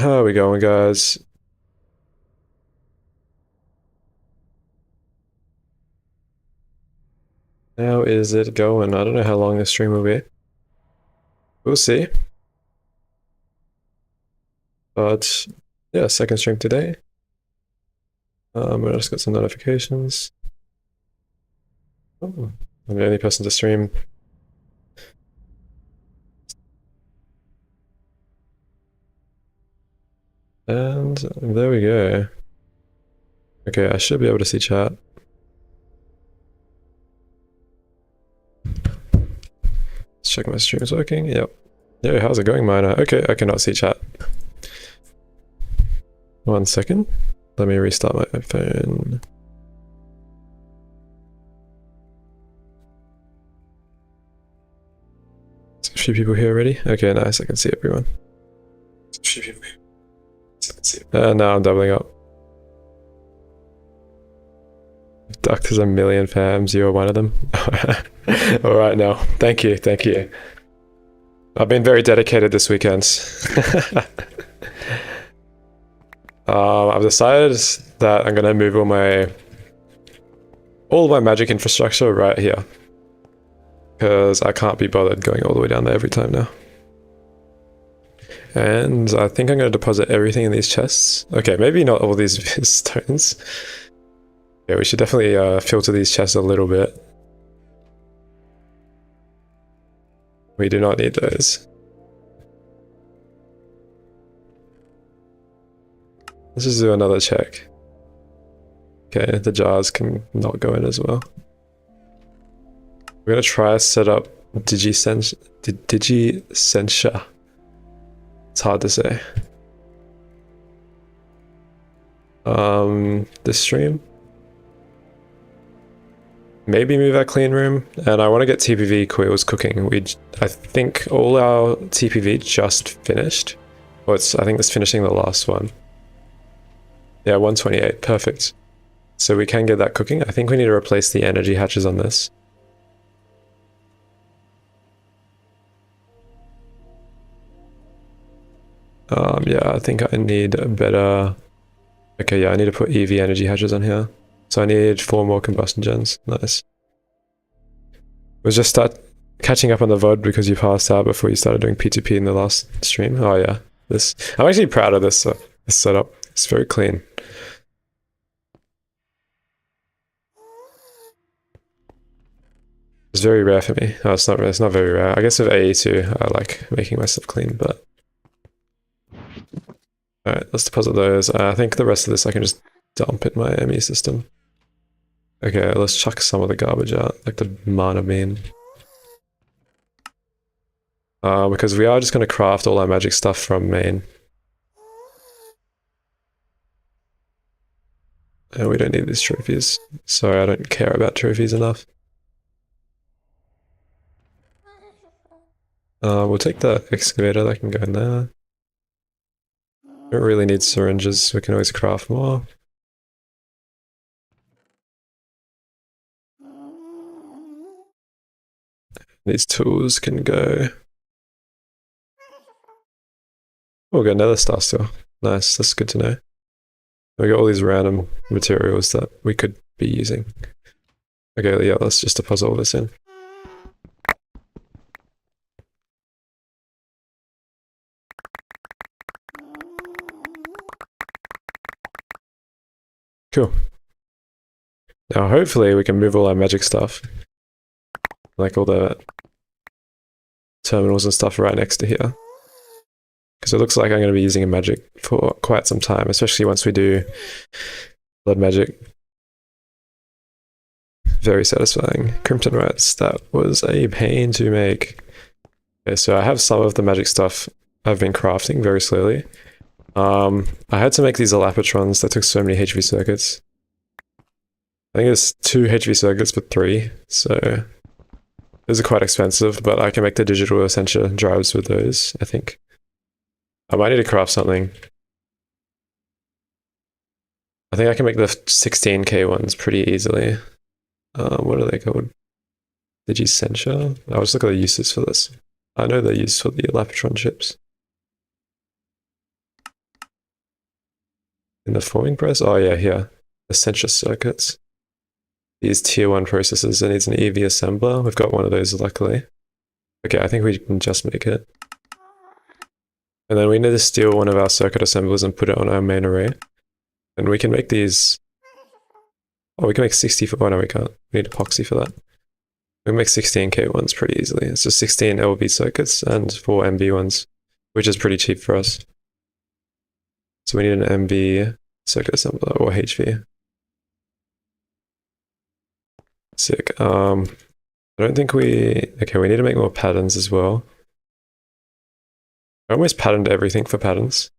How are we going, guys? How is it going? I don't know how long this stream will be. We'll see. But yeah, second stream today. I just got some notifications. Oh, I'm the only person to stream. And there we go. Okay, I should be able to see chat. Let's check my stream is working. Yep. Yo, how's it going, Miner? Okay, I cannot see chat. 1 second. Let me restart my phone. There's a few people here already. Okay, nice. I can see everyone. There's a few people here. I can see. Now I'm doubling up. Ducked as a million fams, you're one of them. Alright now. Thank you, thank you. I've been very dedicated this weekend. I've decided that I'm gonna move all my magic infrastructure right here. Because I can't be bothered going all the way down there every time now. And I think I'm gonna deposit everything in these chests. Okay, maybe not all these stones. Yeah, we should definitely filter these chests a little bit. We do not need those. Let's just do another check. Okay, the jars can not go in as well. We're gonna try to set up Digisensha. It's hard to say. This stream. Maybe move our clean room, and I want to get TPV coils cooking. I think all our TPV just finished. Well, I think it's finishing the last one. Yeah, 128, perfect. So we can get that cooking. I think we need to replace the energy hatches on this. Yeah, I think I need a better... Okay, yeah, I need to put EV energy hatches on here. So I need 4 more combustion gens. Nice. We'll just start catching up on the VOD because you passed out before you started doing P2P in the last stream. Oh yeah, I'm actually proud of this setup. It's very clean. It's very rare for me. No, it's not very rare. I guess with AE2, I like making my stuff clean, but... Alright, let's deposit those. I think the rest of this I can just dump in my ME system. Okay, let's chuck some of the garbage out, like the mana bean. Because we are just going to craft all our magic stuff from main. And we don't need these trophies. Sorry, I don't care about trophies enough. We'll take the excavator, that can go in there. Don't really need syringes, we can always craft more. These tools can go. Oh, we got Nether star still. Nice, that's good to know. We got all these random materials that we could be using. Okay, yeah, let's just deposit all this in. Cool. Now hopefully we can move all our magic stuff. Like all the terminals and stuff right next to here. Because it looks like I'm going to be using a magic for quite some time, especially once we do blood magic. Very satisfying. Crimson Rats, that was a pain to make. Okay, so I have some of the magic stuff I've been crafting very slowly. I had to make these Elapatrons that took so many HV circuits. I think it's 2 HV circuits for 3, so those are quite expensive, but I can make the digital Essentia drives with those, I think. I might need to craft something. I think I can make the 16k ones pretty easily. What are they called? Digisensha? I'll just look at the uses for this. I know they're used for the Elapatron chips. In the forming press? Oh yeah, here. Essential circuits. These tier 1 processors, it needs an EV assembler. We've got one of those, luckily. Okay, I think we can just make it. And then we need to steal one of our circuit assemblers and put it on our main array. And we can make these... Oh, we can make 60 for... Oh no, we can't. We need epoxy for that. We can make 16K ones pretty easily. It's just 16 LV circuits and 4 MV ones, which is pretty cheap for us. So we need an MV circuit assembler, or HV. Sick. I don't think we... Okay, we need to make more patterns as well. I almost patterned everything for patterns.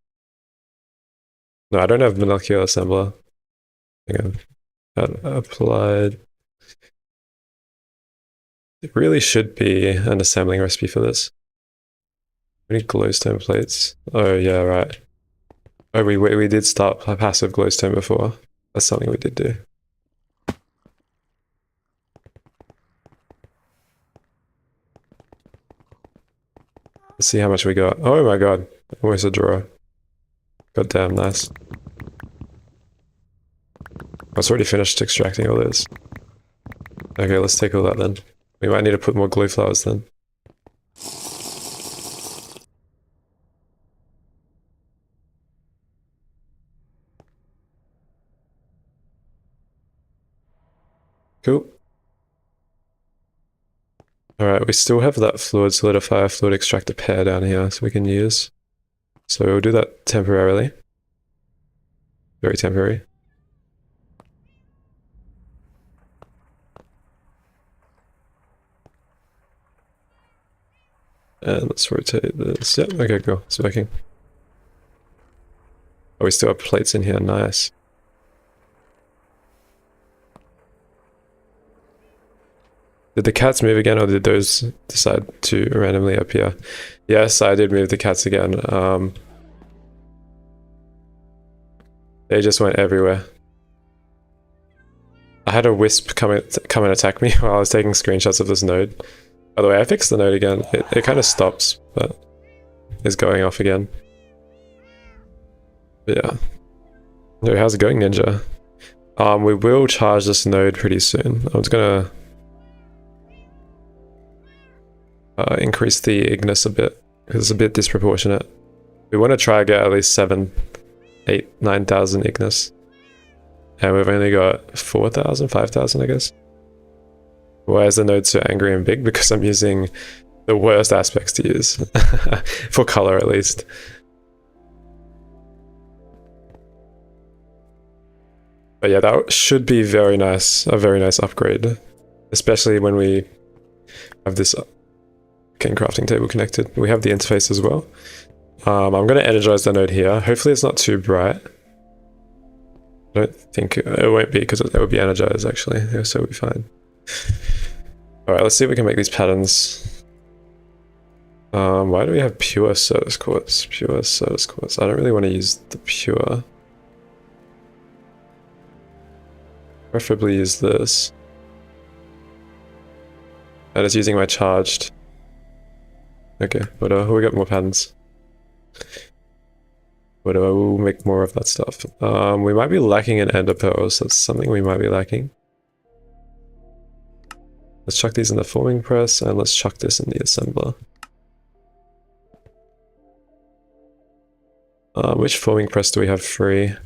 No, I don't have molecular assembler. Hang on. Applied. It really should be an assembling recipe for this. We need glowstone plates. Oh yeah, right. Oh, we did start passive glowstone before. That's something we did do. Let's see how much we got. Oh my god, almost a draw. God damn, nice. I was already finished extracting all this. Okay, let's take all that then. We might need to put more glue flowers then. Cool. Alright, we still have that fluid solidifier, fluid extractor pair down here, so we can use. So we'll do that temporarily. Very temporary. And let's rotate this. Yep, okay, cool. It's working. Oh, we still have plates in here. Nice. Did the cats move again, or did those decide to randomly appear? Yes, I did move the cats again. They just went everywhere. I had a wisp come and attack me while I was taking screenshots of this node. By the way, I fixed the node again. It kind of stops, but it's going off again. But yeah. No, how's it going, Ninja? We will charge this node pretty soon. I'm just gonna increase the Ignis a bit, because it's a bit disproportionate. We want to try to get at least 7, 8, 9,000 Ignis. And we've only got 4,000, 5,000, I guess. Why is the node so angry and big? Because I'm using the worst aspects to use. For color, at least. But yeah, that should be very nice. A very nice upgrade. Especially when we have this cane crafting table connected. We have the interface as well. I'm going to energize the node here. Hopefully it's not too bright. I don't think it won't be, because it would be energized actually. Yeah, so we'll be fine. Alright, let's see if we can make these patterns. Why do we have pure Certus quartz? Pure Certus quartz. I don't really want to use the pure. Preferably use this. And it's using my charged. Okay, whatever. We got more patterns. Whatever, we'll make more of that stuff. We might be lacking in ender pearls. That's something we might be lacking. Let's chuck these in the forming press, and let's chuck this in the assembler. Which forming press do we have free? I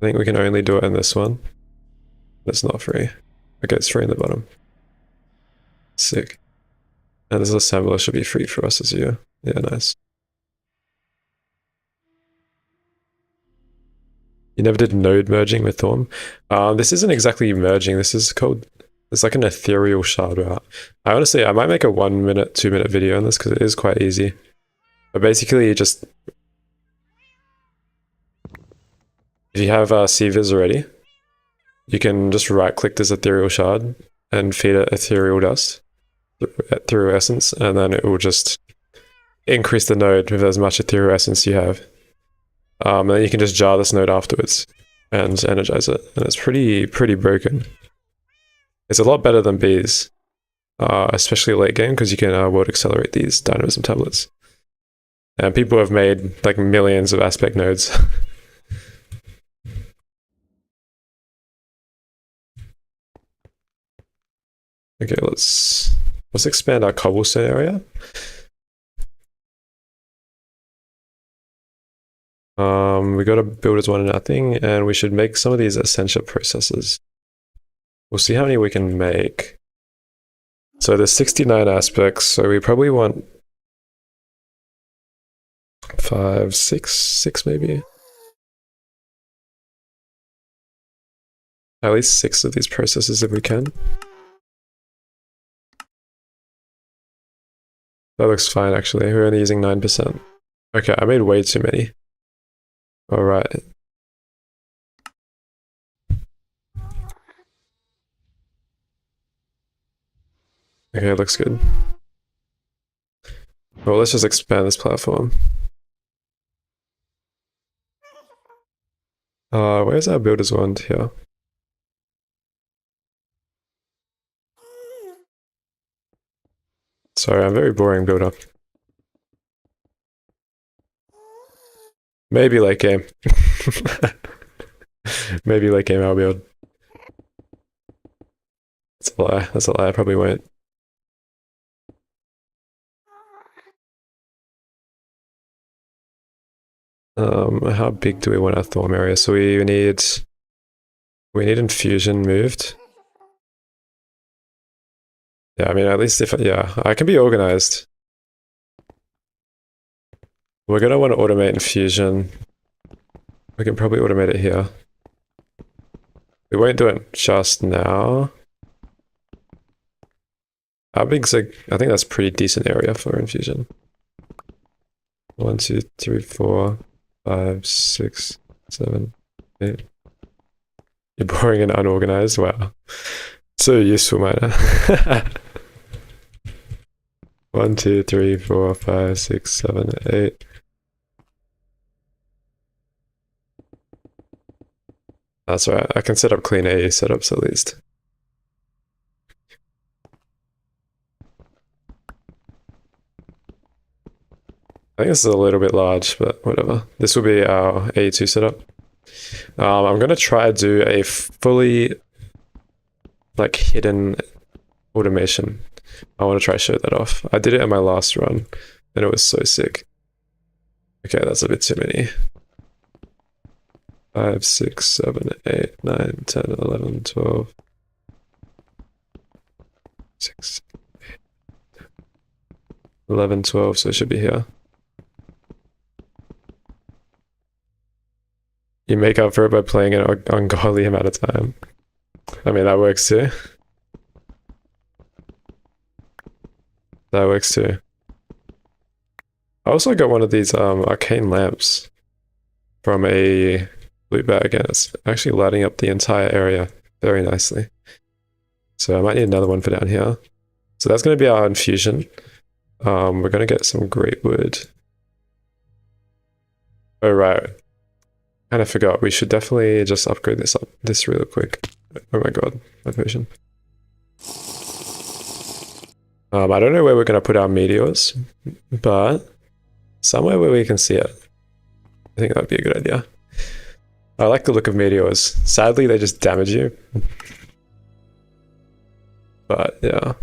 think we can only do it in this one. It's not free. Okay, it's free in the bottom. Sick. And this assembler should be free for us as you. Yeah, nice. You never did node merging with Thorn? This isn't exactly merging, this is called... It's like an ethereal shard route. I might make a 1 minute, 2 minute video on this because it is quite easy. But basically you just... If you have CVIS already, you can just right click this ethereal shard and feed it ethereal dust through essence, and then it will just increase the node with as much ethereal essence you have. And then you can just jar this node afterwards and energize it, and it's pretty broken. It's a lot better than bees, especially late game, because you can world accelerate these dynamism tablets. And people have made like millions of aspect nodes. Okay, let's expand our cobblestone area. We got a builder's one in our thing, and we should make some of these essential processes. We'll see how many we can make. So there's 69 aspects, so we probably want 5, 6 maybe. At least 6 of these processes if we can. That looks fine actually, we're only using 9%. Okay, I made way too many. Alright. Okay, looks good. Well, let's just expand this platform. Where's our builder's wand here? Sorry, I'm very boring builder. Maybe late game. Maybe late game I'll build. That's a lie. That's a lie. I probably won't. How big do we want our Thorm area? So we need infusion moved. Yeah, I mean, at least if, yeah, I can be organized. We're gonna want to automate infusion. We can probably automate it here. We won't do it just now. How big's I think that's a pretty decent area for infusion. 1, 2, 3, 4, 5, 6, 7, 8. You're boring and unorganized? Wow. So useful, miner. 1, 2, 3, 4, 5, 6, 7, 8. That's right. I can set up clean AE setups at least. I think this is a little bit large, but whatever. This will be our AE2 setup. I'm gonna try to do a fully like hidden automation. I want to try to show that off. I did it in my last run, and it was so sick. Okay, that's a bit too many. 5, 6, 7, 8, 9, 10, 11, 12. 6, 8, 11, 12, so it should be here. You make up for it by playing an ungodly amount of time. I mean, that works too. That works too. I also got one of these arcane lamps from a loot bag, and it's actually lighting up the entire area very nicely. So I might need another one for down here. So that's going to be our infusion. We're going to get some great wood. Oh, right. Kind of forgot. We should definitely just upgrade this real quick. Oh my god, my potion. I don't know where we're going to put our meteors, but somewhere where we can see it. I think that'd be a good idea. I like the look of meteors. Sadly, they just damage you. But yeah.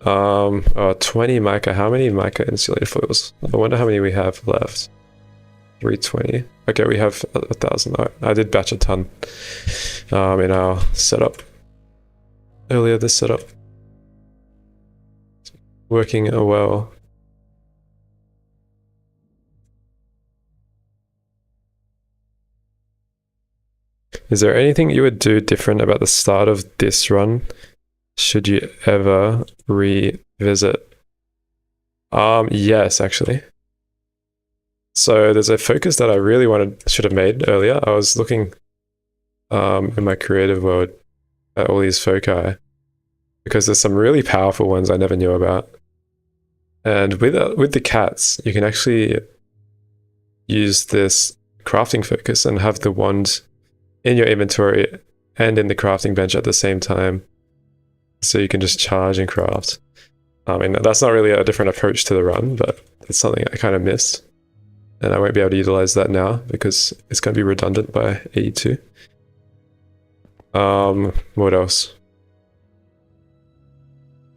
20 mica. How many mica insulated foils? I wonder how many we have left. 320. Okay, we have 1,000. I did batch a ton in our setup. Earlier this setup. Working well. Is there anything you would do different about the start of this run? Should you ever revisit? Yes, actually. So there's a focus that I really should have made earlier. I was looking in my creative world at all these foci, because there's some really powerful ones I never knew about. And with the cats, you can actually use this crafting focus and have the wand in your inventory and in the crafting bench at the same time. So you can just charge and craft. I mean, that's not really a different approach to the run, but it's something I kind of missed. And I won't be able to utilize that now because it's going to be redundant by AE2. What else?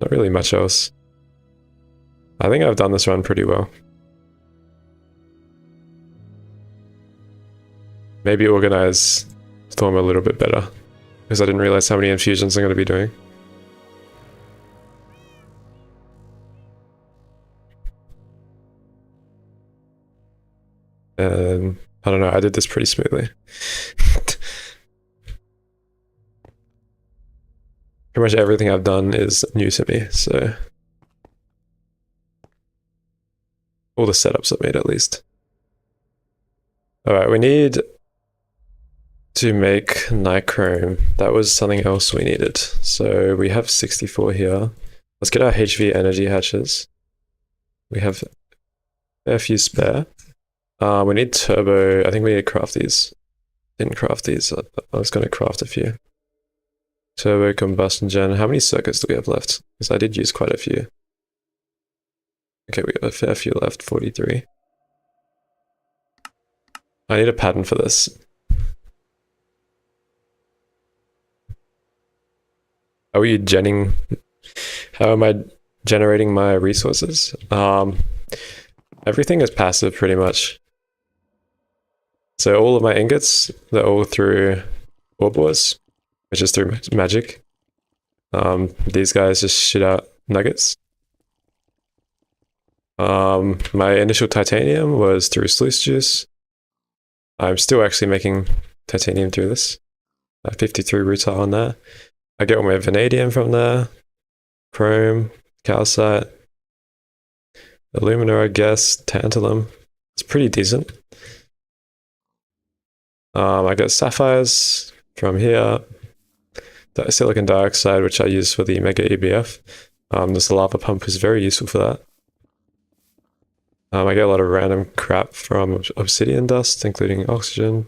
Not really much else. I think I've done this run pretty well. Maybe organize Storm a little bit better, because I didn't realize how many infusions I'm going to be doing. And I don't know, I did this pretty smoothly. Pretty much everything I've done is new to me, so all the setups I've made at least. Alright, we need to make nichrome. That was something else we needed. So we have 64 here. Let's get our HV energy hatches. We have a few spare. We need turbo. I think we need to craft these. Didn't craft these. I was going to craft a few. Turbo combustion gen. How many circuits do we have left? Because I did use quite a few. Okay, we have a fair few left. 43. I need a pattern for this. How are you genning? How am I generating my resources? Everything is passive pretty much. So all of my ingots, they're all through Orbors, which is through magic. These guys just shoot out nuggets. My initial titanium was through sluice juice. I'm still actually making titanium through this. 53 rutile on there. I get all my vanadium from there. Chrome, calcite, alumina, I guess, tantalum. It's pretty decent. I get sapphires from here. Silicon dioxide, which I use for the Mega EBF. This lava pump is very useful for that. I get a lot of random crap from obsidian dust, including oxygen.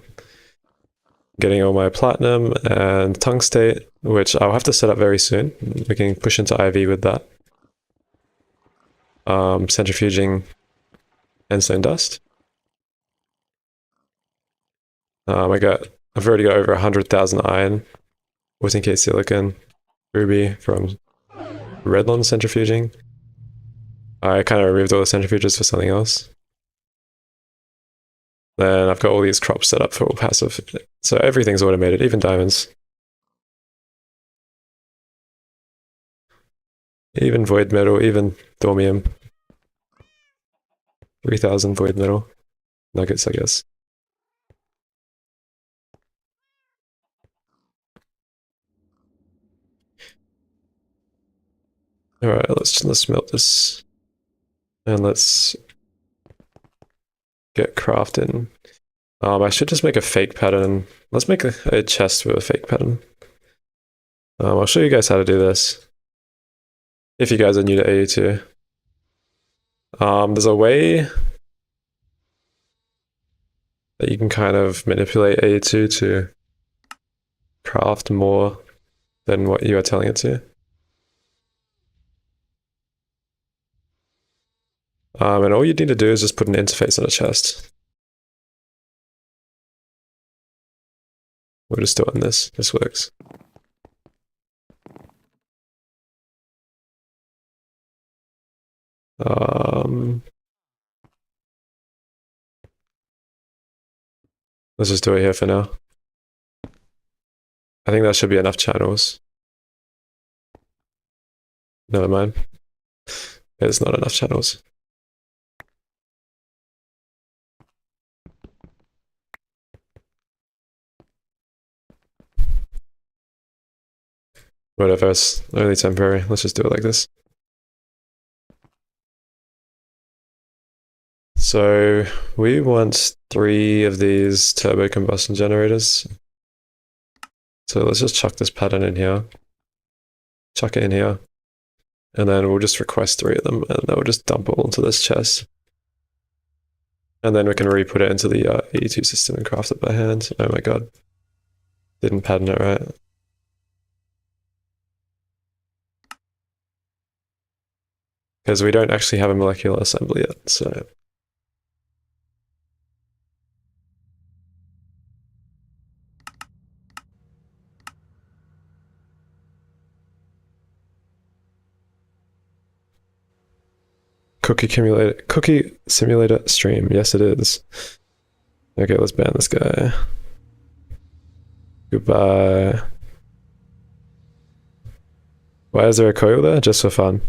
Getting all my platinum and tungstate, which I'll have to set up very soon. We can push into IV with that. Centrifuging endstone dust. I've already got over 100,000 iron, 14k silicon, ruby from Redlon centrifuging. I kind of removed all the centrifuges for something else. Then I've got all these crops set up for all passive. So everything's automated, even diamonds. Even void metal, even thormium. 3,000 void metal. Nuggets, I guess. Alright, let's melt this. And let's get crafting. I should just make a fake pattern. Let's make a chest with a fake pattern. I'll show you guys how to do this. If you guys are new to AE2. There's a way that you can kind of manipulate AE2 to craft more than what you are telling it to. And all you need to do is just put an interface on a chest. We'll just do it on this. This works. Let's just do it here for now. I think that should be enough channels. Never mind. It's not enough channels. Whatever, it's only temporary. Let's just do it like this. So we want 3 of these turbo combustion generators. So let's just chuck this pattern in here. Chuck it in here. And then we'll just request 3 of them, and then we'll just dump it all into this chest. And then we can re-put it into the AE2 system and craft it by hand. Oh my god. Didn't pattern it right. Because we don't actually have a molecular assembly yet, so... Cookie simulator stream. Yes, it is. Okay, let's ban this guy. Goodbye. Why is there a coil there? Just for fun.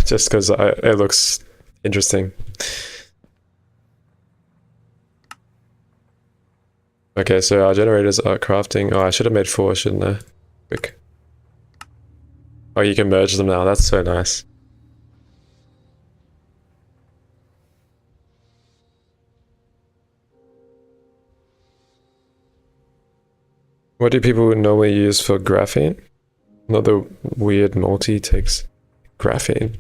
Just because it looks interesting. Okay, so our generators are crafting. Oh, I should have made 4, shouldn't I? Quick. Oh, you can merge them now. That's so nice. What do people normally use for graphene? Another weird multi takes graphene.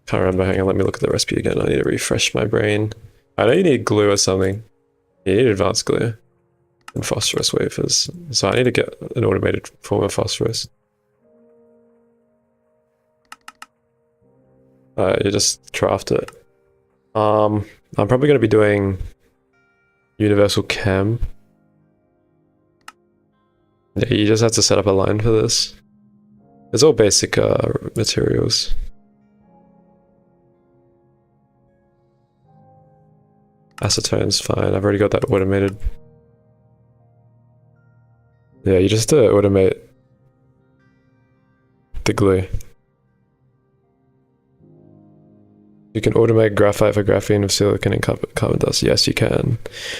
Can't remember. Hang on, let me look at the recipe again. I need to refresh my brain. I know you need glue or something. You need advanced glue and phosphorus wafers. So I need to get an automated form of phosphorus. You just craft it. I'm probably going to be doing universal chem. Yeah, you just have to set up a line for this. It's all basic materials. Acetone's fine. I've already got that automated. Yeah, you just have to automate the glue. You can automate graphite for graphene of silicon and carbon dust. Yes, you can.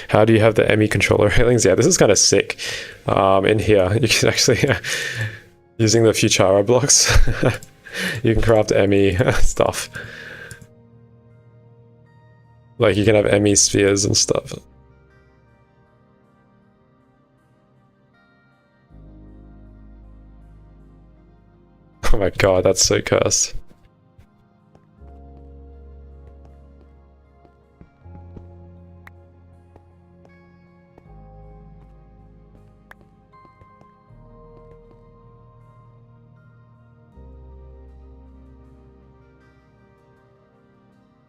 How do you have the ME controller railings? Yeah, this is kind of sick. In here, you can actually, using the Futura blocks, you can craft ME stuff. Like, you can have ME spheres and stuff. Oh my god, that's so cursed.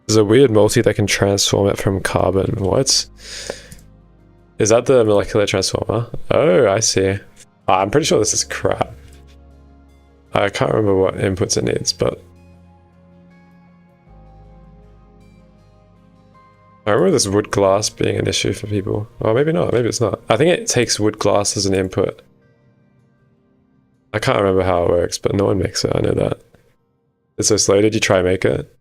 There's a weird multi that can transform it from carbon. What? Is that the molecular transformer? Oh, I see. I'm pretty sure this is crap. I can't remember what inputs it needs, but... I remember this wood glass being an issue for people. Oh, maybe not. Maybe it's not. I think it takes wood glass as an input. I can't remember how it works, but no one makes it. I know that. It's so slow. Did you try and make it?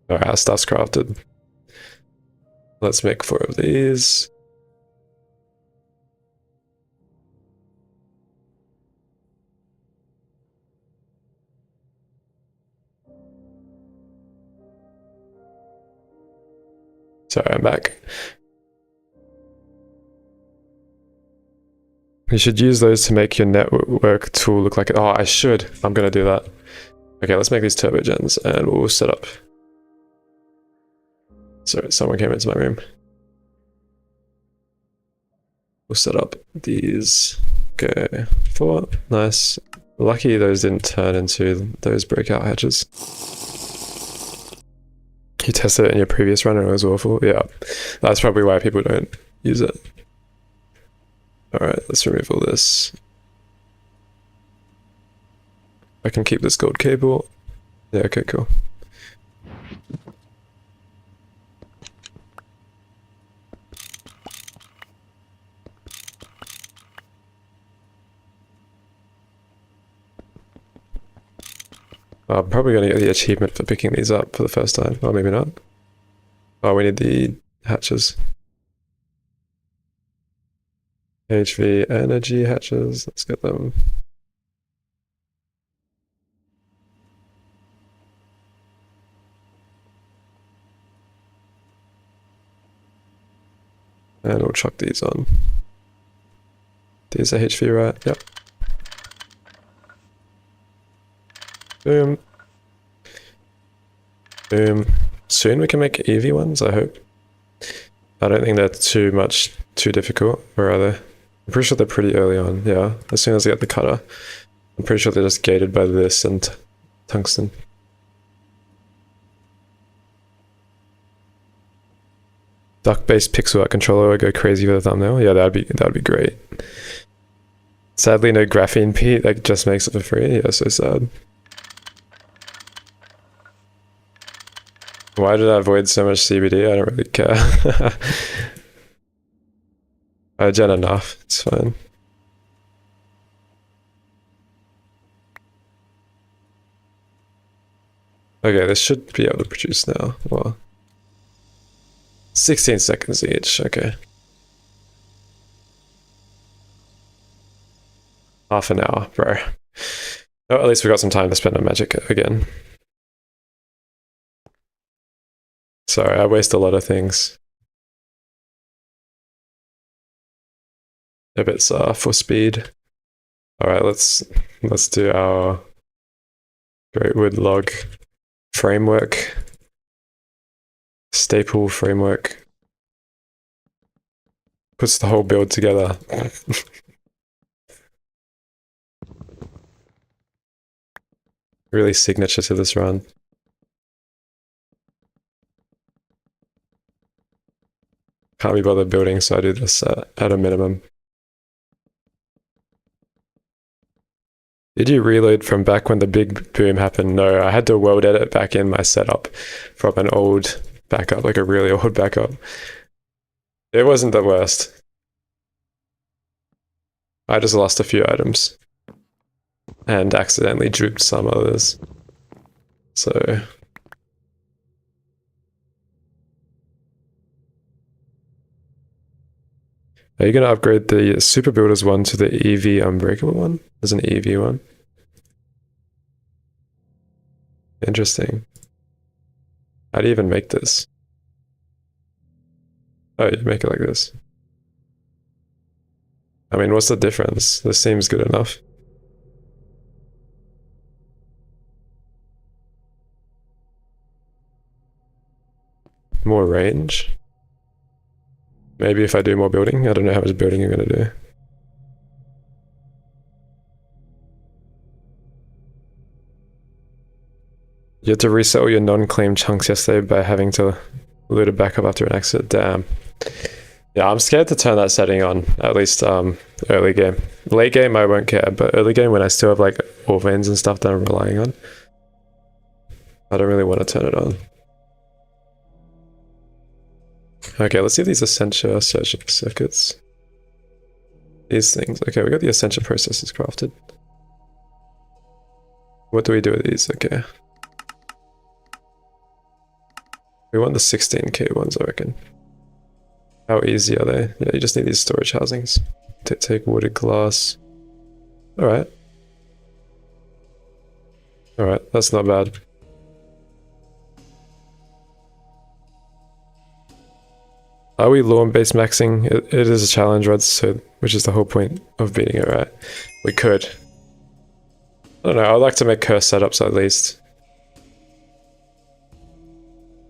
Alright, our stuff's crafted. Let's make 4 of these. Sorry, I'm back. You should use those to make your network tool look like it. Oh, I should. I'm gonna do that. Okay, let's make these turbogens and we'll set up. Sorry, someone came into my room. We'll set up these. Okay, 4. Nice. Lucky those didn't turn into those breakout hatches. You tested it in your previous run and it was awful. Yeah, that's probably why people don't use it. Alright, let's remove all this. I can keep this gold cable. Yeah, okay, cool. I'm probably going to get the achievement for picking these up for the first time. Or maybe not. Oh, we need the hatches. HV energy hatches. Let's get them. And we'll chuck these on. These are HV, right? Yep. Boom. Boom. Soon we can make EV ones, I hope. I don't think they're too difficult, or are they? I'm pretty sure they're pretty early on, yeah. As soon as I get the cutter. I'm pretty sure they're just gated by this and tungsten. Duck-based pixel art controller would go crazy with a thumbnail. Yeah, that'd be great. Sadly, no graphene Pete, that just makes it for free. Yeah, so sad. Why did I avoid so much CBD? I don't really care. I gen enough, it's fine. Okay, this should be able to produce now. Well, 16 seconds each, okay. Half an hour, bro. Oh, at least we got some time to spend on magic again. Sorry, I waste a lot of things. If it's for speed. Alright, let's do our great wood log framework. Staple framework. Puts the whole build together. Really signature to this run. Can't be bothered building, so I do this at a minimum. Did you reload from back when the big boom happened? No, I had to world edit back in my setup from an old backup, like a really old backup. It wasn't the worst. I just lost a few items. And accidentally duped some others. So... Are you going to upgrade the Super Builders one to the EV Unbreakable one? There's an EV one. Interesting. How do you even make this? Oh, you make it like this. I mean, what's the difference? This seems good enough. More range? Maybe if I do more building? I don't know how much building you're going to do. You had to reset all your non-claimed chunks yesterday by having to load it back up after an exit. Damn. Yeah, I'm scared to turn that setting on, at least early game. Late game I won't care, but early game when I still have like ore veins and stuff that I'm relying on, I don't really want to turn it on. Okay, let's see these Essentia searching circuits. These things. Okay, we got the Essentia processors crafted. What do we do with these? Okay. We want the 16k ones, I reckon. How easy are they? Yeah, you just need these storage housings. Take wooded glass. Alright. Alright, that's not bad. Are we lawn-based maxing? It is a challenge, right? So, which is the whole point of beating it, right? We could. I don't know, I'd like to make curse setups at least.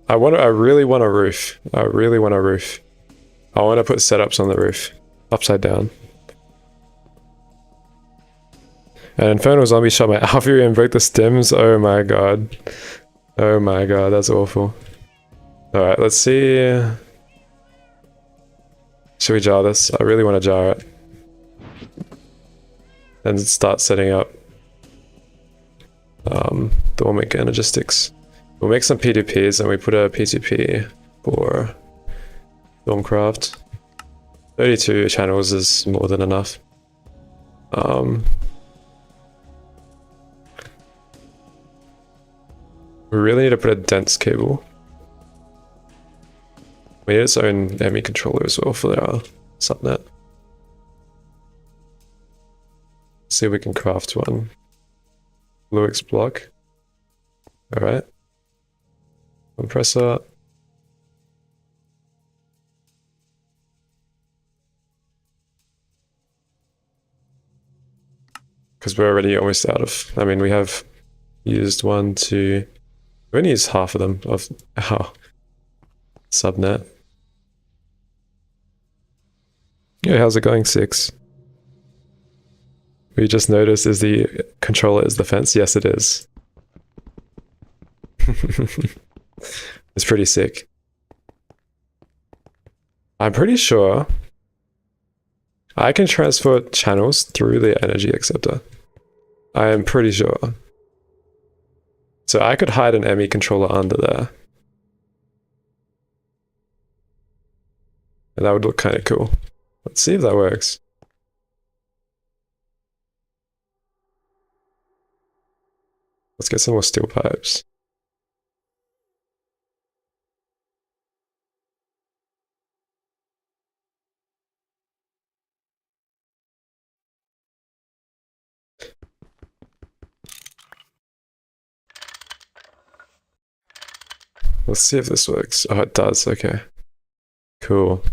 I really want a roof. I really want a roof. I want to put setups on the roof. Upside down. An infernal zombie shot my alpha and broke the stems. Oh my god. Oh my god, that's awful. Alright, let's see. Should we jar this? I really want to jar it. And start setting up Dormic Energistics. We'll make some P2Ps and we put a P2P for Stormcraft. 32 channels is more than enough. We really need to put a dense cable. We need its own ME controller as well for our subnet. See if we can craft one. Luix block. Alright. Compressor. Because we're already almost out of... I mean, we have used one, two... We only used half of them of our subnet. Yeah, how's it going, 6? We just noticed is the controller is the fence? Yes, it is. It's pretty sick. I'm pretty sure I can transport channels through the energy acceptor. I am pretty sure. So I could hide an ME controller under there. And that would look kind of cool. Let's see if that works. Let's get some more steel pipes. Let's see if this works. Oh, it does. Okay. Cool.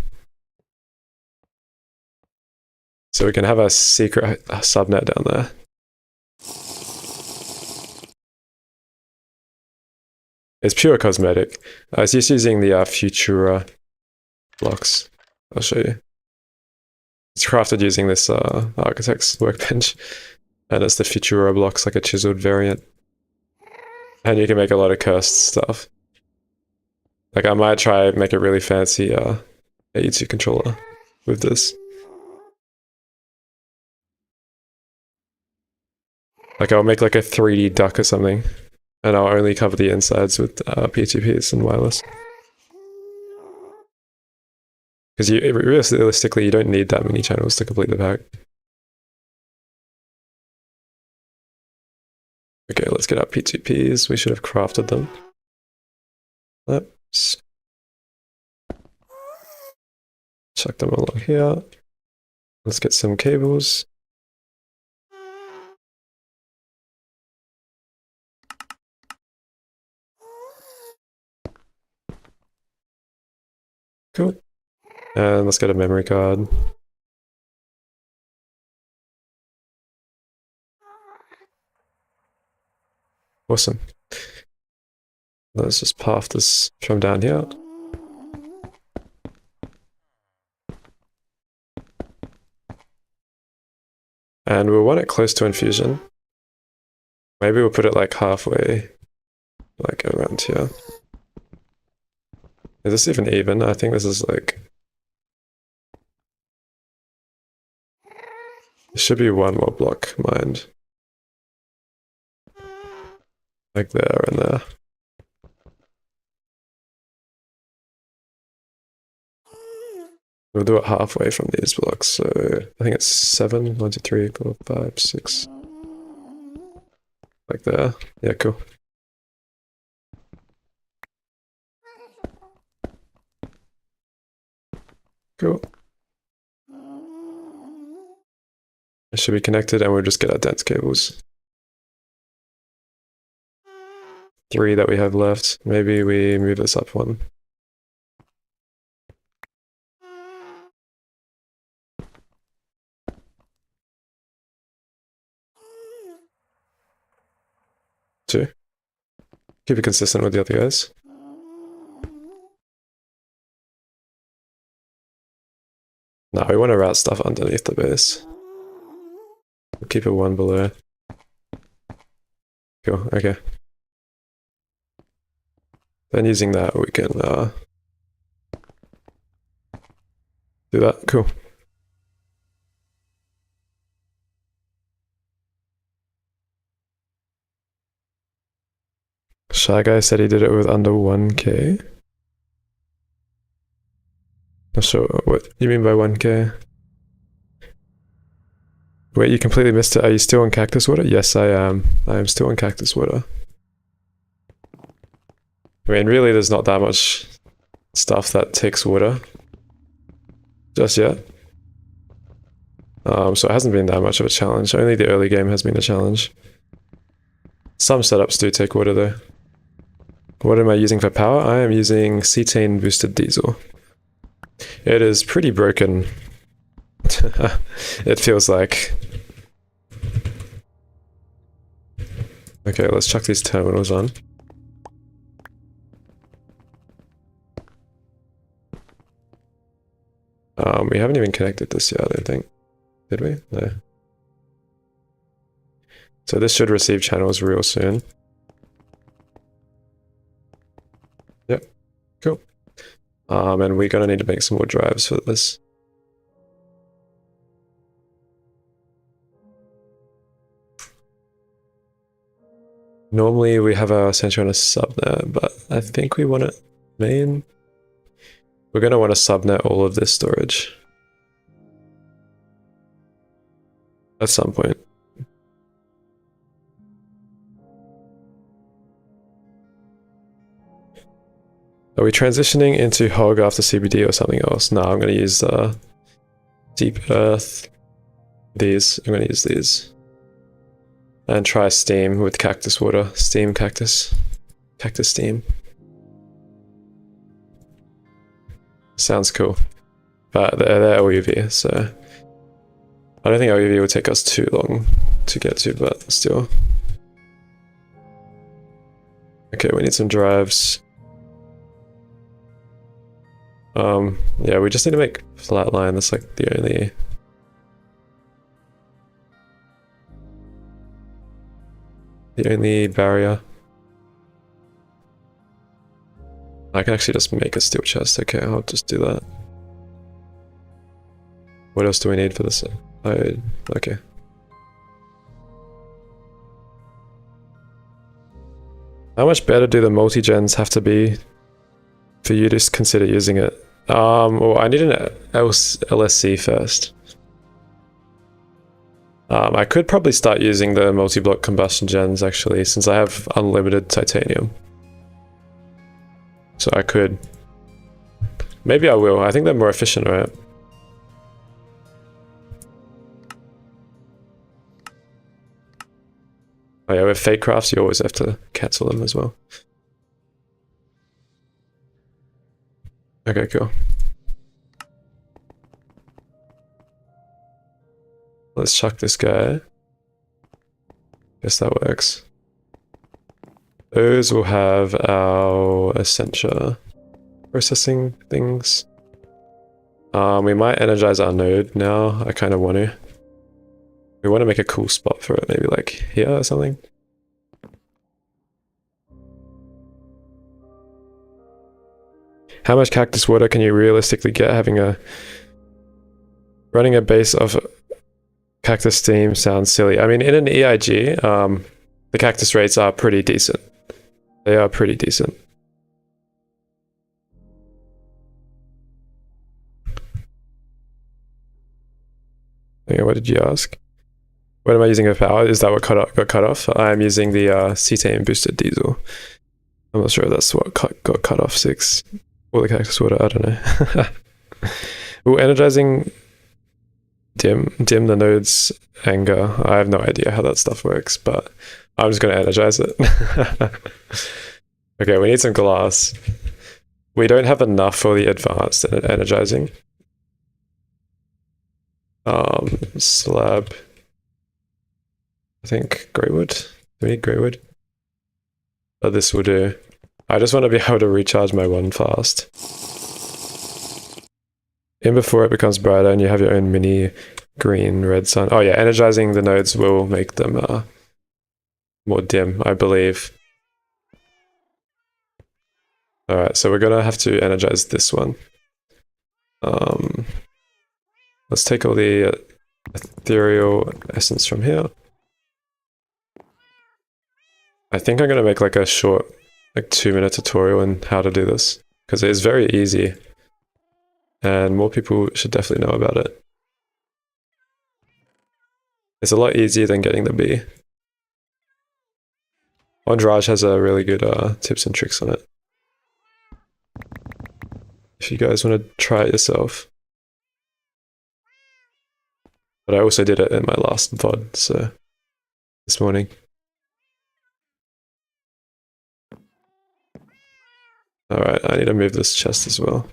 So we can have a secret subnet down there. It's pure cosmetic. I was just using the Futura blocks. I'll show you. It's crafted using this architect's workbench. And it's the Futura blocks, like a chiseled variant. And you can make a lot of cursed stuff. Like I might try make a really fancy AE2 controller with this. Like I'll make like a 3D duck or something. And I'll only cover the insides with P2Ps and wireless. Because realistically, you don't need that many channels to complete the pack. Okay, let's get our P2Ps. We should have crafted them. Oops. Chuck them along here. Let's get some cables. Cool. And let's get a memory card. Awesome. Let's just path this from down here. And we'll want it close to infusion. Maybe we'll put it like halfway, like around here. Is this even? I think this is like... There should be one more block mined. Like there and there. We'll do it halfway from these blocks, so I think it's 7. 1, 2, 3, 4, 5, 6. Like there. Yeah, cool. Cool. It should be connected and we'll just get our dense cables. 3 that we have left. Maybe we move this up 1. Two. Keep it consistent with the other guys. No, we want to route stuff underneath the base. We'll keep it 1 below. Cool, okay. Then using that, we can do that. Cool. Shy Guy said he did it with under 1k. Not sure what you mean by 1k. Wait, you completely missed it. Are you still on cactus water? Yes, I am. I am still on cactus water. I mean, really, there's not that much stuff that takes water just yet. So it hasn't been that much of a challenge. Only the early game has been a challenge. Some setups do take water though. What am I using for power? I am using cetane boosted diesel. It is pretty broken. It feels like. Okay, let's chuck these terminals on. We haven't even connected this yet, I don't think. Did we? No. So this should receive channels real soon. Yep, cool. And we're gonna need to make some more drives for this. Normally we have our sentry on a subnet, but I think we want it main. We're going to want to subnet all of this storage at some point. Are we transitioning into hog after CBD or something else? No, I'm going to use deep earth. These. I'm going to use these. And try steam with cactus water. Steam cactus. Cactus steam. Sounds cool. But they're LUV, so I don't think LUV will take us too long to get to, but still. Okay, we need some drives. Yeah, we just need to make flatline. That's like the only barrier. I can actually just make a steel chest. Okay, I'll just do that. What else do we need for this? Okay. How much better do the multi-gens have to be for you to consider using it? Well, I need an LSC first. I could probably start using the multi-block combustion gens actually, since I have unlimited titanium. So I could. Maybe I will. I think they're more efficient, right? Oh yeah, with fake crafts, you always have to cancel them as well. Okay, cool. Let's chuck this guy. Guess that works. Those will have our Essentia processing things. We might energize our node now. I kind of want to. We want to make a cool spot for it, maybe like here or something. How much cactus water can you realistically get running a base of cactus steam sounds silly. I mean, in an EIG, the cactus rates are pretty decent. They are pretty decent. Okay, what did you ask? What am I using for power? Is that what got cut off? I'm using the cetane boosted diesel. I'm not sure if that's what got cut off 6. Or the cactus water, I don't know. Ooh, energizing dim the node's anger. I have no idea how that stuff works, but I'm just gonna energize it. Okay, we need some glass. We don't have enough for the advanced energizing. Slab. I think greywood. Do we need greywood? But this will do. I just want to be able to recharge my one fast. In before it becomes brighter and you have your own mini green red sun. Oh yeah, energizing the nodes will make them more dim, I believe. Alright, so we're gonna have to energize this one. Let's take all the ethereal essence from here. I think I'm gonna make like a short, like 2-minute tutorial on how to do this, because it is very easy. And more people should definitely know about it. It's a lot easier than getting the bee. Ondraj has a really good tips and tricks on it. If you guys want to try it yourself. But I also did it in my last VOD, so this morning. Alright, I need to move this chest as well.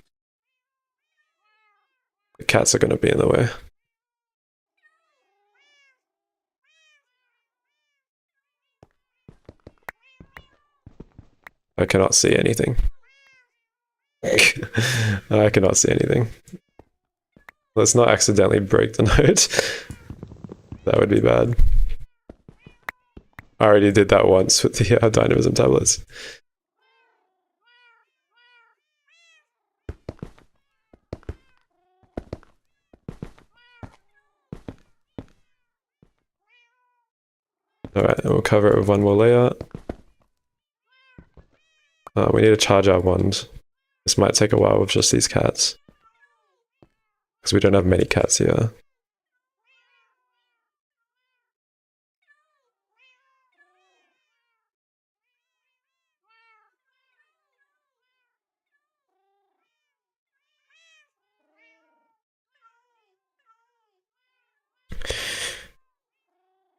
The cats are going to be in the way. I cannot see anything. I cannot see anything. Let's not accidentally break the node. That would be bad. I already did that once with the dynamism tablets. Alright, and we'll cover it with one more layer. We need to charge our wand. This might take a while with just these cats. Because we don't have many cats here.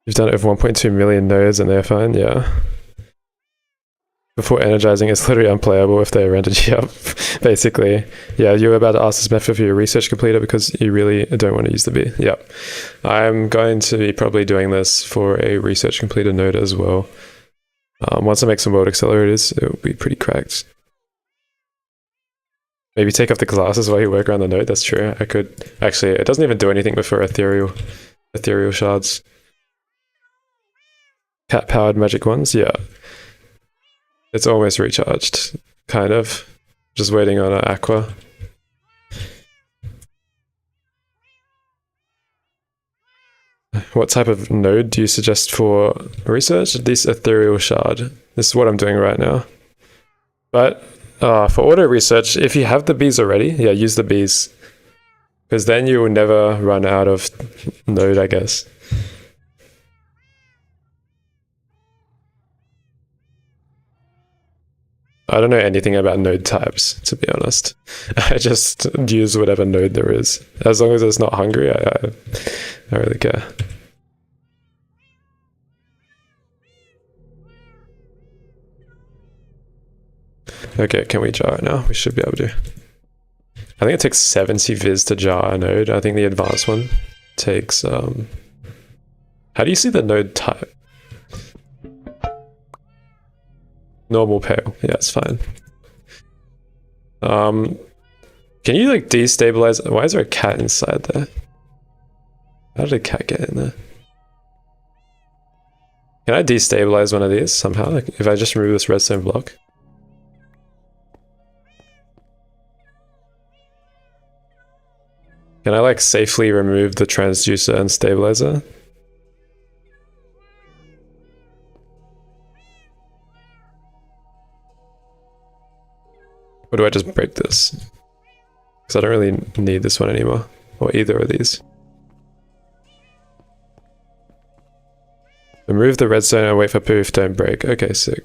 You've done over 1.2 million nodes and they're fine, yeah. Before energizing, it's literally unplayable if they rendered you up, basically. Yeah, you were about to ask this method for your research completer because you really don't want to use the bee. Yep. I'm going to be probably doing this for a research completer node as well. Once I make some world accelerators, it will be pretty cracked. Maybe take off the glasses while you work around the node, that's true. I could, actually, it doesn't even do anything before ethereal shards. Cat-powered magic ones, yeah. It's almost recharged, kind of. Just waiting on an aqua. What type of node do you suggest for research? This ethereal shard. This is what I'm doing right now. But for auto research, if you have the bees already, yeah, use the bees. Because then you will never run out of node, I guess. I don't know anything about node types, to be honest. I just use whatever node there is. As long as it's not hungry, I don't really care. Okay, can we jar it now? We should be able to. I think it takes 70 viz to jar a node. I think the advanced one takes... How do you see the node type? Normal pale. Yeah, it's fine. Can you like destabilize? Why is there a cat inside there? How did a cat get in there? Can I destabilize one of these somehow? Like if I just remove this redstone block? Can I like safely remove the transducer and stabilizer? Or do I just break this? Because I don't really need this one anymore. Or either of these. Remove the redstone and wait for poof, don't break. Okay, sick.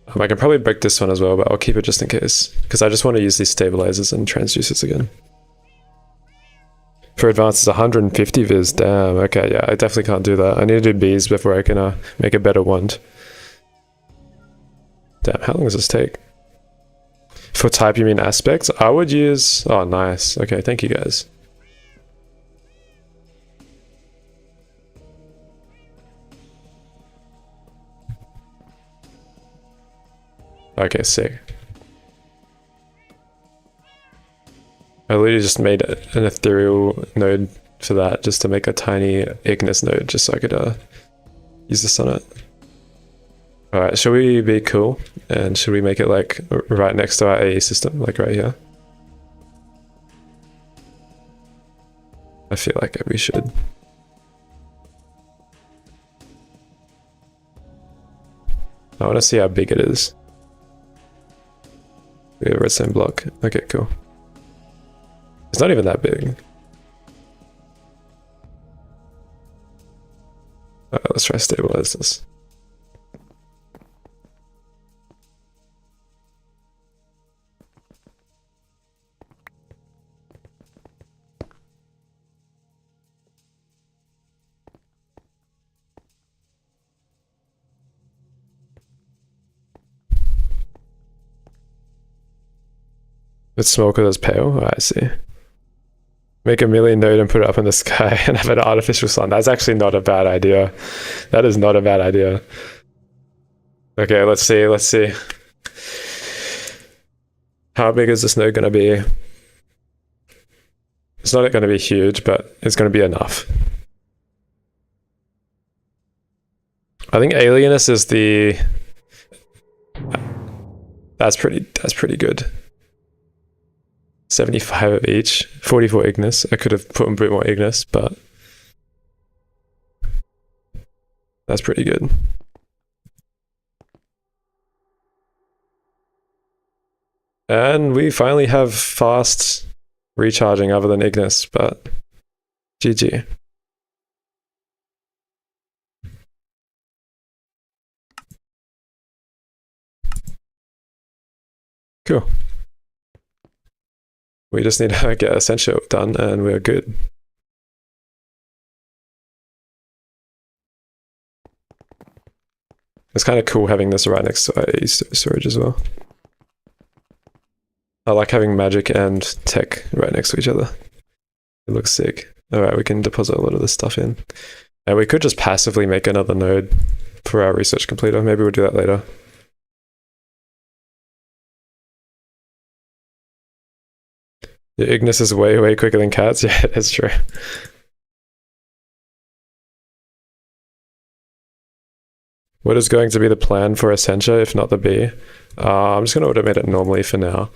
I can probably break this one as well, but I'll keep it just in case. Because I just want to use these stabilizers and transducers again. For advanced, it's 150 viz. Damn, okay, yeah, I definitely can't do that. I need to do bees before I can make a better wand. Damn, how long does this take? For type, you mean aspects? I would use... Oh, nice. Okay, thank you guys. Okay, sick. I literally just made an ethereal node for that, just to make a tiny Ignis node, just so I could use this on it. Alright, should we be cool? And should we make it like right next to our AE system, like right here? I feel like we should. I want to see how big it is. We have a redstone block. Okay, cool. It's not even that big. Let's try to stabilize this. It's small because it's pale? Oh, I see. Make a million node and put it up in the sky and have an artificial sun. That's actually not a bad idea. That is not a bad idea. Okay, let's see. How big is this node going to be? It's not going to be huge, but it's going to be enough. I think Alienus is the... That's pretty good. 75 of each, 44 Ignis. I could have put a bit more Ignis, but that's pretty good. And we finally have fast recharging other than Ignis, but GG. Cool. We just need to get Essential done and we're good. It's kind of cool having this right next to our storage as well. I like having magic and tech right next to each other. It looks sick. Alright, we can deposit a lot of this stuff in. And we could just passively make another node for our research completer. Maybe we'll do that later. The Ignis is way, way quicker than cats. Yeah, that's true. What is going to be the plan for Essentia if not the bee? I'm just going to automate it normally for now.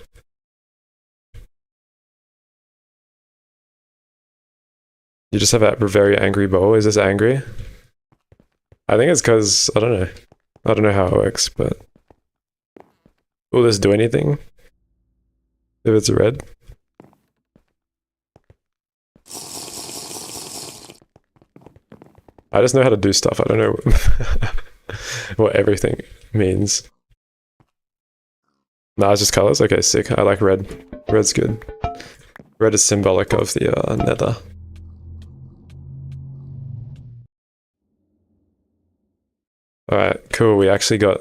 You just have that very angry bowl. Is this angry? I think it's because, I don't know. I don't know how it works, but... Will this do anything? If it's red? I just know how to do stuff. I don't know what everything means. Nah, it's just colors? Okay, sick. I like red. Red's good. Red is symbolic of the Nether. Alright, cool. We actually got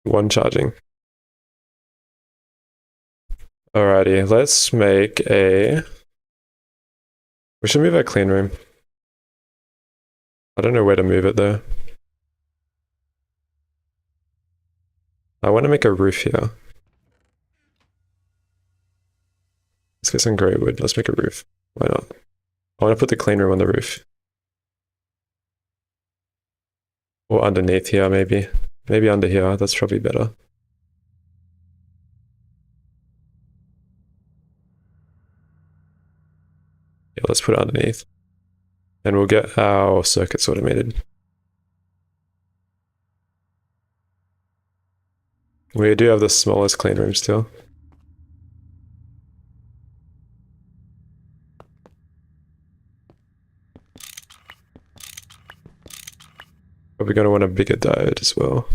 one charging. Alrighty, let's make a... We should move our clean room. I don't know where to move it though. I want to make a roof here. Let's get some grey wood. Let's make a roof. Why not? I want to put the clean room on the roof. Or underneath here, maybe. Maybe under here. That's probably better. Yeah, let's put it underneath. And we'll get our circuits automated. We do have the smallest clean room still. But we're going to want a bigger diode as well.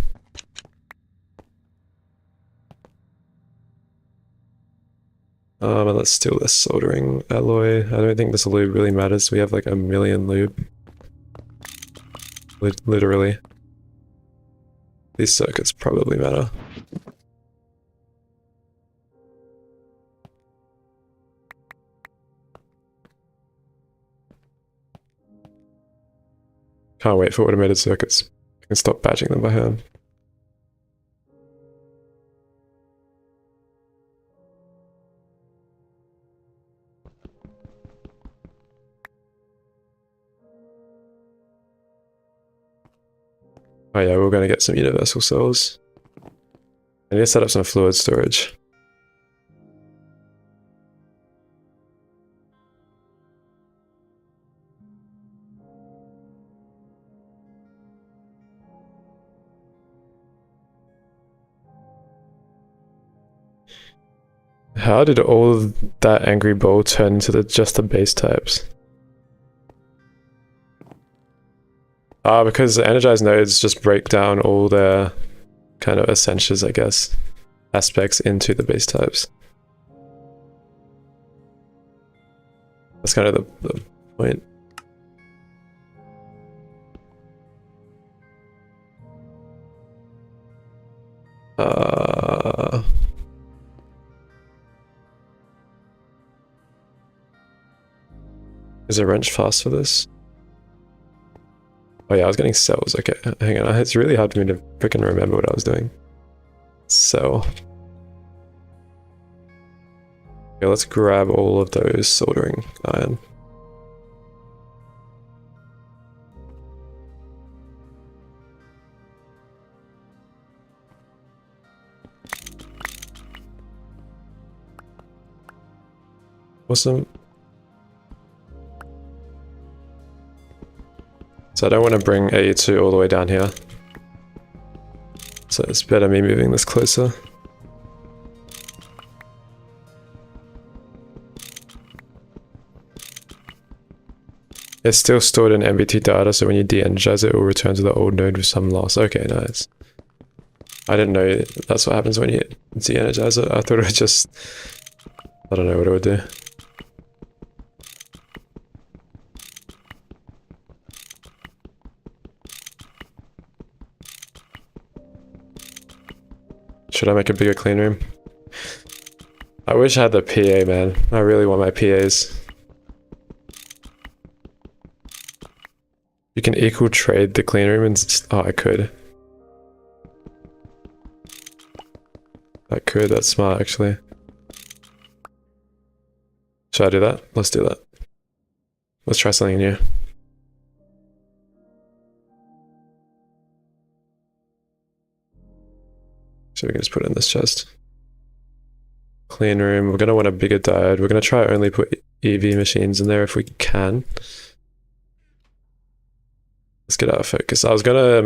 And let's steal this soldering alloy. I don't think this lube really matters. We have like 1 million lube. Literally. These circuits probably matter. Can't wait for automated circuits. I can stop batching them by hand. Oh yeah, we're gonna get some universal cells. I need to set up some fluid storage. How did all of that angry bull turn into just the base types? Because the energized nodes just break down all their kind of essentials, I guess, aspects into the base types. That's kind of the point. Is a wrench fast for this? Oh yeah, I was getting cells. Okay, hang on. It's really hard for me to freaking remember what I was doing. Cell. Okay, let's grab all of those soldering iron. Awesome. So I don't want to bring A2 all the way down here. So it's better me moving this closer. It's still stored in MBT data, so when you de-energize it, it will return to the old node with some loss. Okay, nice. I didn't know that's what happens when you de-energize it. I thought it would just... I don't know what it would do. Should I make a bigger clean room? I wish I had the PA, man. I really want my PAs. You can equal trade the clean room and... Oh, I could. That's smart, actually. Should I do that? Let's do that. Let's try something new. So we can just put it in this chest. Clean room. We're gonna want a bigger diode. We're gonna try only put EV machines in there if we can. Let's get out of focus. I was gonna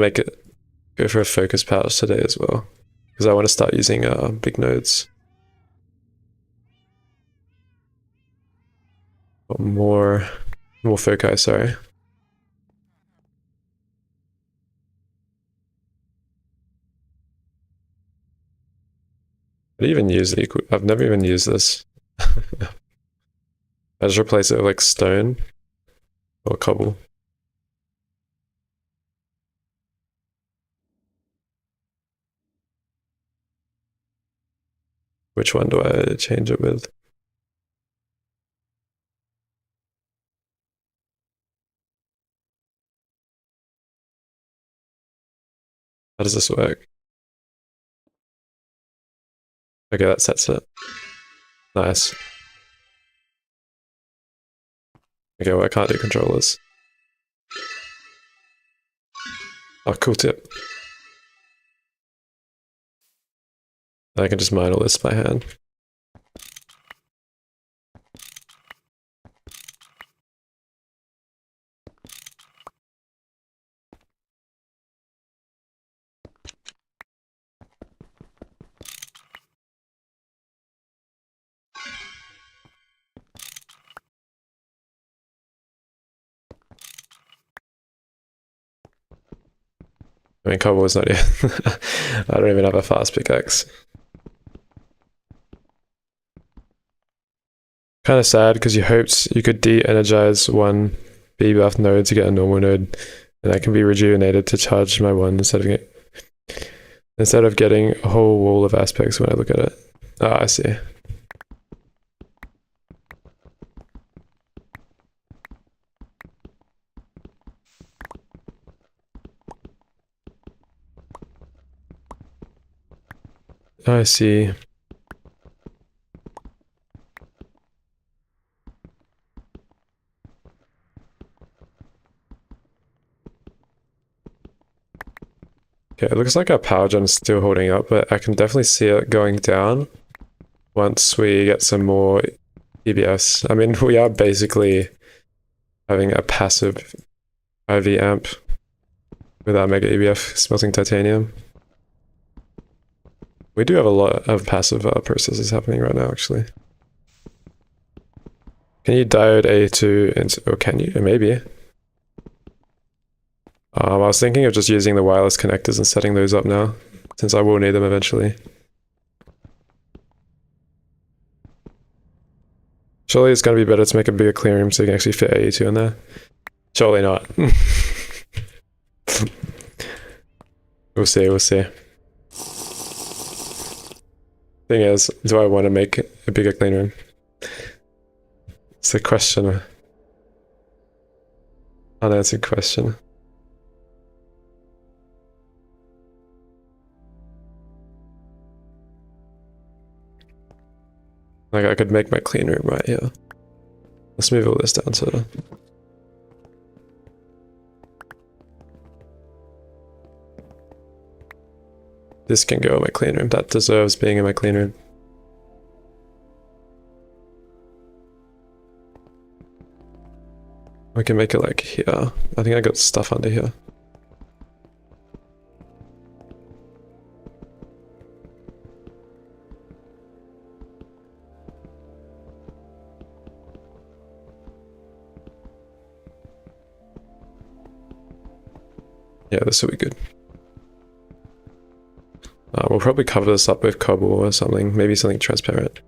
go for a focus pouch today as well, because I want to start using big nodes. Or more foci, sorry. I even use the I've never even used this. I just replace it with like stone or cobble. Which one do I change it with? How does this work? Okay, that sets it. Nice. Okay, well I can't do controllers. Oh, cool tip. I can just mine all this by hand. I mean, cobble is not yet. I don't even have a fast pickaxe. Kind of sad because you hoped you could de-energize one BBuff node to get a normal node, and that can be rejuvenated to charge my one instead of getting a whole wall of aspects when I look at it. Ah, I see. I see. Okay, it looks like our power gen is still holding up, but I can definitely see it going down once we get some more EBS. I mean, we are basically having a passive IV amp with our Mega EBF smelting titanium. We do have a lot of passive processes happening right now, actually. Can you diode A2 into... or can you? Maybe. I was thinking of just using the wireless connectors and setting those up now, since I will need them eventually. Surely it's going to be better to make a bigger clean room so you can actually fit A2 in there. Surely not. We'll see, we'll see. Thing is, do I want to make a bigger clean room? It's a question. Unanswered question. Like, I could make my clean room right here. Let's move all this down to... This can go in my clean room. That deserves being in my clean room. We can make it like here. I think I got stuff under here. Yeah, this will be good. We'll probably cover this up with cobble or something, maybe something transparent.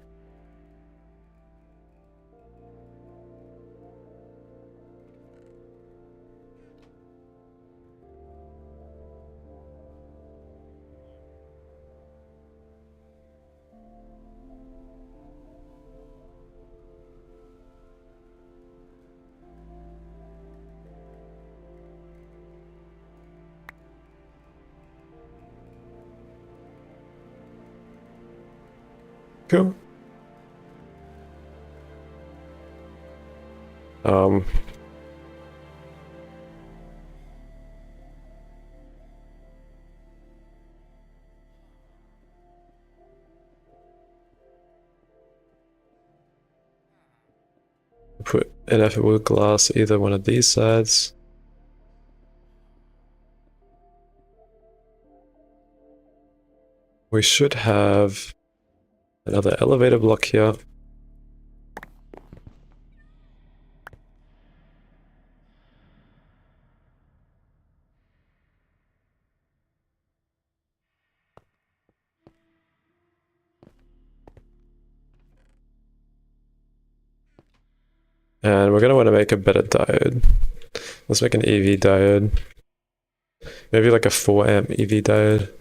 Cool. Um, put ineffable glass either one of these sides. We should have another elevator block here. And we're going to want to make a better diode. Let's make an EV diode. Maybe like a 4 amp EV diode.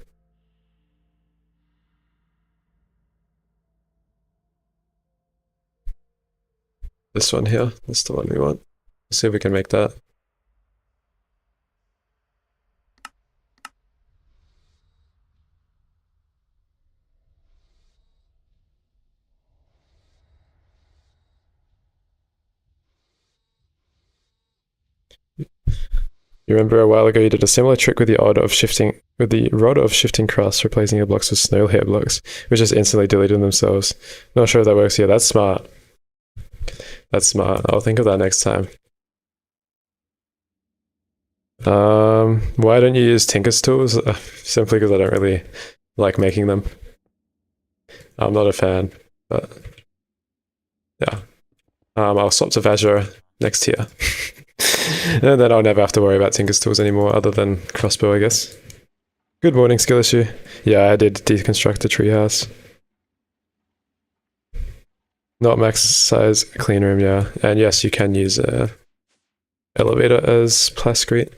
This one here, that's the one we want. Let's see if we can make that. You remember a while ago you did a similar trick with the rod of shifting crust, replacing your blocks with snow layer blocks, which just instantly deleted themselves. Not sure if that works here. That's smart. That's smart. I'll think of that next time. Why don't you use Tinker's tools? Simply because I don't really like making them. I'm not a fan, but yeah. I'll swap to Vajra next year. And then I'll never have to worry about Tinker's tools anymore, other than crossbow, I guess. Good morning, skill issue. Yeah, I did deconstruct the treehouse. Not max size clean room, yeah. And yes, you can use a elevator as plascrete.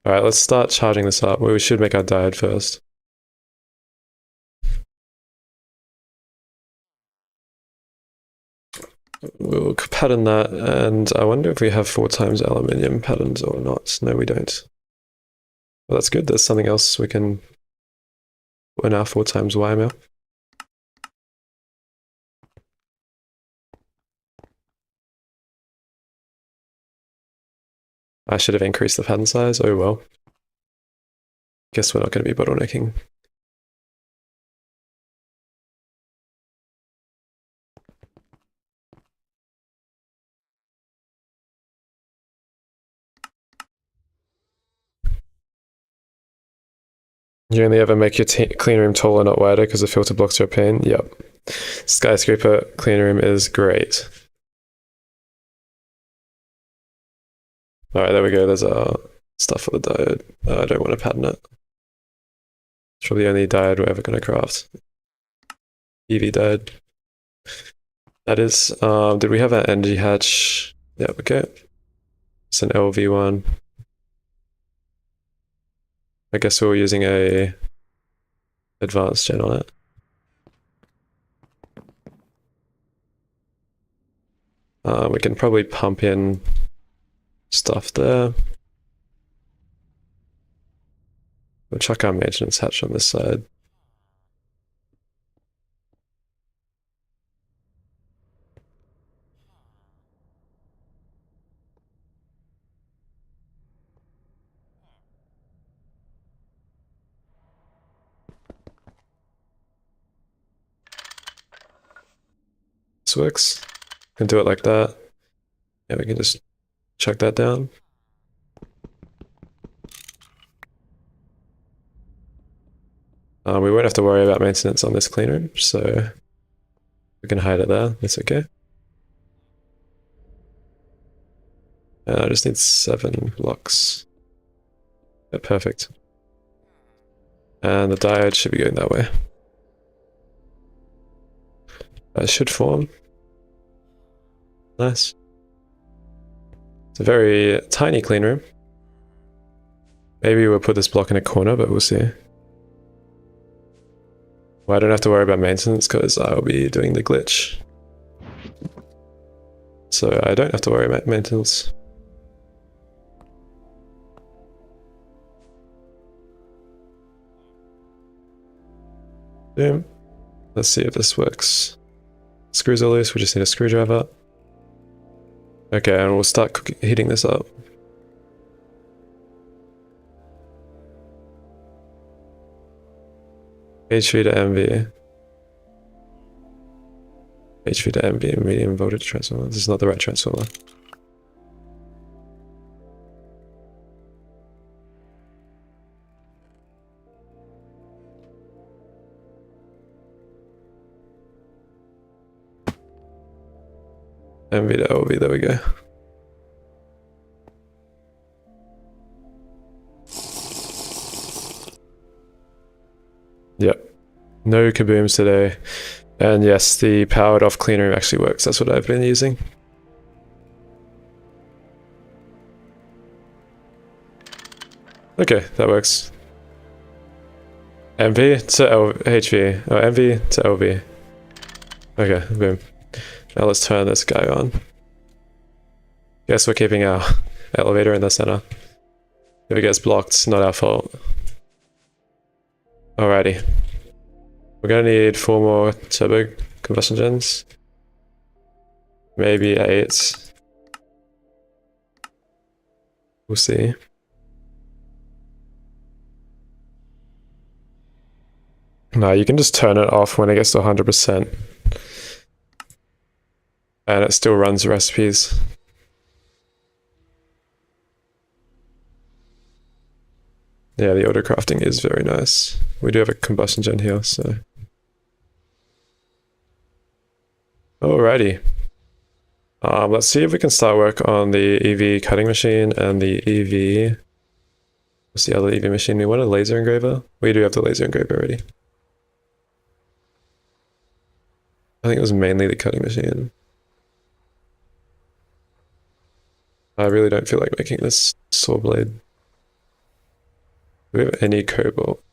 Alright, let's start charging this up. We should make our diode first. We'll pattern that, and I wonder if we have 4 times aluminium patterns or not. No, we don't. Well, that's good. There's something else we can put in our 4 times Y mill. I should have increased the pattern size. Oh well. Guess we're not going to be bottlenecking. You only ever make your clean room taller, not wider, because the filter blocks are a pain? Yep. Skyscraper clean room is great. Alright, there we go. There's our stuff for the diode. I don't want to pattern it. It's probably the only diode we're ever going to craft. EV diode. That is. Did we have an energy hatch? Yeah, okay. It's an LV one. I guess we were using a advanced gen on it. We can probably pump in stuff there. We'll chuck our maintenance hatch on this side. This works. Can do it like that. Yeah, we can just chuck that down. We won't have to worry about maintenance on this clean room, so we can hide it there. It's okay. And I just need 7 blocks. Yeah, perfect. And the diode should be going that way. That should form. Nice. It's a very tiny clean room. Maybe we'll put this block in a corner, but we'll see. Well, I don't have to worry about maintenance because I'll be doing the glitch. So I don't have to worry about maintenance. Boom. Let's see if this works. Screws are loose, we just need a screwdriver. Okay, and we'll start heating this up. HV to MV. HV to MV, medium voltage transformer. This is not the right transformer. MV to LV, there we go. Yep. No kabooms today. And yes, the powered off clean room actually works. That's what I've been using. Okay, that works. MV to HV. Oh, MV to LV. Okay, boom. Now let's turn this guy on. Guess we're keeping our elevator in the center. If it gets blocked, it's not our fault. Alrighty. We're gonna need 4 more turbo combustion gens. Maybe 8. We'll see. No, you can just turn it off when it gets to 100%. And it still runs recipes. Yeah, the auto crafting is very nice. We do have a combustion gen here, so. Alrighty. Let's see if we can start work on the EV cutting machine and the EV. What's the other EV machine? We want a laser engraver? We do have the laser engraver already. I think it was mainly the cutting machine. I really don't feel like making this saw blade. Do we have any cobalt?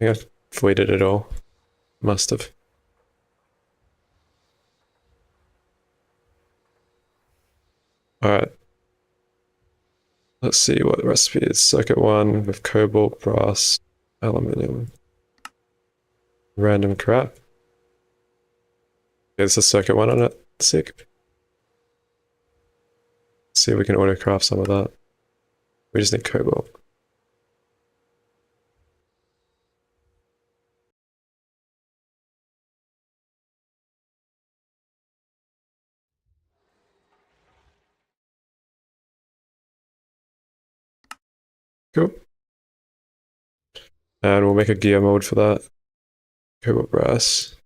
I think I've voided it all. Must have. Alright. Let's see what the recipe is. Circuit 1 with cobalt, brass, aluminium. Random crap. There's a circuit 1 on it. Sick. Let's see if we can auto craft some of that. We just need cobalt. Cool. And we'll make a gear mold for that. Cobalt brass.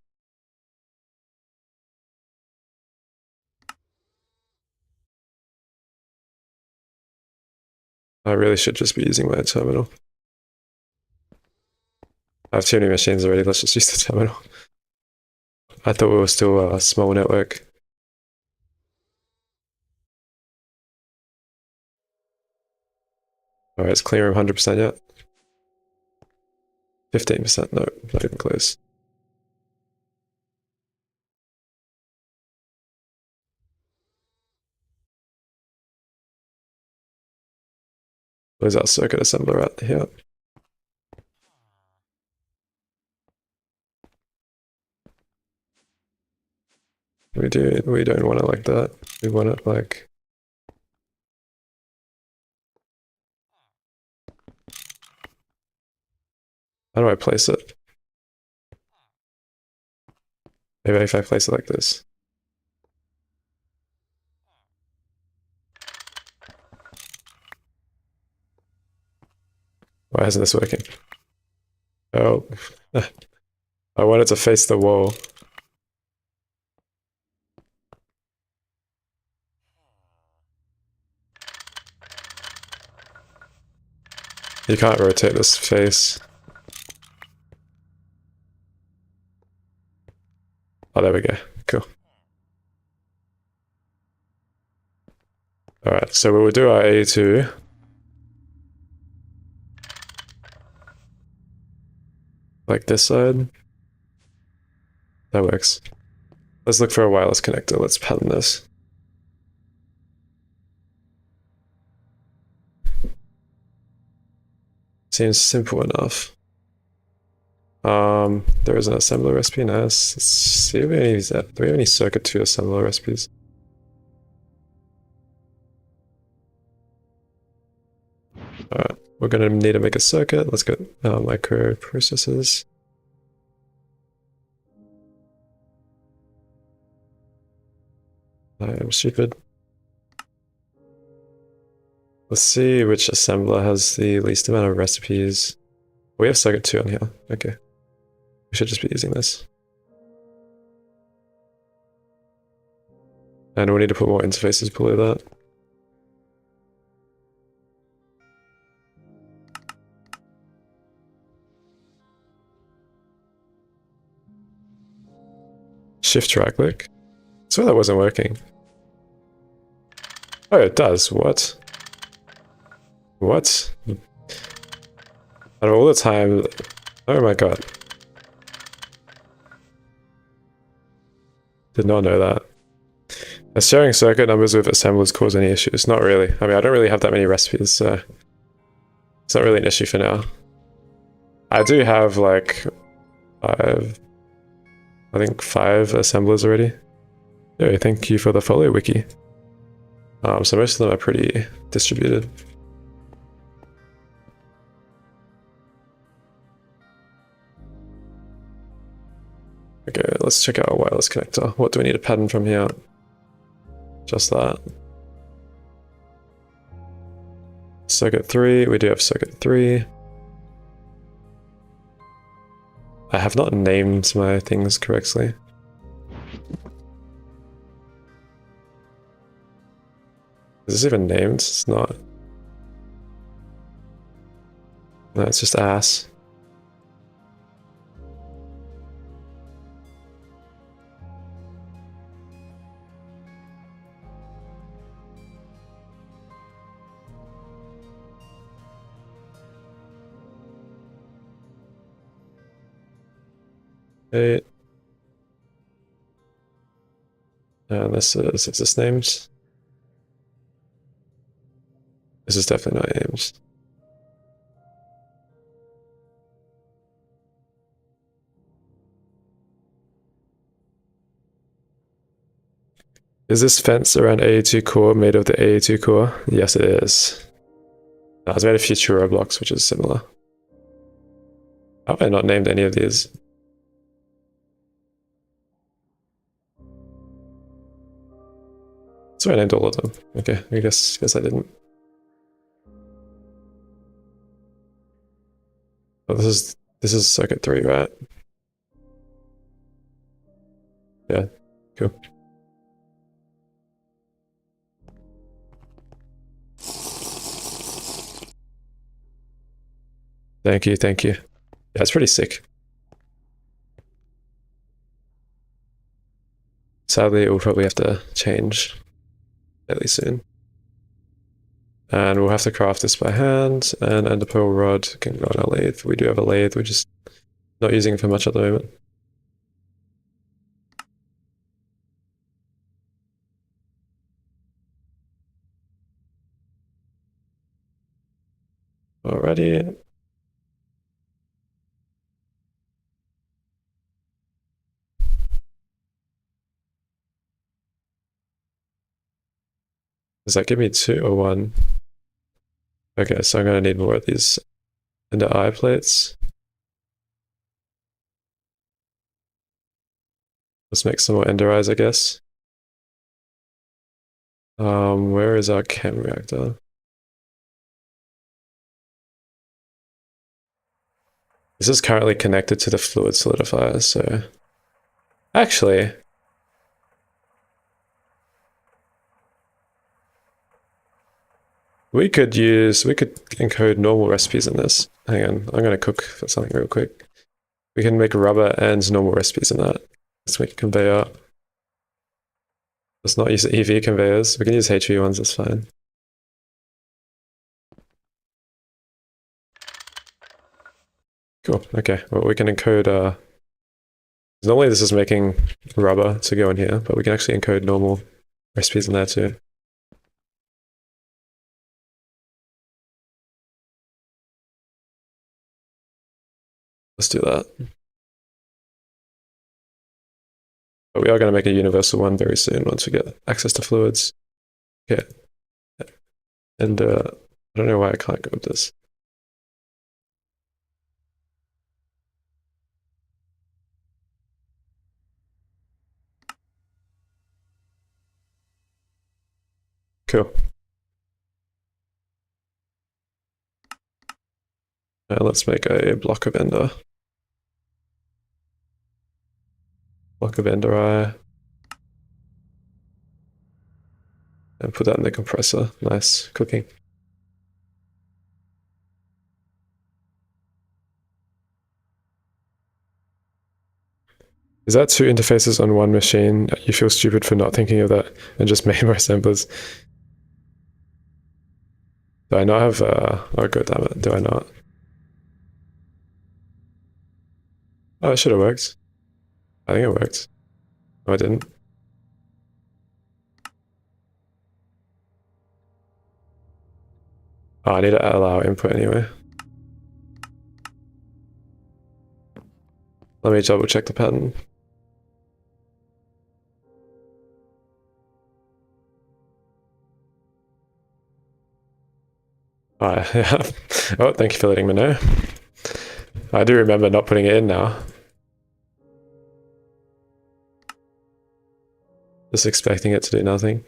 I really should just be using my terminal. I have too many machines already, let's just use the terminal. I thought we were still a small network. Alright, it's clear room 100% yet? 15%, no, not even close. Where's our circuit assembler at here? We don't want it like that. We want it like... How do I place it? Maybe if I place it like this. Why isn't this working? Oh. I want it to face the wall. You can't rotate this face. Oh, there we go. Cool. Alright, so we will do our A2. Like this side. That works. Let's look for a wireless connector. Let's pattern this. Seems simple enough. There is an assembler recipe. Nice. Let's see if we use that. Do we have any circuit 2 assembler recipes? Alright, we're gonna need to make a circuit. Let's get microprocessors. I am stupid. Let's see which assembler has the least amount of recipes. We have circuit 2 on here. Okay. We should just be using this. And we need to put more interfaces below that. Shift right click. So that wasn't working. Oh, it does. What? What? Out of all the time... Oh my god. Did not know that. Does sharing circuit numbers with assemblers cause any issues? Not really. I mean, I don't really have that many recipes, so... It's not really an issue for now. I do have, like... I think 5 assemblers already. Yeah, thank you for the follow wiki. So most of them are pretty distributed. Okay, let's check out our wireless connector. What do we need a pattern from here? Just that. Circuit 3, we do have circuit 3. I have not named my things correctly. Is this even named? It's not. No, it's just ass. Okay. And this is this named? This is definitely not named. Is this fence around A2 core made of the A2 core? Yes, it is. No, it's made of Futura blocks, which is similar. How have I not named any of these? So I named all of them. Okay, I guess I didn't. Oh, this is circuit 3, right? Yeah, cool. Thank you, thank you. Yeah, it's pretty sick. Sadly, it will probably have to change fairly soon. And we'll have to craft this by hand, and ender pearl rod can go on our lathe. We do have a lathe, we're just not using it for much at the moment. Alrighty. Does that give me 2 or 1? Okay, so I'm gonna need more of these ender eye plates. Let's make some more ender eyes, I guess. Where is our chem reactor? This is currently connected to the fluid solidifier, so... Actually... We could encode normal recipes in this. Hang on, I'm gonna cook for something real quick. We can make rubber and normal recipes in that. Let's make a conveyor. Let's not use EV conveyors. We can use HV ones, that's fine. Cool, okay. Well, we can encode, normally this is making rubber to go in here, but we can actually encode normal recipes in there too. Let's do that. But we are going to make a universal one very soon once we get access to fluids. Okay. And I don't know why I can't go with this. Cool. Now let's make a block of ender. Block of ender eye. And put that in the compressor. Nice. Cooking. Is that two interfaces on one machine? You feel stupid for not thinking of that and just made more assemblers. Do I not have, oh god damn it, do I not? Oh, it should have worked. I think it worked. No, I didn't. Oh, I need to allow input anyway. Let me double check the pattern. Oh, yeah. Oh, thank you for letting me know. I do remember not putting it in now. Just expecting it to do nothing.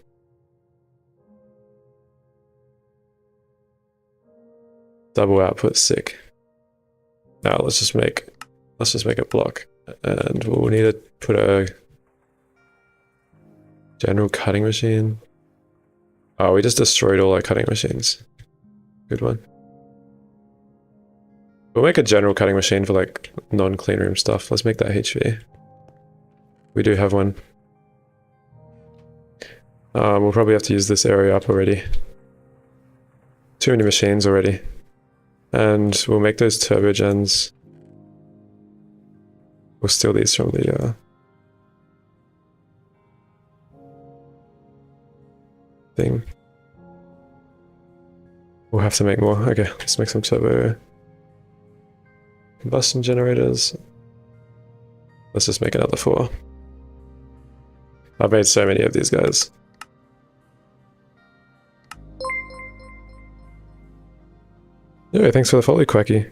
Double output, sick. Now let's just make a block, and we'll need to put a general cutting machine. Oh, we just destroyed all our cutting machines. Good one. We'll make a general cutting machine for like non-clean room stuff. Let's make that HV. We do have one. We'll probably have to use this area up already. Too many machines already. And we'll make those turbogens. We'll steal these from the thing. We'll have to make more. Okay, let's make some turbo combustion generators. Let's just make another 4. I've made so many of these guys. Yeah, thanks for the follow, Quacky.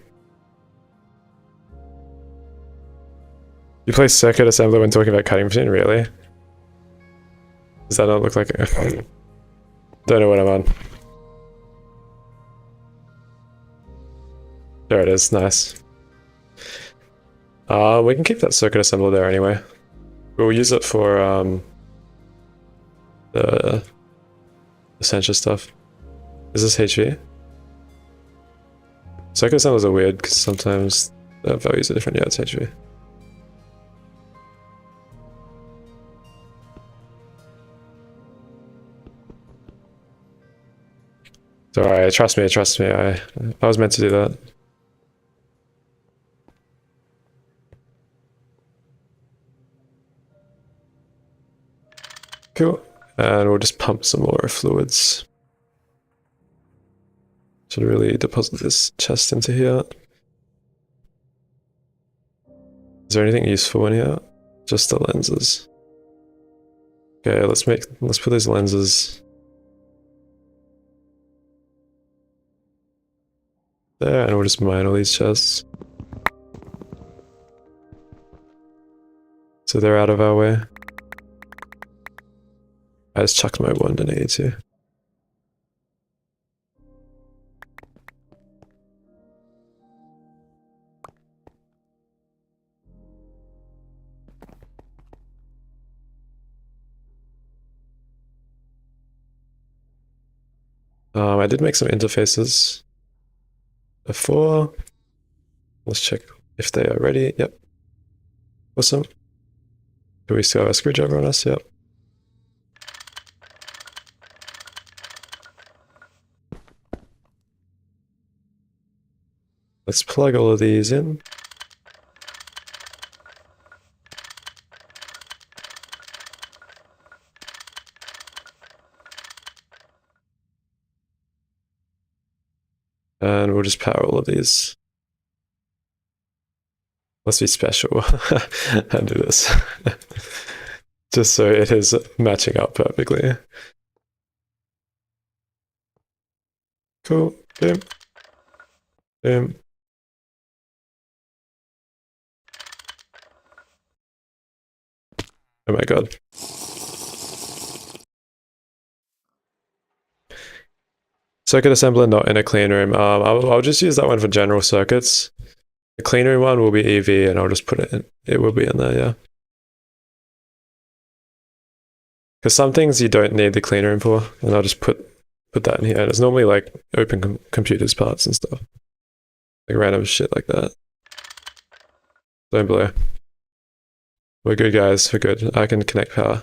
You play circuit assembler when talking about cutting machine, really? Does that not look like a... Don't know what I'm on. There it is, nice. We can keep that circuit assembler there anyway. We'll use it for the sensor stuff. Is this HV? Circuit assemblers are weird because sometimes the values are different. Yeah, it's HV. It's alright, trust me, I was meant to do that. Cool. And we'll just pump some more fluids. Should really deposit this chest into here. Is there anything useful in here? Just the lenses. Okay, let's put these lenses there, and we'll just mine all these chests. So they're out of our way. I just chucked my wand in 82. I did make some interfaces before. Let's check if they are ready. Yep. Awesome. Do we still have a screwdriver on us? Yep. Let's plug all of these in. And we'll just power all of these. Let's be special and do this. Just so it is matching up perfectly. Cool. Boom. Boom. Oh my god. Circuit assembler not in a clean room. I'll just use that one for general circuits. The clean room one will be EV, and I'll just put it in. It will be in there, yeah. Because some things you don't need the clean room for, and I'll just put that in here. And it's normally like open computers parts and stuff, like random shit like that. Don't blow. We're good, guys. We're good. I can connect power.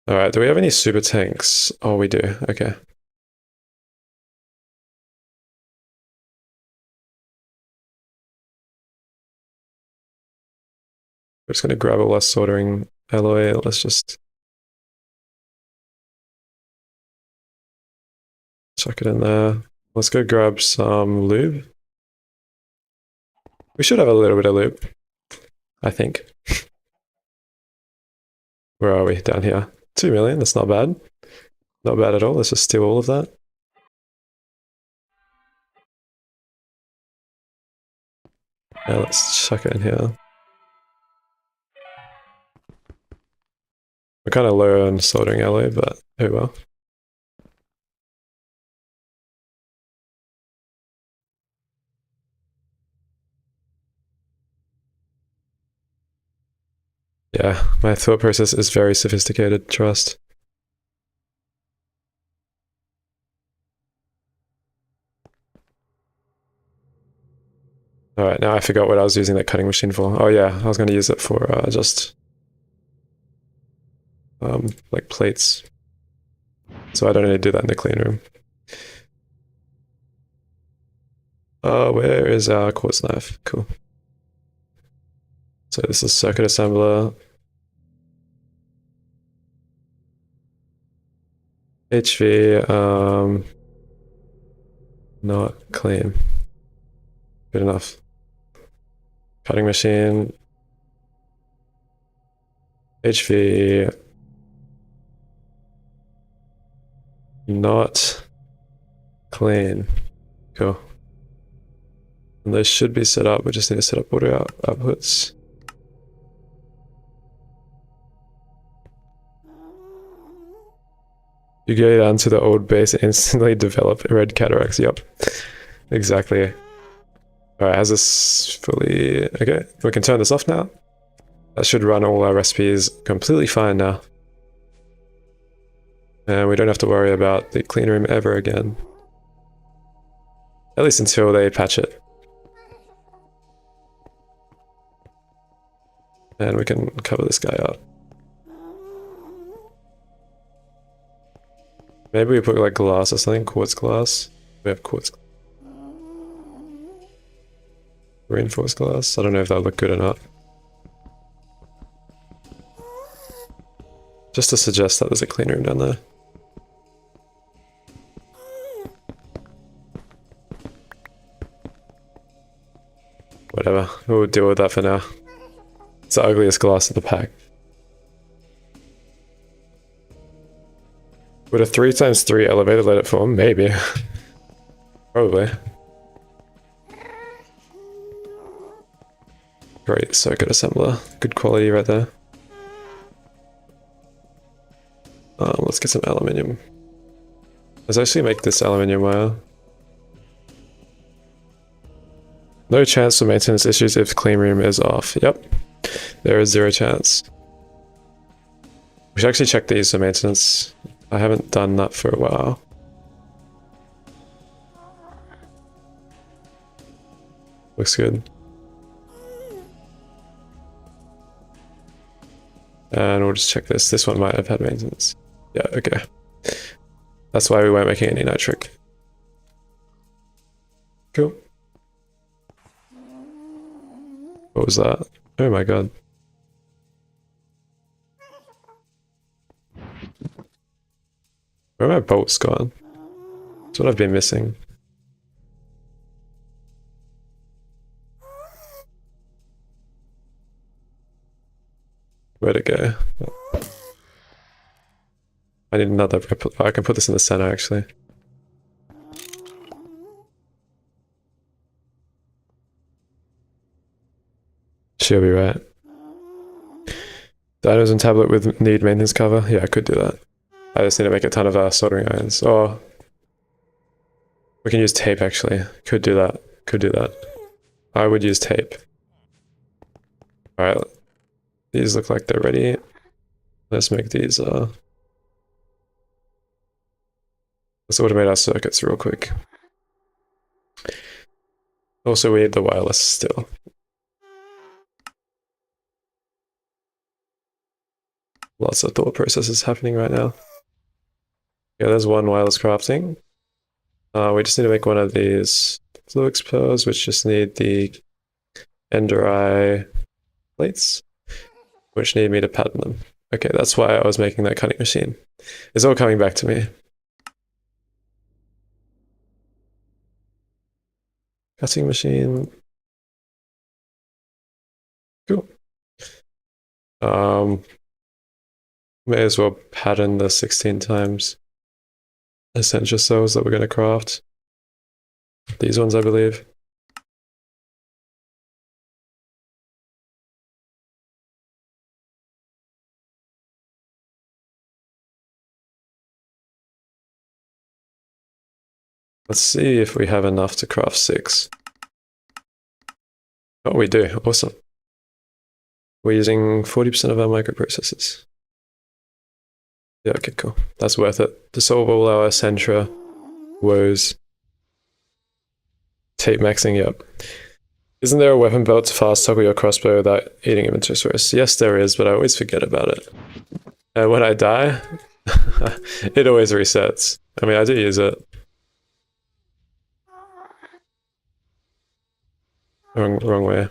All right. Do we have any super tanks? Oh, we do. Okay. We're just gonna grab a less soldering alloy. Let's just chuck it in there. Let's go grab some lube. We should have a little bit of lube, I think. Where are we? Down here. 2 million, that's not bad. Not bad at all. Let's just steal all of that. Yeah, let's chuck it in here. We're kind of low on soldering alloy, but oh well. Yeah, my thought process is very sophisticated, trust. Alright, now I forgot what I was using that cutting machine for. Oh yeah, I was going to use it for just like plates. So I don't need to do that in the clean room. Where is our quartz knife? Cool. So this is circuit assembler. HV, not clean. Good enough. Cutting machine. HV. Not clean. Cool. And those should be set up. We just need to set up audio outputs. You go down to the old base and instantly develop red cataracts. Yep. Exactly. Alright, has this fully... Okay, we can turn this off now. That should run all our recipes completely fine now. And we don't have to worry about the clean room ever again. At least until they patch it. And we can cover this guy up. Maybe we put like glass or something, quartz glass. We have quartz. Reinforced glass. I don't know if that'll look good or not. Just to suggest that there's a clean room down there. Whatever, we'll deal with that for now. It's the ugliest glass in the pack. Would a 3x3 elevator let it form? Maybe. Probably. Great circuit assembler. Good quality right there. Let's get some aluminium. Let's actually make this aluminium wire. No chance for maintenance issues if clean room is off. Yep. There is 0 chance. We should actually check these for maintenance. I haven't done that for a while. Looks good. And we'll just check this. This one might have had maintenance. Yeah, okay. That's why we weren't making any nitric. Cool. What was that? Oh my god. Where are my bolts gone? That's what I've been missing. Where'd it go? I need another. I can put this in the center actually. She'll be right. Dinos and tablet with need maintenance cover? Yeah, I could do that. I just need to make a ton of soldering irons. Or we can use tape actually. Could do that. Could do that. I would use tape. Alright. These look like they're ready. Let's make these let's automate our circuits real quick. Also we need the wireless still. Lots of thought processes happening right now. Yeah, there's one wireless crafting. We just need to make one of these Fluix pearls, which just need the ender eye plates, which need me to pattern them. Okay, that's why I was making that cutting machine. It's all coming back to me. Cutting machine. Cool. May as well pattern the 16 times essential cells that we're going to craft. These ones, I believe. Let's see if we have enough to craft 6. Oh, we do. Awesome. We're using 40% of our microprocessors. Yeah, okay, cool. That's worth it. To solve all our Centra woes. Tape maxing, yep. Isn't there a weapon belt to fast toggle your crossbow without eating inventory space? Yes, there is, but I always forget about it. And when I die, it always resets. I mean, I do use it. Wrong way.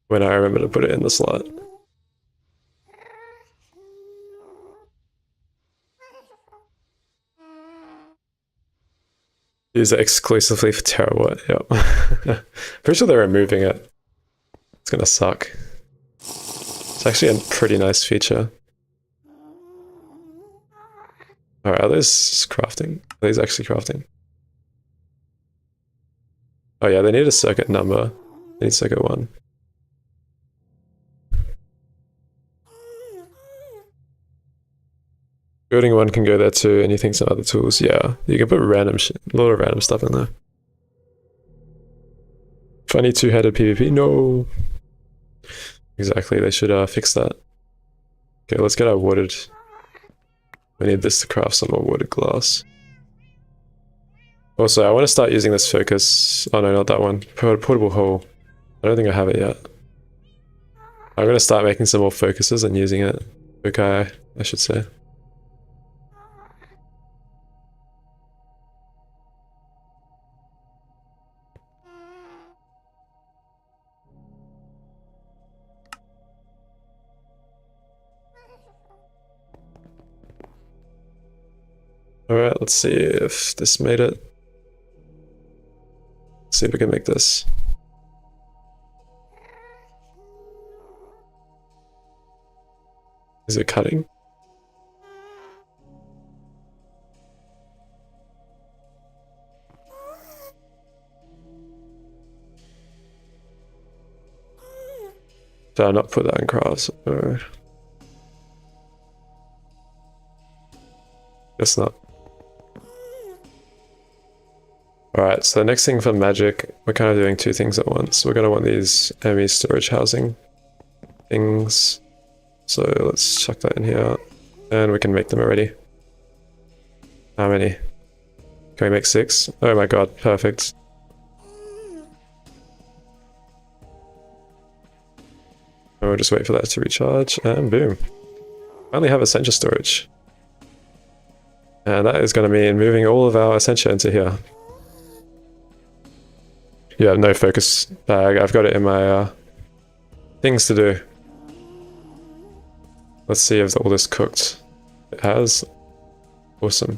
When I remember to put it in the slot. Use it exclusively for terawatt, yep. Pretty sure they're removing it. It's gonna suck. It's actually a pretty nice feature. Alright, are those crafting? Are these actually crafting? Oh yeah, they need a circuit number. They need circuit 1. Building 1 can go there too, anything some other tools. Yeah, you can put random shit, a lot of random stuff in there. Funny two-headed PvP? No. Exactly, they should fix that. Okay, let's get our wooded. We need this to craft some more wooded glass. Also, I want to start using this focus. Oh no, not that one. Portable hole. I don't think I have it yet. I'm going to start making some more focuses and using it. Okay, I should say. Alright, let's see if this made it. Let's see if we can make this. Is it cutting? Did I not put that in crafts? Or... guess not. Alright, so the next thing for magic, we're kind of doing two things at once. We're going to want these ME storage housing things So let's chuck that in here. And we can make them already. How many? Can we make 6? Oh my god, perfect. And we'll just wait for that to recharge, and boom. Finally have Essentia storage. And that is going to mean moving all of our Essentia into here. Yeah, no focus bag. I've got it in my things to do. Let's see if all this cooked. It has. Awesome.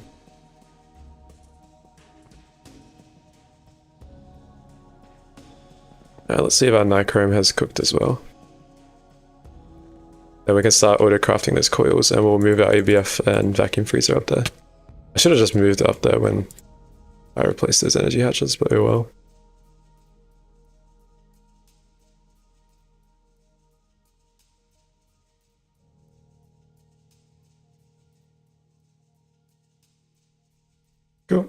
Let's see if our nichrome has cooked as well. Then we can start auto-crafting those coils, and we'll move our ABF and vacuum freezer up there. I should have just moved it up there when I replaced those energy hatches, but oh well. Cool.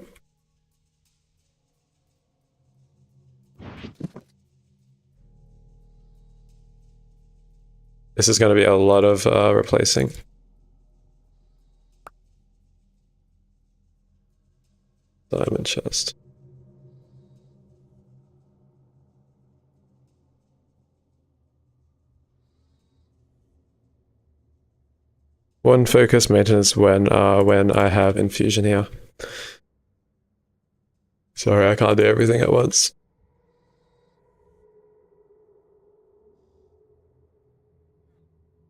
This is going to be a lot of replacing. Diamond chest. One focus maintenance when I have infusion here. Sorry, I can't do everything at once.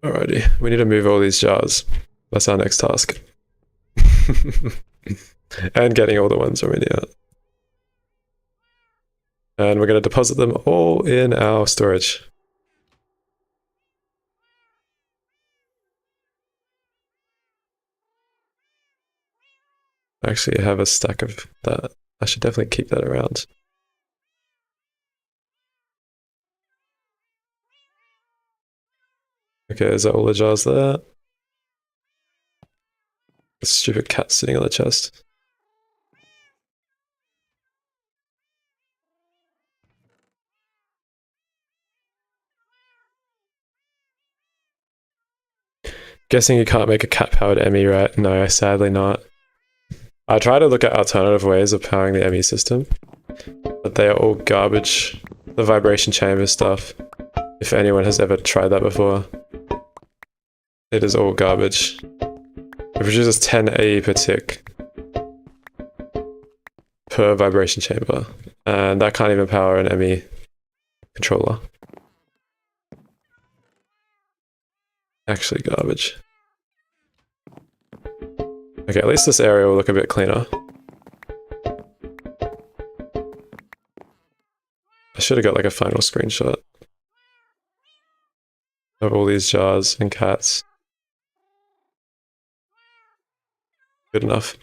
Alrighty, we need to move all these jars. That's our next task. And getting all the ones already out. And we're going to deposit them all in our storage. Actually, I have a stack of that. I should definitely keep that around. Okay, is that all the jars there? The stupid cat sitting on the chest. Guessing you can't make a cat-powered ME, right? No, sadly not. I try to look at alternative ways of powering the ME system, but they are all garbage. The vibration chamber stuff, if anyone has ever tried that before, it is all garbage. It produces 10 AE per tick per vibration chamber, and that can't even power an ME controller. Actually garbage. Okay, at least this area will look a bit cleaner. I should have got like a final screenshot of all these jars and cats. Good enough.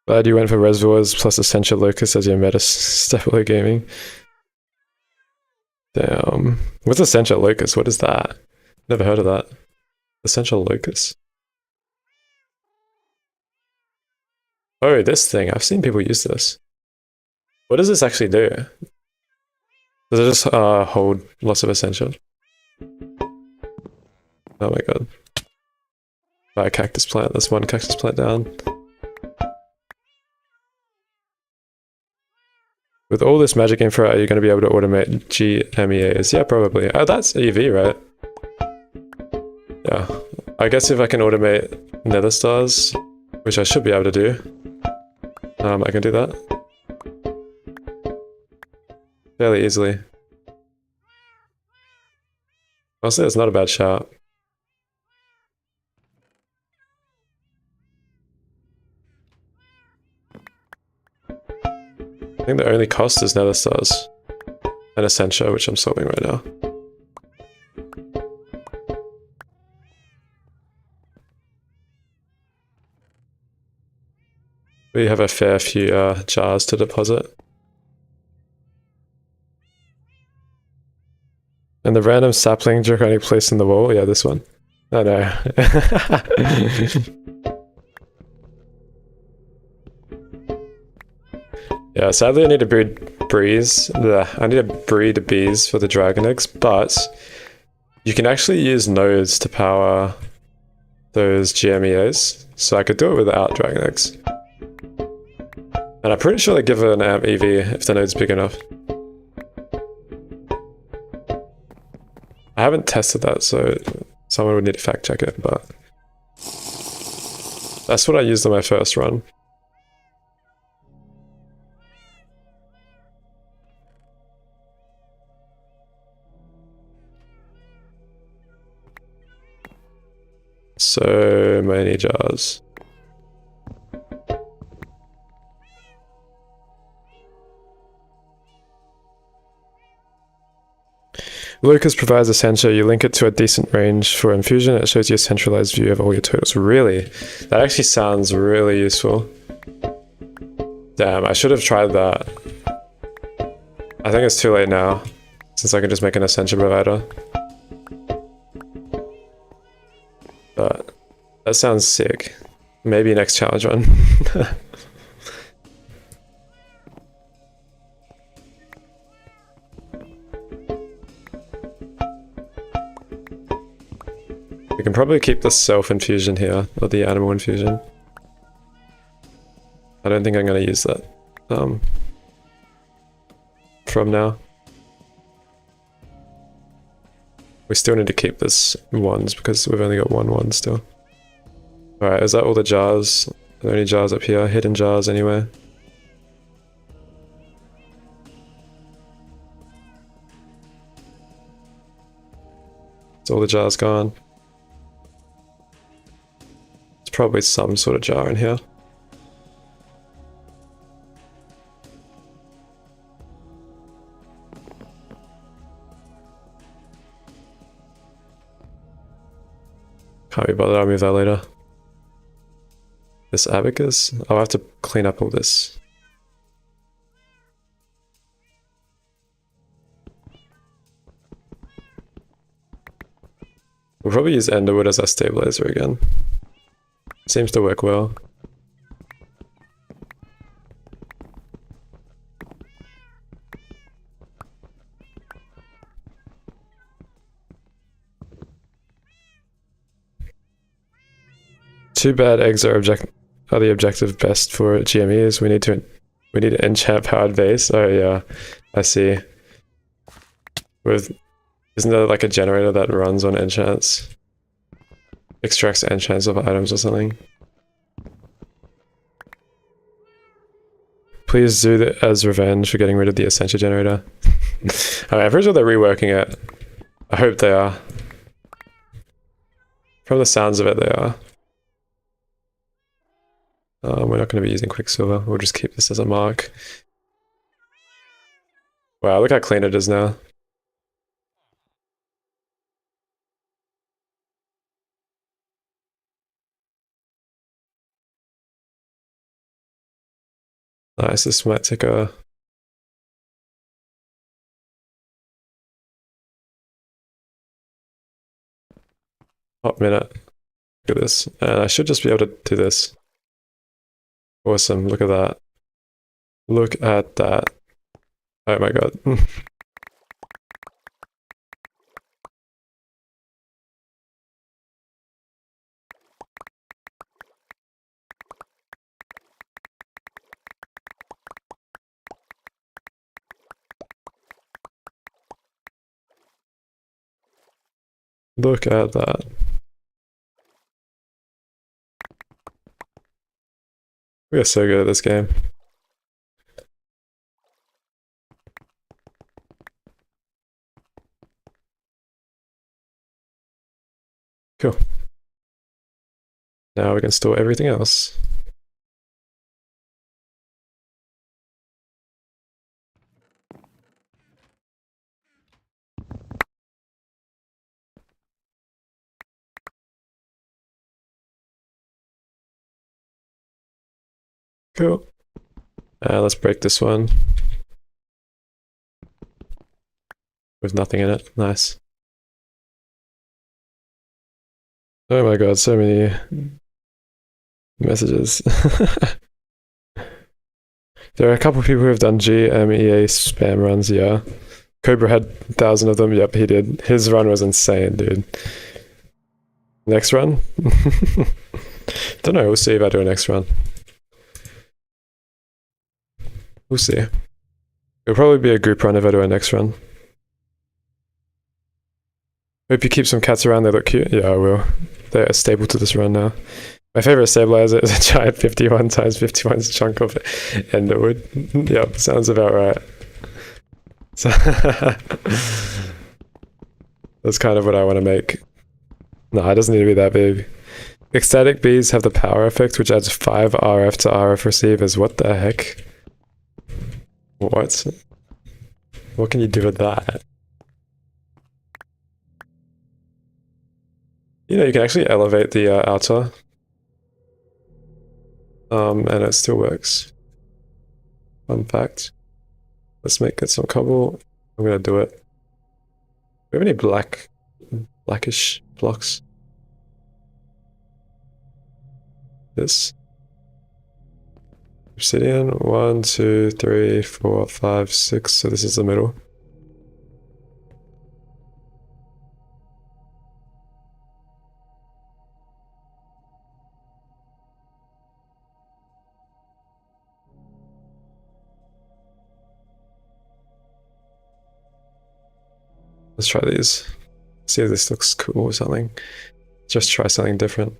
Glad you went for reservoirs plus essential locus as your meta stepper gaming. Damn. What's essential locus? What is that? Never heard of that. Essential locus. Oh, this thing. I've seen people use this. What does this actually do? Does it just hold lots of essential? Oh my god. Buy a cactus plant. There's one cactus plant down. With all this magic infra, are you going to be able to automate GMEAs? Yeah, probably. Oh, that's EV, right? Yeah. I guess if I can automate nether stars, which I should be able to do, I can do that. Fairly easily. Honestly, that's not a bad shout. I think the only cost is nether stars and Essentia, which I'm solving right now. We have a fair few jars to deposit. And the random sapling draconic place in the wall, yeah, this one. I know. Yeah, sadly I need to I need to breed bees for the dragon eggs, but you can actually use nodes to power those GMEAs, so I could do it without dragon eggs. And I'm pretty sure they give an amp EV if the node's big enough. I haven't tested that, so someone would need to fact check it, but that's what I used on my first run. So many jars. Lucas provides a sensor. You link it to a decent range for infusion. It shows you a centralized view of all your totals. Really? That actually sounds really useful. Damn, I should have tried that. I think it's too late now, since I can just make an ascension provider. But that sounds sick. Maybe next challenge run. We can probably keep the self-infusion here, or the animal infusion. I don't think I'm going to use that from now. We still need to keep this ones because we've only got one still. Alright, is that all the jars? Are there any jars up here? Hidden jars anywhere? Is all the jars gone? There's probably some sort of jar in here. Can't be bothered, I'll move that later. This abacus? I'll have to clean up all this. We'll probably use enderwood as our stabilizer again. Seems to work well. Too bad eggs are the objective best for GMEs. We need an enchant powered base. Oh yeah, I see. Isn't there like a generator that runs on enchants? Extracts enchants of items or something. Please do that as revenge for getting rid of the Essentia generator. I'm pretty sure they're reworking it. I hope they are. From the sounds of it, they are. We're not going to be using Quicksilver. We'll just keep this as a mark. Wow, look how clean it is now. Nice, this might take a hot minute. Look at this. And I should just be able to do this. Awesome, look at that. Look at that. Oh my god. Look at that. We are so good at this game. Cool. Now we can store everything else. Cool. Let's break this one. With nothing in it. Nice. Oh my god, so many messages. There are a couple of people who have done GMEA spam runs, yeah. Cobra had 1,000 of them, yep, he did. His run was insane, dude. Next run? Don't know, we'll see if I do a next run. We'll see. It'll probably be a group run if I do a next run. Hope you keep some cats around, they look cute. Yeah, I will. They're a staple to this run now. My favorite stabilizer is a giant 51 times 51 chunk of enderwood. Yep, sounds about right. So that's kind of what I want to make. No, it doesn't need to be that big. Ecstatic bees have the power effect, which adds 5 RF to RF receivers. What the heck? What? What can you do with that? You know, you can actually elevate the outer. And it still works. Fun fact. Let's get some cobble. I'm gonna do it. Do we have any blackish blocks? This. Obsidian, 1, 2, 3, 4, 5, 6, so this is the middle. Let's try these. See if this looks cool or something. Just try something different.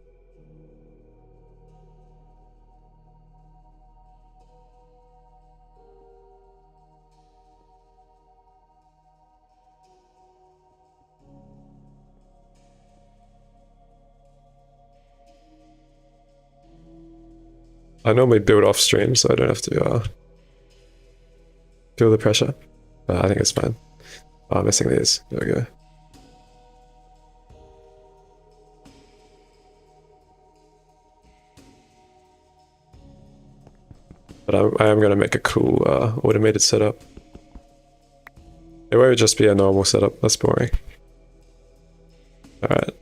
I normally build off stream, so I don't have to feel the pressure. I think it's fine. Oh, I'm missing these. There we go. But I am going to make a cool automated setup. It won't just be a normal setup. That's boring. Alright.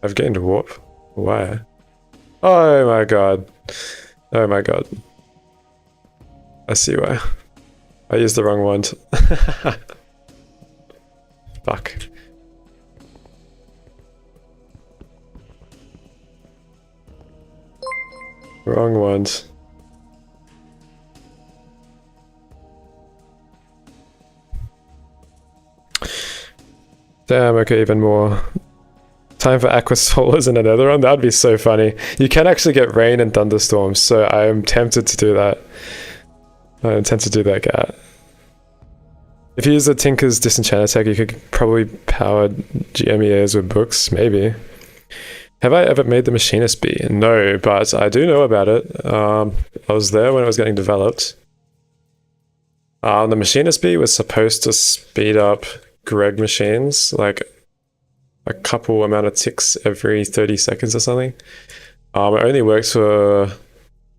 I've gained warp. Why? Oh my god. Oh my god. I see why. I used the wrong one. Fuck. Wrong ones. Damn, okay, even more. Time for aqua solas in another one? That'd be so funny. You can actually get rain and thunderstorms, so I am tempted to do that. I intend to do that, cat. If you use the Tinker's Disenchanter tech, you could probably power GMEAs with books, maybe. Have I ever made the Machinist Bee? No, but I do know about it. I was there when it was getting developed. The Machinist Bee was supposed to speed up Greg machines, like a couple amount of ticks every 30 seconds or something. It only works for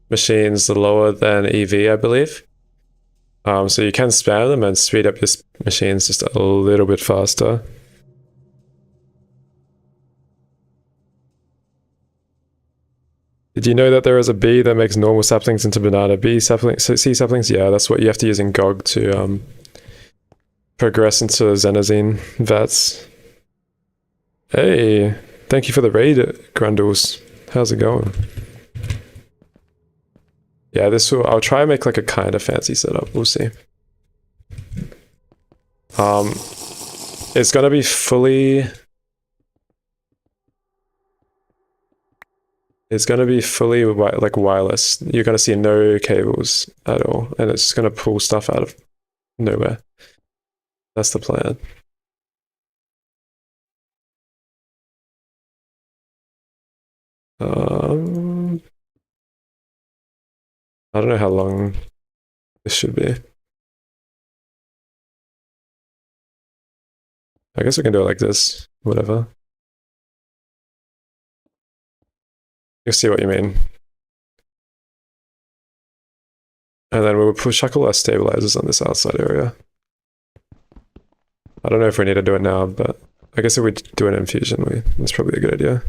machines lower than EV, I believe. So you can spam them and speed up your machines just a little bit faster. Did you know that there is a bee that makes normal saplings into banana bee saplings? Sea saplings? Yeah, that's what you have to use in GOG to progress into Xenazine vats. Hey, thank you for the raid, Grundles. How's it going? Yeah, I'll try and make like a kind of fancy setup. We'll see. It's gonna be fully... It's gonna be fully like wireless. You're gonna see no cables at all, and it's gonna pull stuff out of nowhere. That's the plan. I don't know how long this should be. I guess we can do it like this, whatever. You'll see what you mean. And then we'll chuckle our stabilizers on this outside area. I don't know if we need to do it now, but I guess if we do an infusion, that's probably a good idea.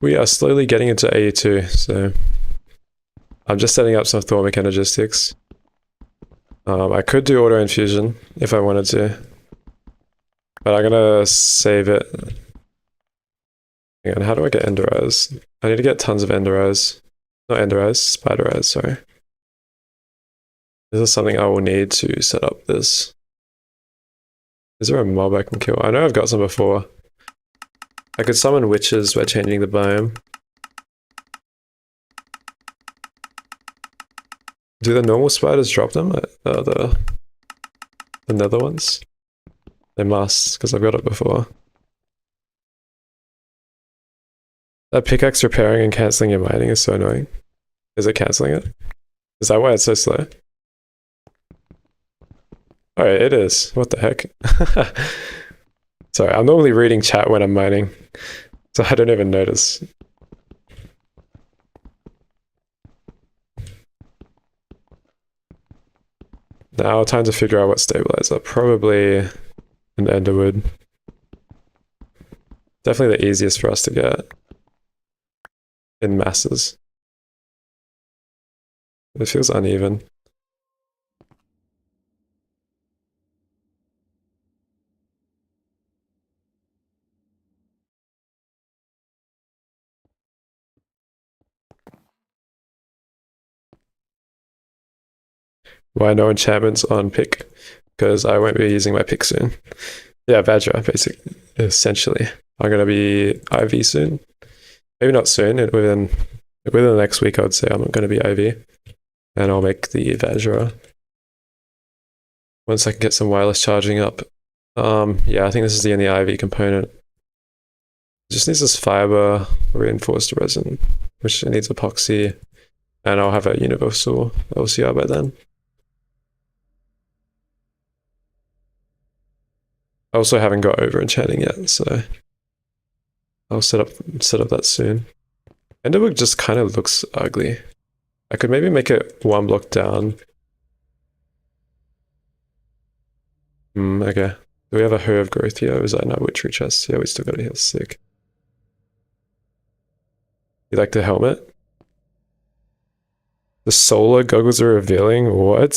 We are slowly getting into AE2, so I'm just setting up some Thormic Energistics. I could do Auto Infusion if I wanted to, but I'm gonna save it. Hang on, how do I get Ender Eyes? I need to get tons of Ender Eyes. Not Ender Eyes, Spider Eyes, sorry. This is something I will need to set up this. Is there a mob I can kill? I know I've got some before. I could summon witches by changing the biome. Do the normal spiders drop them? The nether ones? They must, because I've got it before. That pickaxe repairing and cancelling your mining is so annoying. Is it cancelling it? Is that why it's so slow? Oh, it is. What the heck? Sorry, I'm normally reading chat when I'm mining, so I don't even notice. Now, time to figure out what stabilizer. Probably an Enderwood. Definitely the easiest for us to get in masses. It feels uneven. Why no enchantments on pick? Because I won't be using my pick soon. Yeah, Vajra, basically, essentially. I'm gonna be IV soon. Maybe not soon, within the next week I would say I'm gonna be IV. And I'll make the Vajra. Once I can get some wireless charging up. Yeah, I think this is the only IV component. It just needs this fiber reinforced resin, which needs epoxy, and I'll have a universal LCR by then. I also haven't got over enchanting yet, so I'll set up that soon. Enderwood just kind of looks ugly. I could maybe make it one block down. Okay. Do we have a Hoe of Growth here? Or is that not Witchery Chest? Yeah, we still got a heal. Sick. You like the helmet? The solar goggles are revealing? What?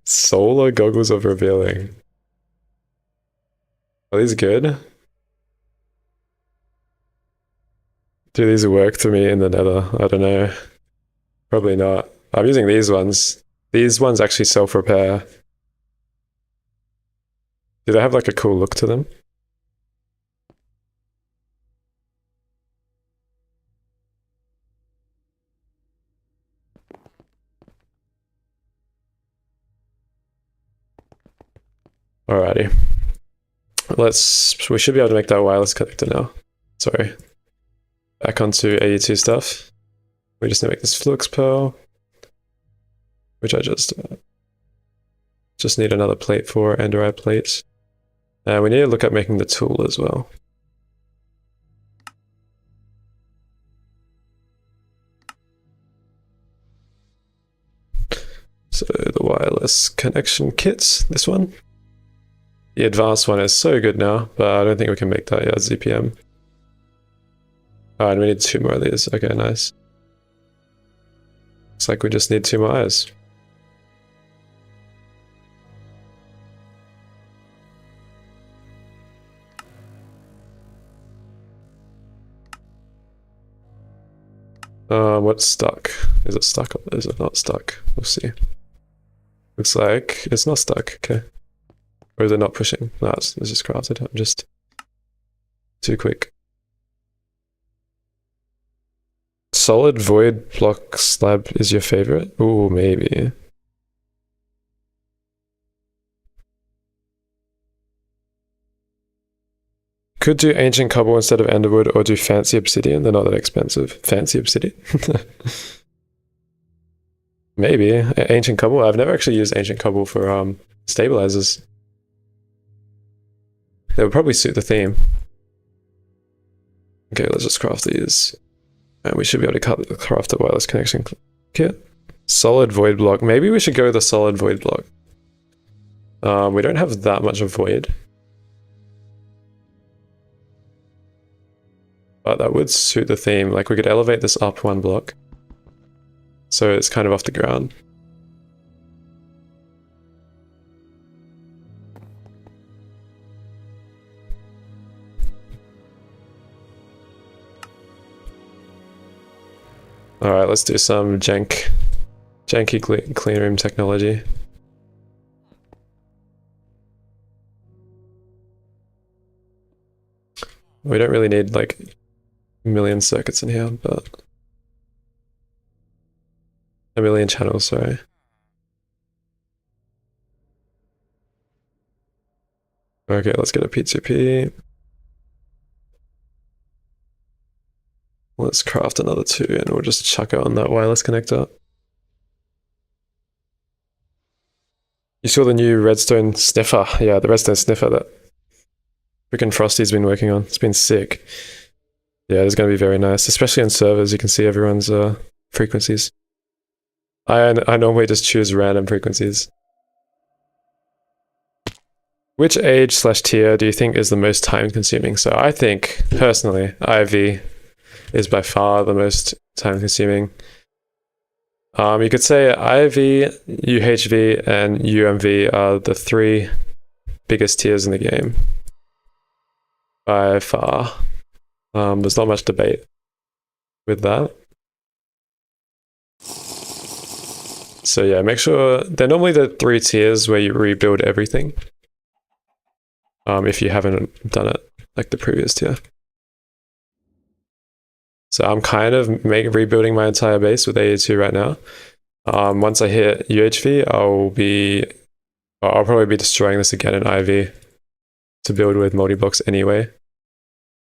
Solar goggles are revealing. Are these good? Do these work for me in the nether? I don't know. Probably not. I'm using these ones. These ones actually self-repair. Do they have like a cool look to them? Alrighty. We should be able to make that wireless connector now. Sorry. Back onto AE2 stuff. We just need to make this flux pearl, which I just need another plate for, Ender Eye plate. And we need to look at making the tool as well. So the wireless connection kit, this one. The advanced one is so good now, but I don't think we can make that yet, ZPM. Oh, and we need 2 more of these. Okay, nice. Looks like we just need 2 more eyes. What's stuck? Is it stuck or is it not stuck? We'll see. Looks like it's not stuck, okay. Or is it not pushing? No, it's just crafted. I'm just too quick. Solid void block slab is your favorite? Ooh, maybe. Could do ancient cobble instead of enderwood, or do fancy obsidian. They're not that expensive. Fancy obsidian? Maybe. Ancient cobble? I've never actually used ancient cobble for stabilizers. They would probably suit the theme. Okay, let's just craft these. And we should be able to craft a wireless connection kit. Solid void block. Maybe we should go with a solid void block. We don't have that much of void. But that would suit the theme. Like we could elevate this up 1 block. So it's kind of off the ground. Alright, let's do some janky clean room technology. We don't really need like a million circuits in here, but a million channels, sorry. Okay, let's get a P2P. Let's craft another 2 and we'll just chuck it on that wireless connector. You saw the new redstone sniffer. Yeah, the redstone sniffer that freaking Frosty's been working on. It's been sick. Yeah, it's going to be very nice, especially on servers. You can see everyone's frequencies. I normally just choose random frequencies. Which age/tier do you think is the most time consuming? So I think, personally, IV is by far the most time consuming. You could say IV, UHV, and UMV are the 3 biggest tiers in the game. By far. There's not much debate with that. So yeah, make sure they're normally the 3 tiers where you rebuild everything. If you haven't done it like the previous tier. So I'm kind of rebuilding my entire base with AE2 right now. Once I hit UHV, I'll probably be destroying this again in IV to build with multi-blocks anyway.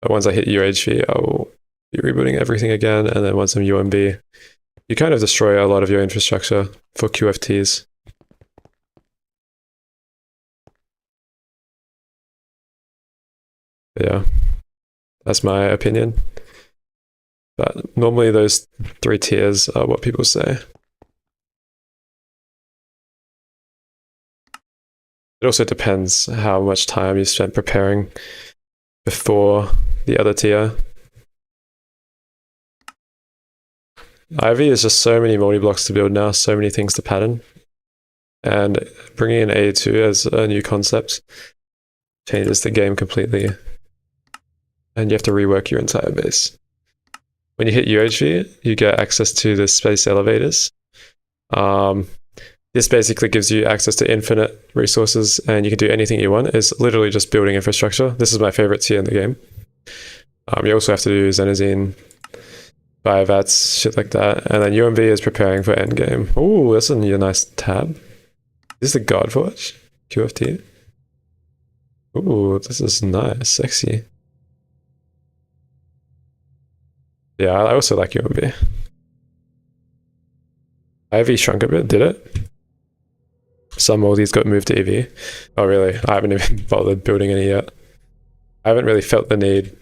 But once I hit UHV, I'll be rebooting everything again, and then once I'm UMB, you kind of destroy a lot of your infrastructure for QFTs. Yeah, that's my opinion. But normally those 3 tiers are what people say. It also depends how much time you spent preparing before the other tier. Ivy is just so many multi-blocks to build now, so many things to pattern. And bringing in A2 as a new concept changes the game completely. And you have to rework your entire base. When you hit UHV, you get access to the space elevators. This basically gives you access to infinite resources and you can do anything you want. It's literally just building infrastructure. This is my favorite tier in the game. You also have to do Zenazine, Biovats, shit like that. And then UMV is preparing for endgame. Oh, that's a nice tab. Is this the Godforge? QFT? Ooh, this is nice, sexy. Yeah, I also like UMV. IV shrunk a bit, did it? Some moldies got moved to EV. Oh really? I haven't even bothered building any yet. I haven't really felt the need.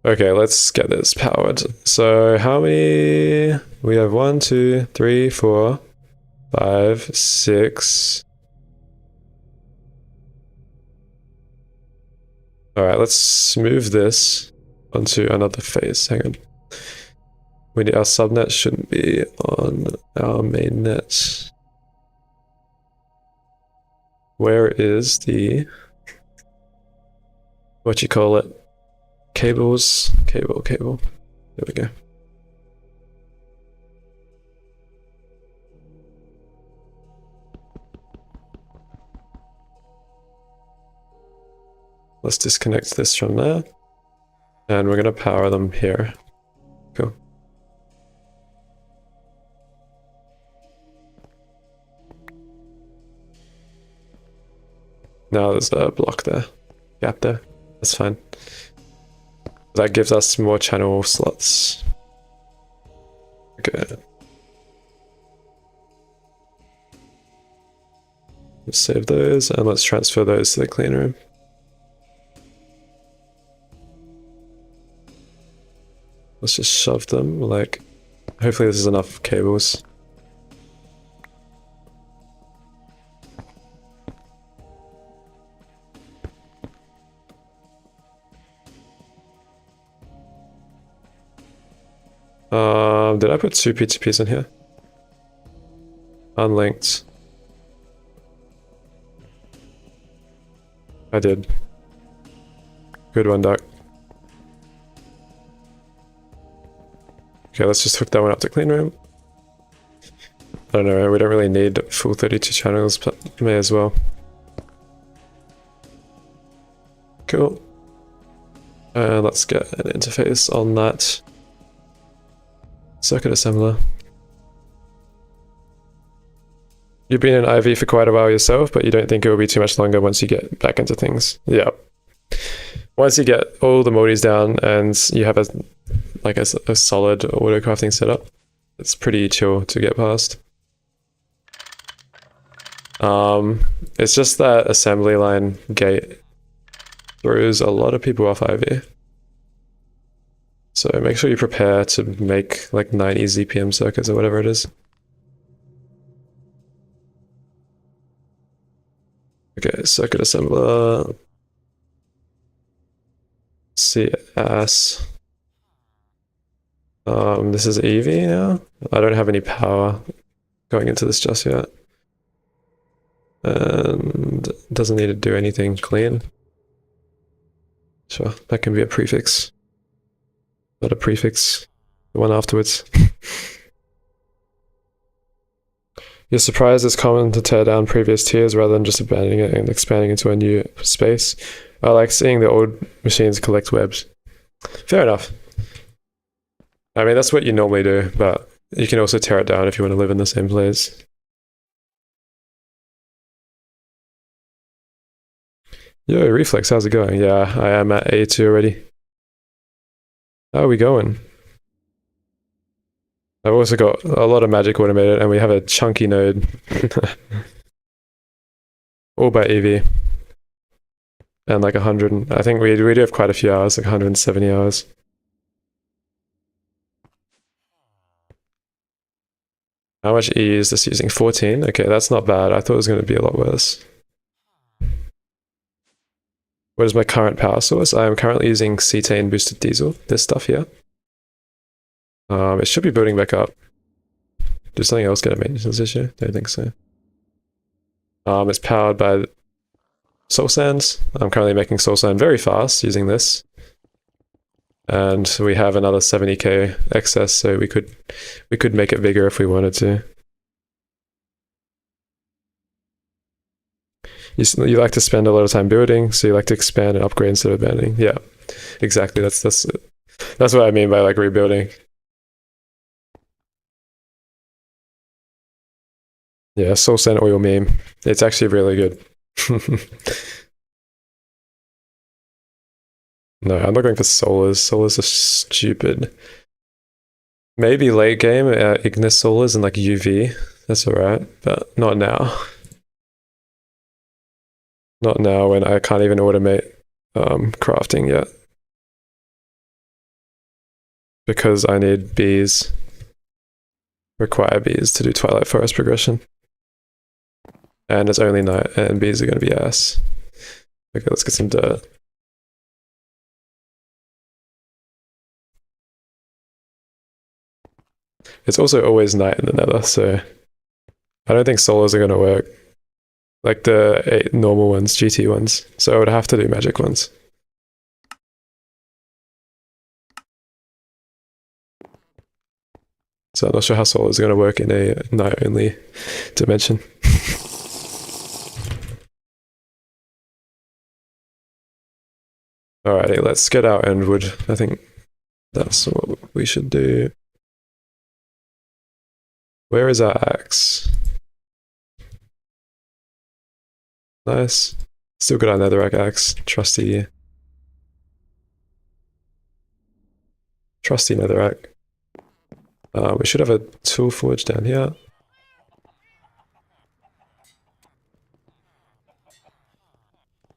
Okay, let's get this powered. So how many? We have 1, 2, 3, 4, 5, 6. Alright, let's move this onto another phase. Hang on. Our subnet shouldn't be on our main net. Where is the, what you call it? Cables, cable. There we go. Let's disconnect this from there. And we're gonna power them here. Cool. Now there's a block there, gap there. That's fine. That gives us more channel slots. Okay. Let's save those and let's transfer those to the clean room. Let's just shove them, like, hopefully this is enough cables. Did I put 2 P2Ps in here? Unlinked. I did. Good one, Duck. Okay, let's just hook that one up to clean room. I don't know, we don't really need full 32 channels, but may as well. Cool. And let's get an interface on that circuit assembler. You've been in IV for quite a while yourself, but you don't think it will be too much longer once you get back into things. Yeah. Once you get all the multis down and you have a solid auto crafting setup, it's pretty chill to get past. It's just that assembly line gate throws a lot of people off IV. So make sure you prepare to make like 90 ZPM circuits or whatever it is. Okay, circuit assembler. CS. This is EV now. I don't have any power going into this just yet. And doesn't need to do anything clean. Sure, that can be a prefix. Not a prefix. The one afterwards. You're surprised it's common to tear down previous tiers rather than just abandoning it and expanding into a new space. I like seeing the old machines collect webs. Fair enough. I mean, that's what you normally do, but you can also tear it down if you want to live in the same place. Yo, Reflex, how's it going? Yeah, I am at A2 already. How are we going? I've also got a lot of magic automated, and we have a chunky node. All by EV. And like 100, I think we do have quite a few hours, like 170 hours. How much E is this using? 14? Okay, that's not bad. I thought it was going to be a lot worse. What is my current power source? I am currently using cetane boosted diesel, this stuff here. It should be building back up. Did something else get a maintenance issue? Don't think so. It's powered by soul sands. I'm currently making soul sand very fast using this. And we have another 70k excess, so we could make it bigger if we wanted to. You like to spend a lot of time building, so you like to expand and upgrade instead of abandoning. Yeah, exactly. That's what I mean by like rebuilding. Yeah, soul sand oil meme. It's actually really good. No, I'm not going for solars. Solars are stupid. Maybe late game, Ignis solars and like UV. That's alright, but not now. Not now when I can't even automate crafting yet. Because I need bees. Require bees to do Twilight Forest progression. And it's only night, and bees are going to be ass. Okay, let's get some dirt. It's also always night in the Nether, so I don't think solars are going to work. Like the 8 normal ones, GT ones. So I would have to do magic ones. So I'm not sure how solars are going to work in a night-only dimension. Alrighty, let's get our endwood. I think that's what we should do. Where is our axe? Nice. Still got our netherrack axe. Trusty netherrack. We should have a tool forge down here.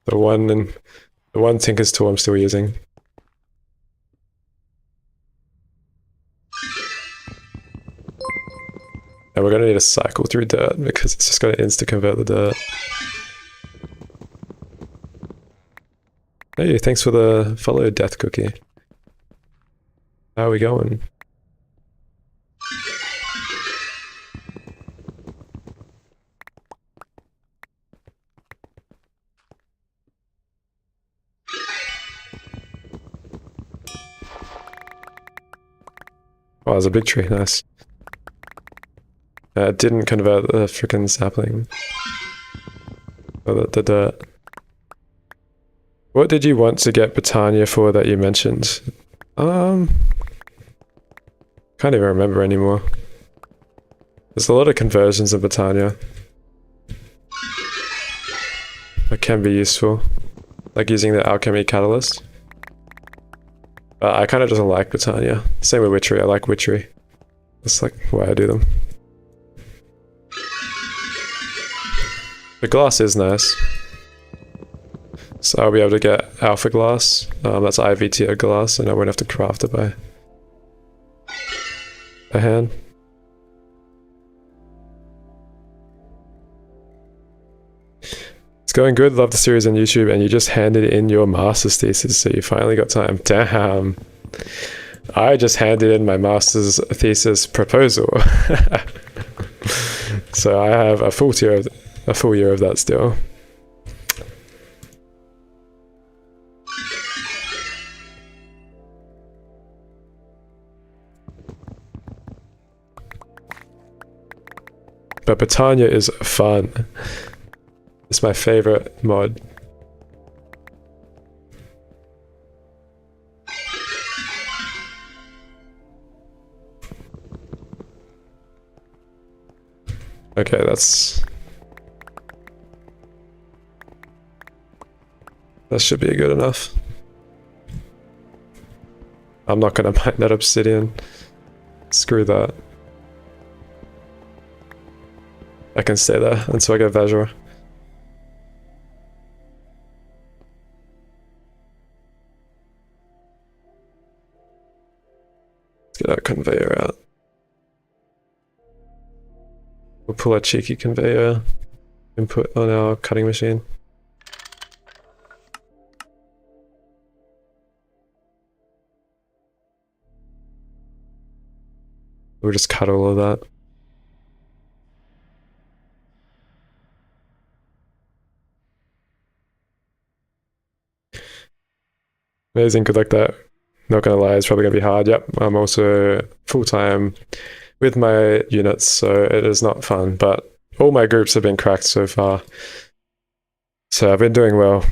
The one tinker's tool I'm still using. And we're gonna need to cycle through dirt because it's just gonna insta-convert the dirt. Hey, thanks for the follow, Death Cookie. How are we going? Oh, there's a big tree, nice. It didn't convert the freaking sapling. Or the dirt. What did you want to get Britannia for that you mentioned? Can't even remember anymore. There's a lot of conversions of Britannia that can be useful. Like using the alchemy catalyst. But I kind of just like Britannia. Same with witchery, I like witchery. That's like why I do them. The glass is nice. So I'll be able to get alpha glass. That's IV tier glass, and I won't have to craft it by hand. It's going good, love the series on YouTube, and you just handed in your master's thesis, so you finally got time. Damn. I just handed in my master's thesis proposal. So I have a full year of that still. But Britannia is fun. It's my favorite mod. Okay, that should be good enough. I'm not gonna mine that obsidian. Screw that. I can stay there until I get Vajra. Let's get our conveyor out. We'll pull a cheeky conveyor input on our cutting machine. We'll just cut all of that. Amazing, good luck that. Not gonna lie, it's probably gonna be hard. Yep, I'm also full-time with my units, so it is not fun, but all my groups have been cracked so far. So I've been doing well.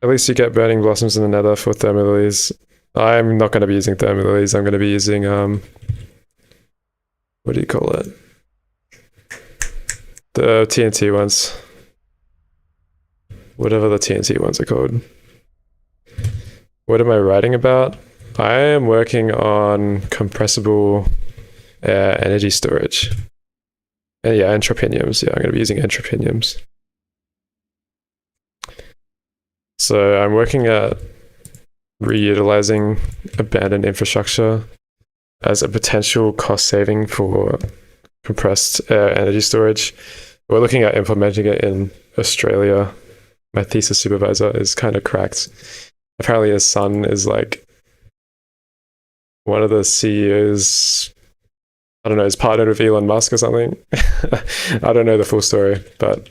At least you get burning blossoms in the nether for thermalilies. I'm not gonna be using thermalilies, I'm gonna be using, what do you call it? The TNT ones. Whatever the TNT ones are called. What am I writing about? I am working on compressible energy storage. And yeah, entropiniums. Yeah, I'm going to be using entropiniums. So I'm working at reutilizing abandoned infrastructure as a potential cost saving for compressed energy storage. We're looking at implementing it in Australia. My thesis supervisor is kind of cracked. Apparently his son is like one of the CEOs, I don't know, is partnered with Elon Musk or something. I don't know the full story, but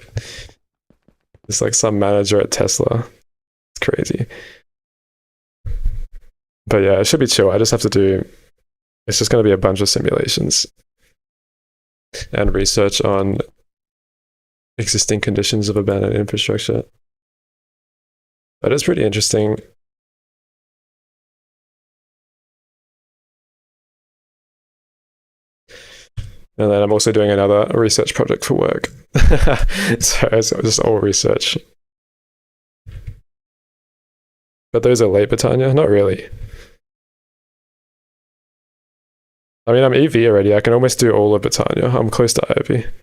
it's like some manager at Tesla. It's crazy. But yeah, it should be chill. I just have to do, it's just going to be a bunch of simulations and research on existing conditions of abandoned infrastructure. But it's pretty interesting. And then I'm also doing another research project for work. So it's just all research. But those are late Britannia? Not really. I mean, I'm EV already. I can almost do all of Britannia. I'm close to IV.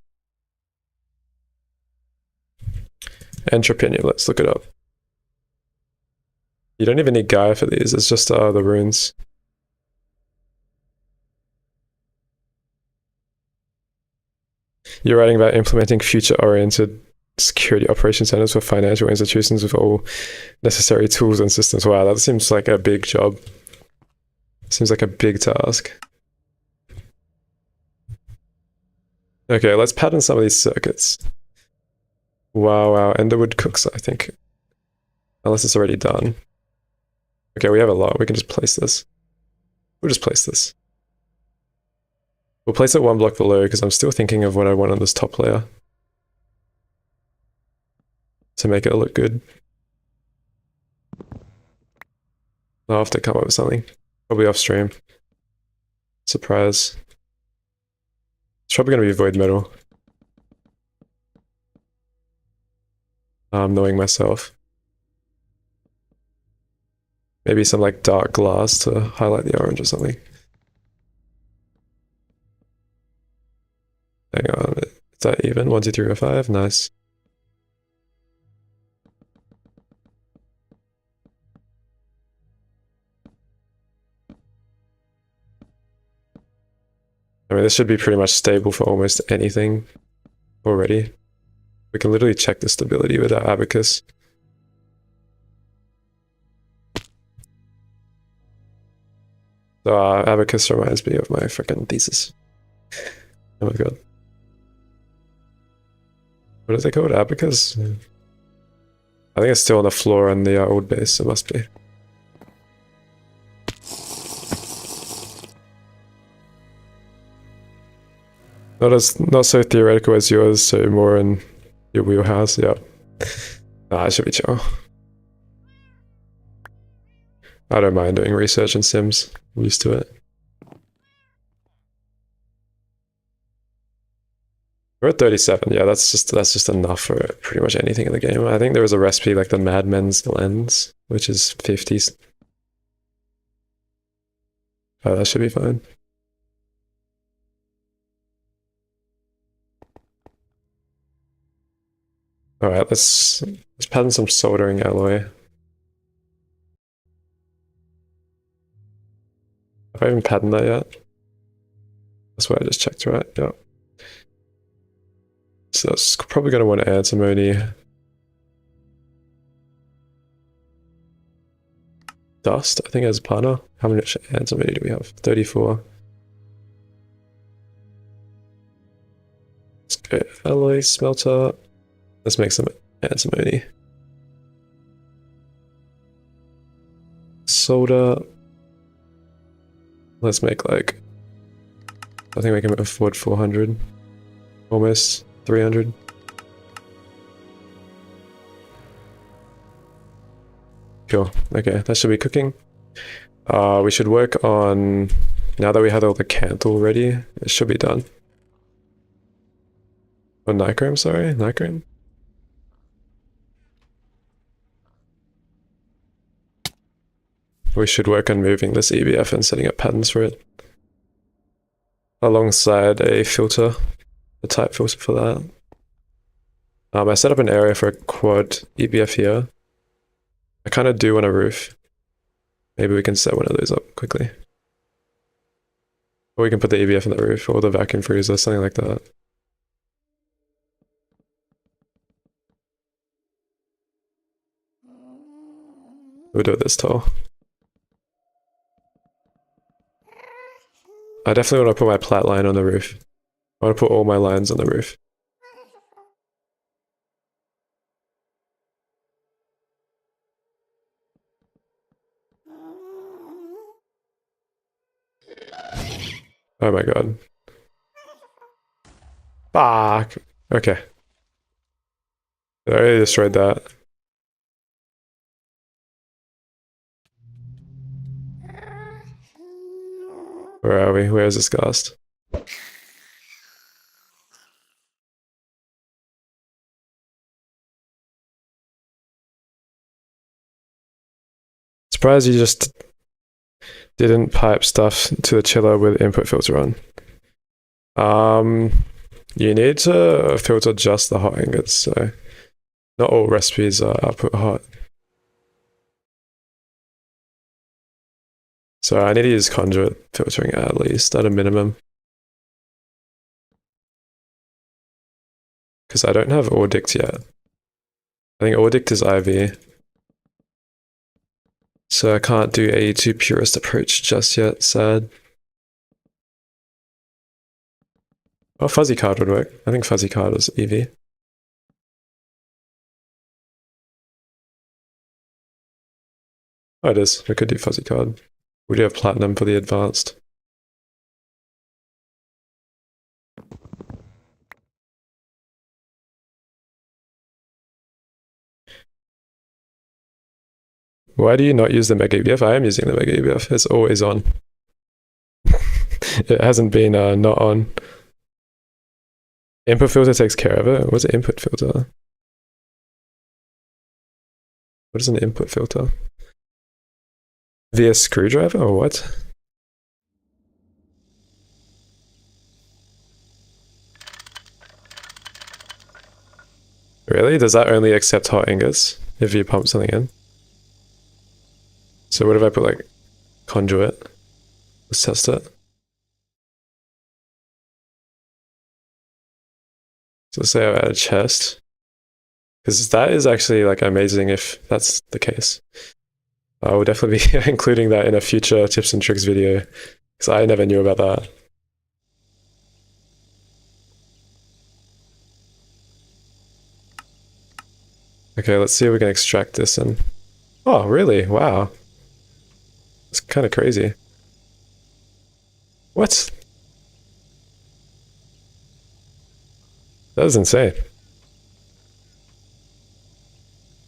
Entropinium, let's look it up. You don't even need Gaia for these, it's just the runes. You're writing about implementing future-oriented security operation centers for financial institutions with all necessary tools and systems. Wow, that seems like a big job. Seems like a big task. Okay, let's pattern some of these circuits. Wow, Enderwood cooks, I think. Unless it's already done. Okay, we have a lot. We can just place this. We'll just place this. We'll place it one block below because I'm still thinking of what I want on this top layer to make it look good. I'll have to come up with something. Probably off stream. Surprise. It's probably going to be void metal. I'm knowing myself. Maybe some like dark glass to highlight the orange or something. Hang on, is that even? 1, 2, 3, 4, 5? Nice. I mean, this should be pretty much stable for almost anything already. We can literally check the stability with our abacus. So abacus reminds me of my freaking thesis. Oh my god. What is it called? Abacus? I think it's still on the floor in the old base, it must be. Not so theoretical as yours, so more in your wheelhouse, yeah. Nah, it should be chill. I don't mind doing research in Sims. I'm used to it. We're at 37, yeah, that's just enough for pretty much anything in the game. I think there was a recipe like the Madmen's Lens, which is 50s. Oh, that should be fine. Alright, let's pattern some soldering alloy. Have I even patterned that yet? That's what I just checked, right? Yeah. So that's probably going to want antimony. Dust, I think, as a partner. How much antimony do we have? 34. Let's go alloy smelter. Let's make some antimony. Solder. Let's make like, I think we can afford 400. Almost 300. Cool. Okay, that should be cooking. We should work on, now that we have all the candle ready, it should be done. Oh, nichrome, sorry, nichrome. We should work on moving this EBF and setting up patterns for it. Alongside a filter, a type filter for that. I set up an area for a quad EBF here. I kind of do want a roof. Maybe we can set one of those up quickly. Or we can put the EBF in the roof, or the vacuum freezer, something like that. We'll do it this tall. I definitely want to put my plat line on the roof. I want to put all my lines on the roof. Oh my god. Fuck. Okay. I already destroyed that. Where are we? Where is this ghast? Surprised you just didn't pipe stuff to the chiller with input filter on. You need to filter just the hot ingots, so not all recipes are output hot. So I need to use conduit filtering at least, at a minimum. Because I don't have Ordict yet. I think Ordict is IV. So I can't do a too purist approach just yet, sad. Oh, fuzzy card would work. I think fuzzy card is EV. Oh, it is. We could do fuzzy card. We do have platinum for the advanced. Why do you not use the Mega EBF? I am using the Mega EBF. It's always on. It hasn't been not on. Input filter takes care of it. What's an input filter? What is an input filter? Via screwdriver or what? Really? Does that only accept hot ingots if you pump something in? So what if I put like conduit? Let's test it. So let's say I add a chest. Because that is actually like amazing if that's the case. I will definitely be including that in a future tips and tricks video. Because I never knew about that. Okay, let's see if we can extract this and... Oh, really? Wow. It's kind of crazy. What? That is insane.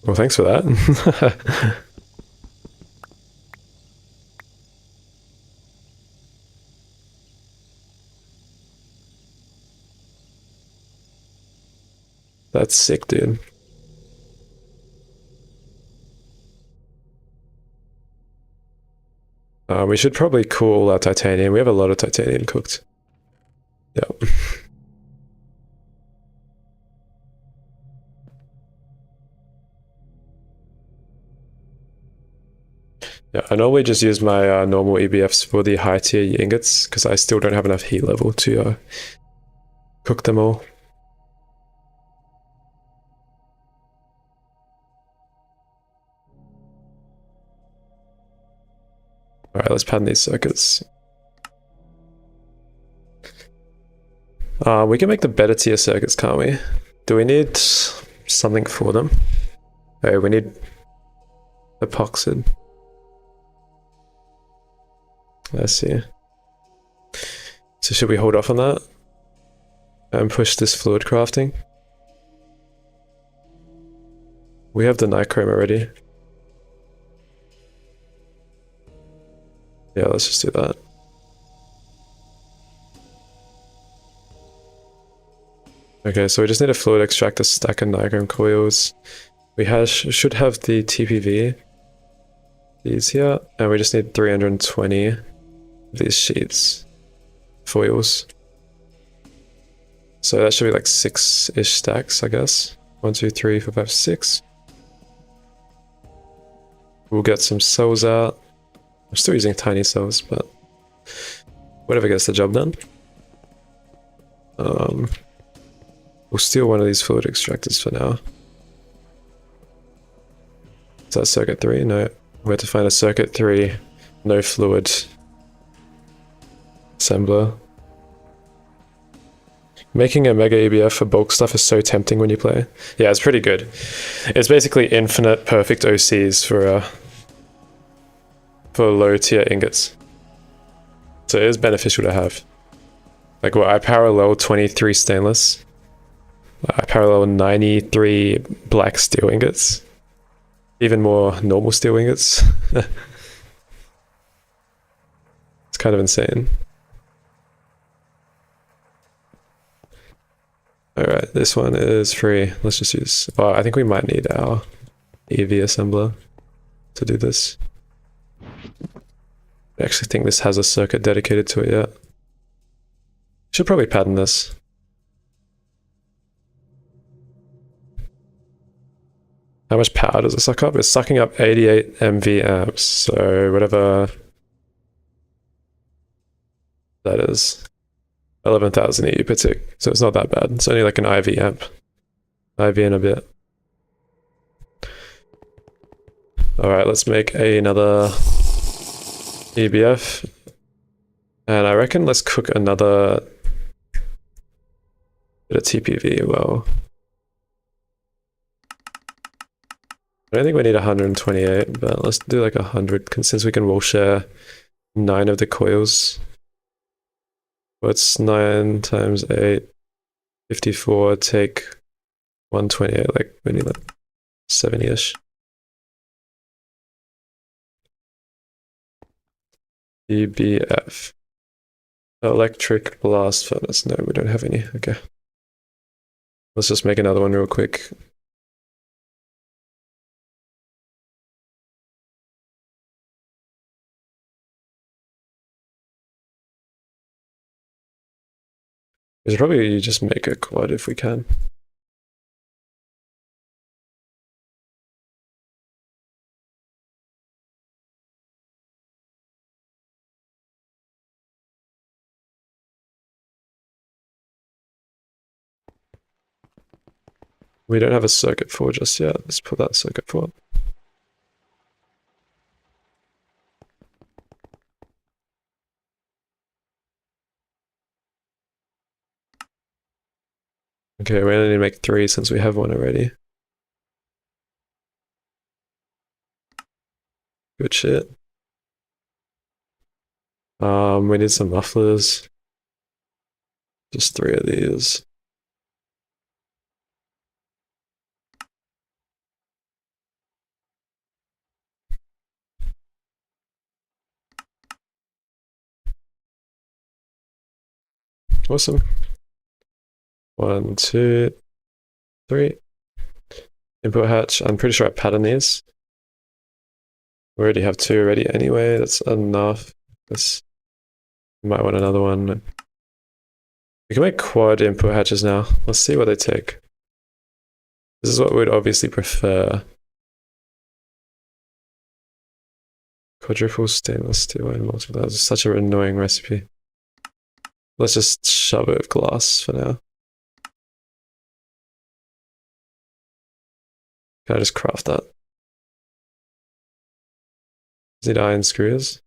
Well, thanks for that. That's sick, dude. We should probably cool our titanium. We have a lot of titanium cooked. Yep. Yeah, I normally just use my normal EBFs for the high tier ingots because I still don't have enough heat level to cook them all. Alright, let's pattern these circuits. We can make the better tier circuits, can't we? Do we need something for them? Oh, we need epoxid. I see. So should we hold off on that? And push this fluid crafting? We have the nichrome already. Yeah, let's just do that. Okay, so we just need a fluid extractor, stack of nichrome coils. We should have the TPV, these here, and we just need 320 of these sheets, foils. So that should be like 6-ish stacks, I guess. 1, 2, 3, 4, 5, 6. We'll get some cells out. I'm still using tiny cells, but whatever gets the job done. We'll steal one of these fluid extractors for now. Is that circuit 3? No. We have to find a circuit 3, no fluid assembler. Making a mega EBF for bulk stuff is so tempting when you play. Yeah, it's pretty good. It's basically infinite perfect OCs for low tier ingots. So it is beneficial to have. Like what, I parallel 23 stainless. I parallel 93 black steel ingots. Even more normal steel ingots. It's kind of insane. Alright, this one is free. Let's just use... Oh, I think we might need our EV assembler to do this. I actually think this has a circuit dedicated to it yet. Should probably pattern this. How much power does it suck up? It's sucking up 88 MV amps, so whatever that is. 11,000 EU per tick, so it's not that bad. It's only like an IV amp. IV and a bit. Alright, let's make another EBF. And I reckon let's cook another bit of TPV well. I don't think we need 128, but let's do like 100, since we can wall share 9 of the coils. What's 9 times 8? 54, take 128, like we need like 70-ish. EBF. Electric blast furnace. No, we don't have any. Okay. Let's just make another one real quick. We should probably just make a quad if we can. We don't have a circuit for just yet. Let's put that circuit for. Okay, we only need to make 3 since we have one already. Good shit. We need some mufflers. Just 3 of these. Awesome. 1, 2, 3. Input hatch. I'm pretty sure I patterned these. We already have 2 already anyway. That's enough. This might want another one. We can make quad input hatches now. Let's see what they take. This is what we'd obviously prefer. Quadruple stainless steel and multiple. That's such an annoying recipe. Let's just shove it with glass for now. Can I just craft that? Need iron screws.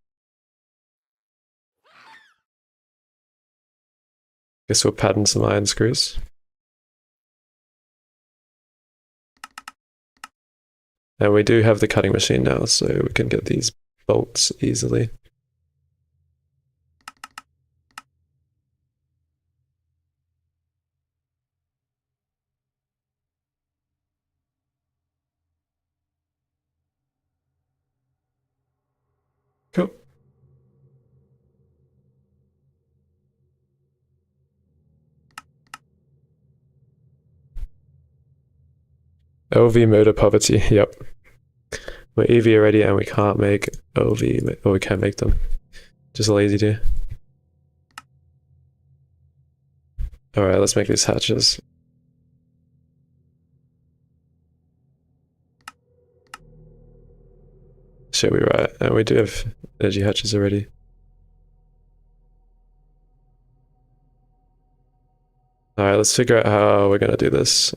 Guess we'll pattern some iron screws. And we do have the cutting machine now, so we can get these bolts easily. Cool. LV motor poverty, yep. We're EV already and we can't make LV, or we can make them. Just lazy do. Alright, let's make these hatches. Should we right? And we do have energy hatches already. Alright, let's figure out how we're gonna do this.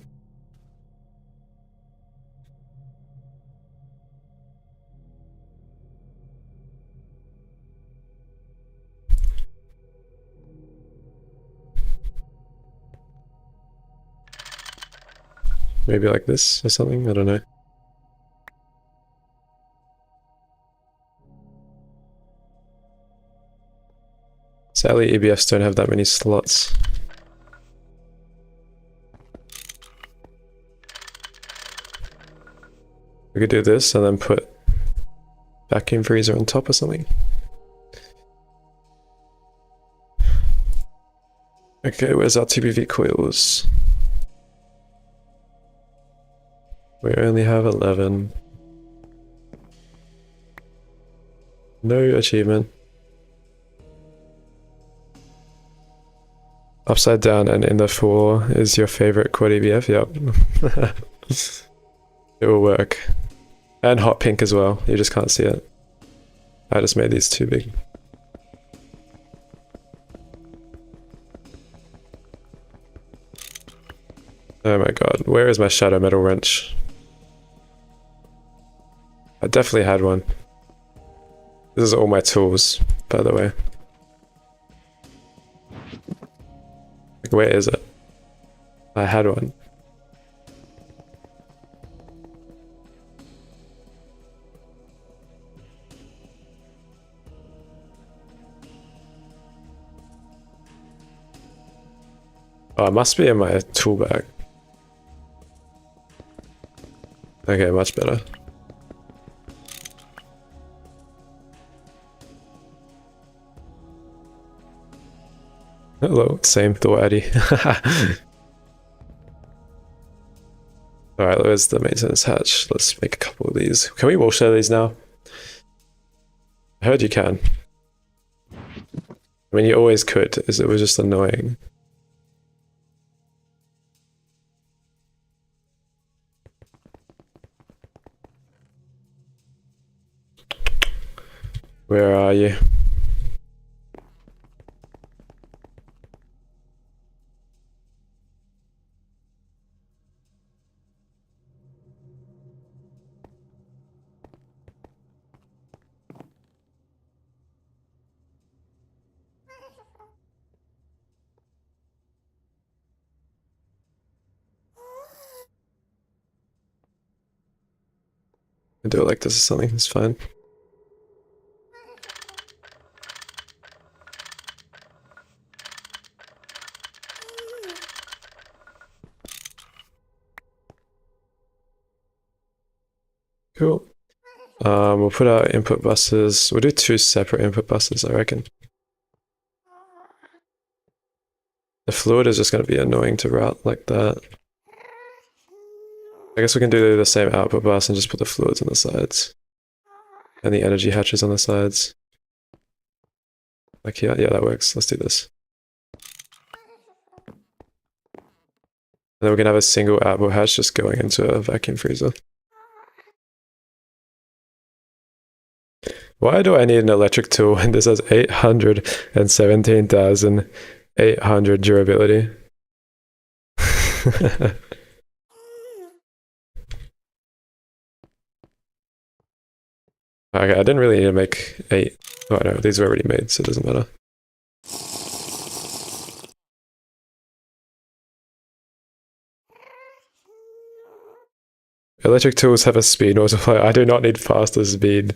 Maybe like this or something, I don't know. Sadly, EBFs don't have that many slots. We could do this and then put vacuum freezer on top or something. Okay, where's our TPV coils? We only have 11. No achievement. Upside down and in the 4 is your favorite quad EBF? Yep. It will work. And hot pink as well, you just can't see it. I just made these too big. Oh my god, where is my shadow metal wrench? I definitely had one. This is all my tools, by the way. Like, where is it? I had one. Oh, it must be in my tool bag. Okay, much better. Hello, same thought, Eddie. Alright, where's the maintenance hatch? Let's make a couple of these. Can we wall share these now? I heard you can. I mean, you always could, it was just annoying. Where are you? I do it like this or something, it's fine. Cool. We'll put our input buses. We'll do 2 separate input buses, I reckon. The fluid is just going to be annoying to route like that. I guess we can do the same output bus and just put the fluids on the sides. And the energy hatches on the sides. Like here? Yeah, that works. Let's do this. And then we're going to have a single output hatch just going into a vacuum freezer. Why do I need an electric tool when this has 817,800 durability? Okay, I didn't really need to make 8. Oh no, these are already made, so it doesn't matter. Electric tools have a speed multiplier. I do not need faster speed.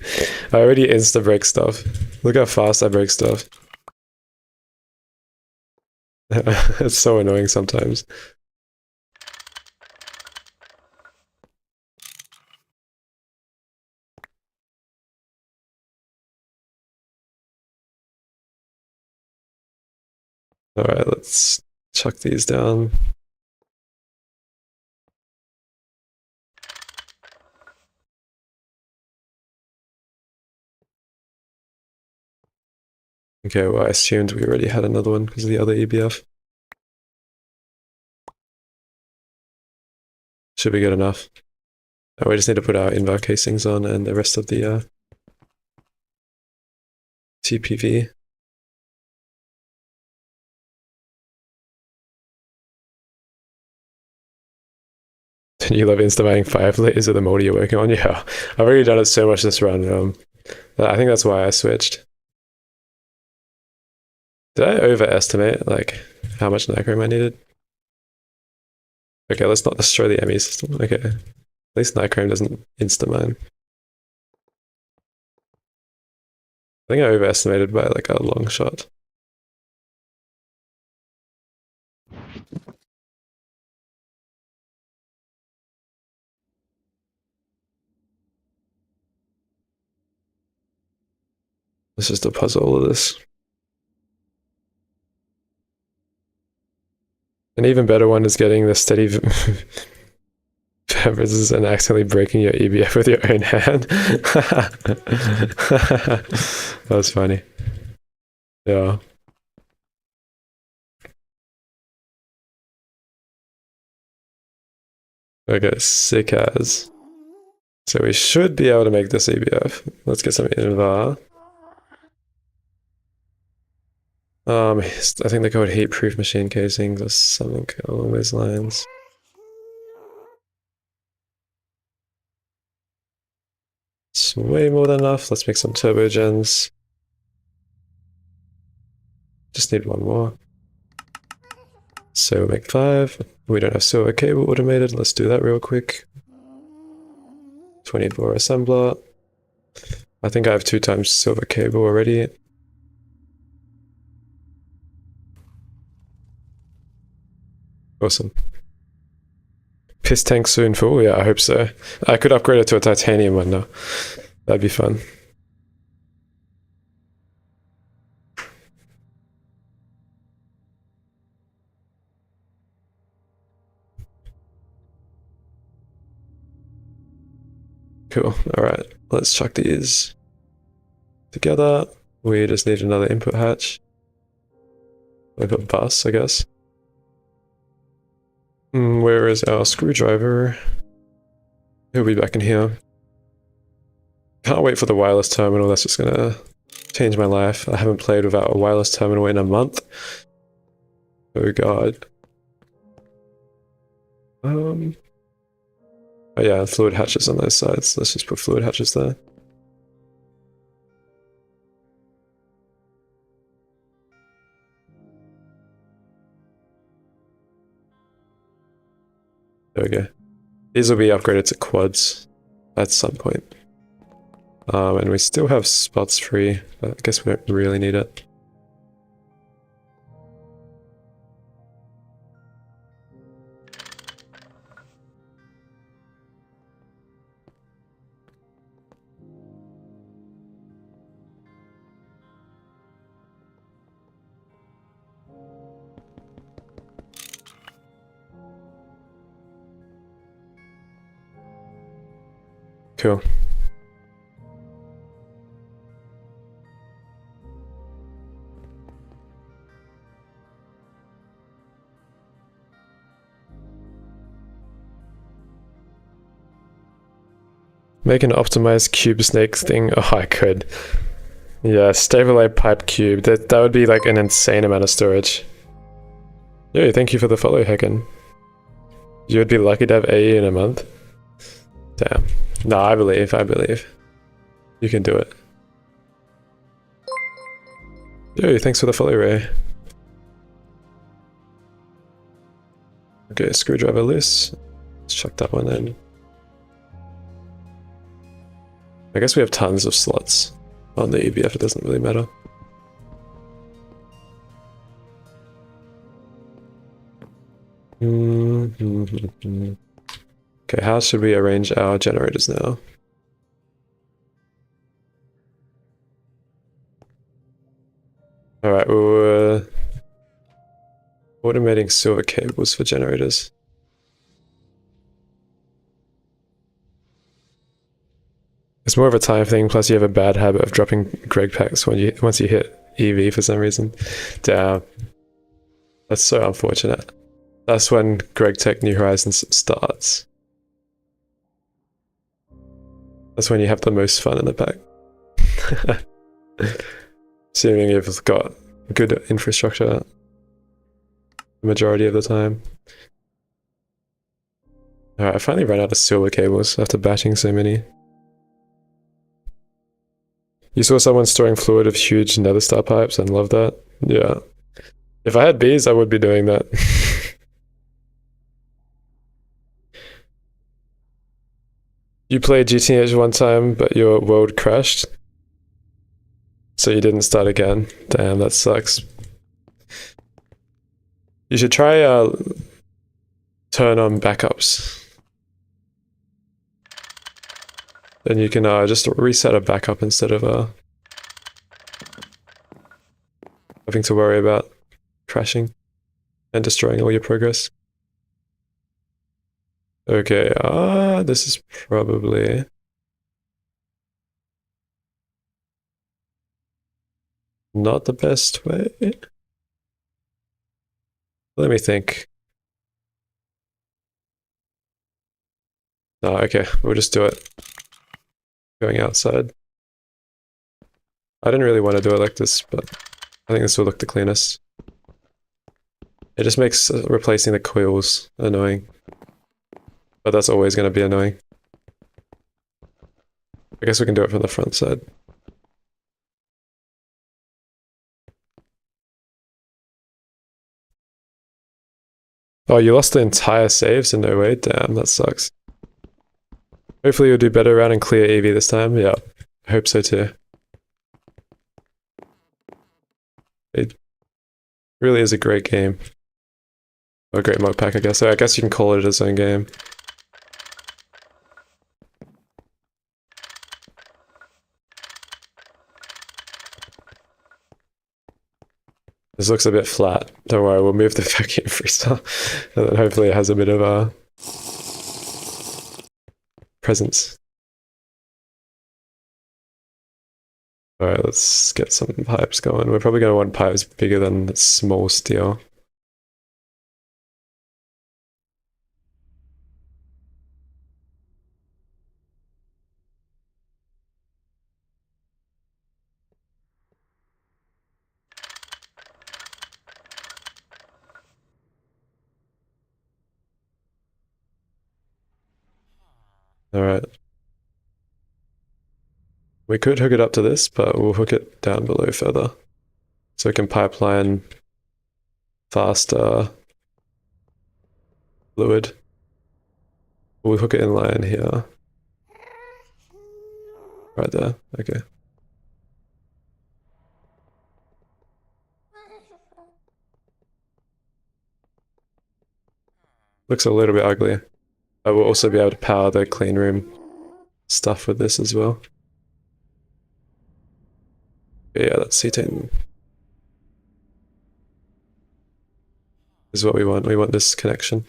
I already insta break stuff. Look how fast I break stuff. It's so annoying sometimes. Alright, let's chuck these down. Okay, well I assumed we already had another one because of the other EBF. Should be good enough. Oh, we just need to put our invar casings on and the rest of the TPV. You love instamating 5 layers of the motor you're working on? Yeah, I've already done it so much this run. I think that's why I switched. Did I overestimate, like, how much nichrome I needed? Okay, let's not destroy the ME system. Okay. At least nichrome doesn't insta-mine. I think I overestimated by, like, a long shot. Let's just puzzle all of this. An even better one is getting the steady versus and accidentally breaking your EBF with your own hand. That was funny. Yeah. Okay, sick as. So we should be able to make this EBF. Let's get some invar. I think they're called heat-proof machine casings or something along those lines. It's way more than enough. Let's make some turbogens. Just need one more. So we'll make 5. We don't have silver cable automated. Let's do that real quick. 24 assembler. I think I have 2 times silver cable already. Awesome. Piss tank soon full? Yeah, I hope so. I could upgrade it to a titanium one now. That'd be fun. Cool. Alright, let's chuck these together. We just need another input hatch. Like a bus, I guess. Where is our screwdriver? He'll be back in here. Can't wait for the wireless terminal, that's just gonna change my life. I haven't played without a wireless terminal in a month. Oh god. Oh yeah, fluid hatches on those sides. Let's just put fluid hatches there. There we go. These will be upgraded to quads at some point. And we still have spots free, but I guess we don't really need it. Cool. Make an optimized cube snake thing. Oh, I could. Yeah, stabilize pipe cube. That would be like an insane amount of storage. Yo, thank you for the follow, Hacken. You would be lucky to have AE in a month. Damn. No, I believe. You can do it. Yo, thanks for the follow, Ray. Okay, screwdriver loose. Let's chuck that one in. I guess we have tons of slots on the EBF, it doesn't really matter. Okay, how should we arrange our generators now? Alright, we're automating silver cables for generators. It's more of a time thing, plus you have a bad habit of dropping Greg packs once you hit EV for some reason. Damn. That's so unfortunate. That's when Greg Tech New Horizons starts. That's when you have the most fun in the pack. Assuming you've got good infrastructure the majority of the time. Alright, I finally ran out of silver cables after batching so many. You saw someone storing fluid of huge nether star pipes and love that? Yeah. If I had bees, I would be doing that. You played GTNH one time, but your world crashed? So you didn't start again? Damn, that sucks. You should try turn on backups. Then you can just reset a backup instead of having to worry about crashing and destroying all your progress. Okay, this is probably not the best way. Let me think. No, okay, we'll just do it. Going outside. I didn't really want to do it like this, but I think this will look the cleanest. It just makes replacing the coils annoying. But that's always going to be annoying. I guess we can do it from the front side. Oh, you lost the entire saves in no way? Damn, that sucks. Hopefully you'll do better around and clear EV this time. Yeah, I hope so too. It really is a great game. a great mod pack, I guess. So I guess you can call it its own game. This looks a bit flat. Don't worry, we'll move the vacuum freezer. And then hopefully it has a bit of a presence. Alright, let's get some pipes going. We're probably going to want pipes bigger than small steel. Alright. We could hook it up to this, but we'll hook it down below further. So we can pipeline faster fluid. We'll hook it in line here. Right there, okay. Looks a little bit ugly. I will also be able to power the clean room stuff with this as well. Yeah, that's cetane. This is what we want. We want this connection.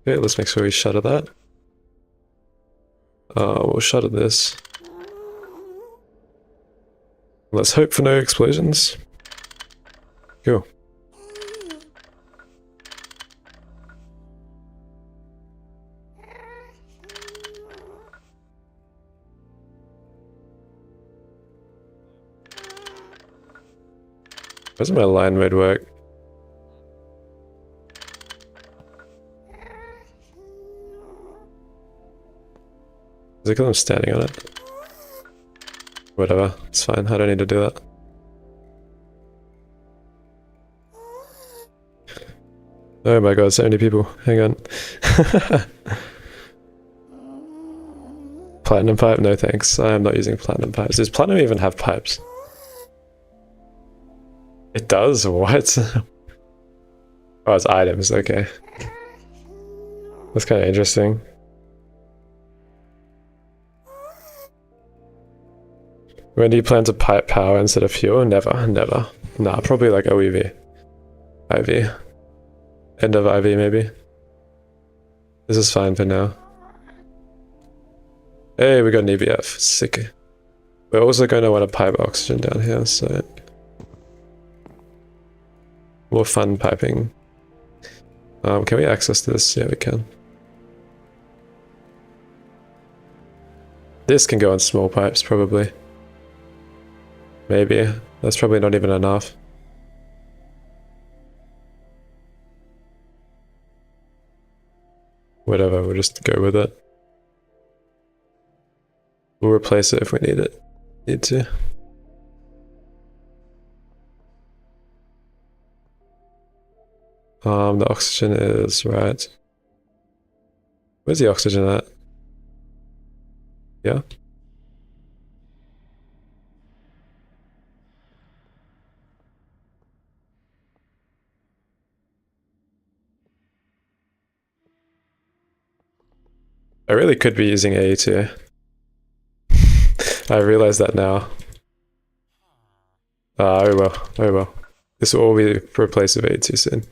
Okay, let's make sure we shutter that. We'll shutter this. Let's hope for no explosions. Cool. Doesn't my line mode work? Is it because I'm standing on it? Whatever, it's fine, I don't need to do that. Oh my god, so many people, hang on. Platinum pipe? No thanks, I am not using platinum pipes. Does platinum even have pipes? It does? What? Oh, it's items, okay. That's kind of interesting. When do you plan to pipe power instead of fuel? Never, never. Nah, probably like OEV. IV. End of IV maybe. This is fine for now. Hey, we got an EBF. Sick. We're also going to want to pipe oxygen down here, so... more fun piping. Can we access this? Yeah, we can. This can go on small pipes, probably. Maybe. That's probably not even enough. Whatever, we'll just go with it. We'll replace it if we need it. Need to. The oxygen is right. Where's the oxygen at? Yeah. I really could be using AE2. I realize that now. Oh well, oh well. This will all be replaced with AE2 soon.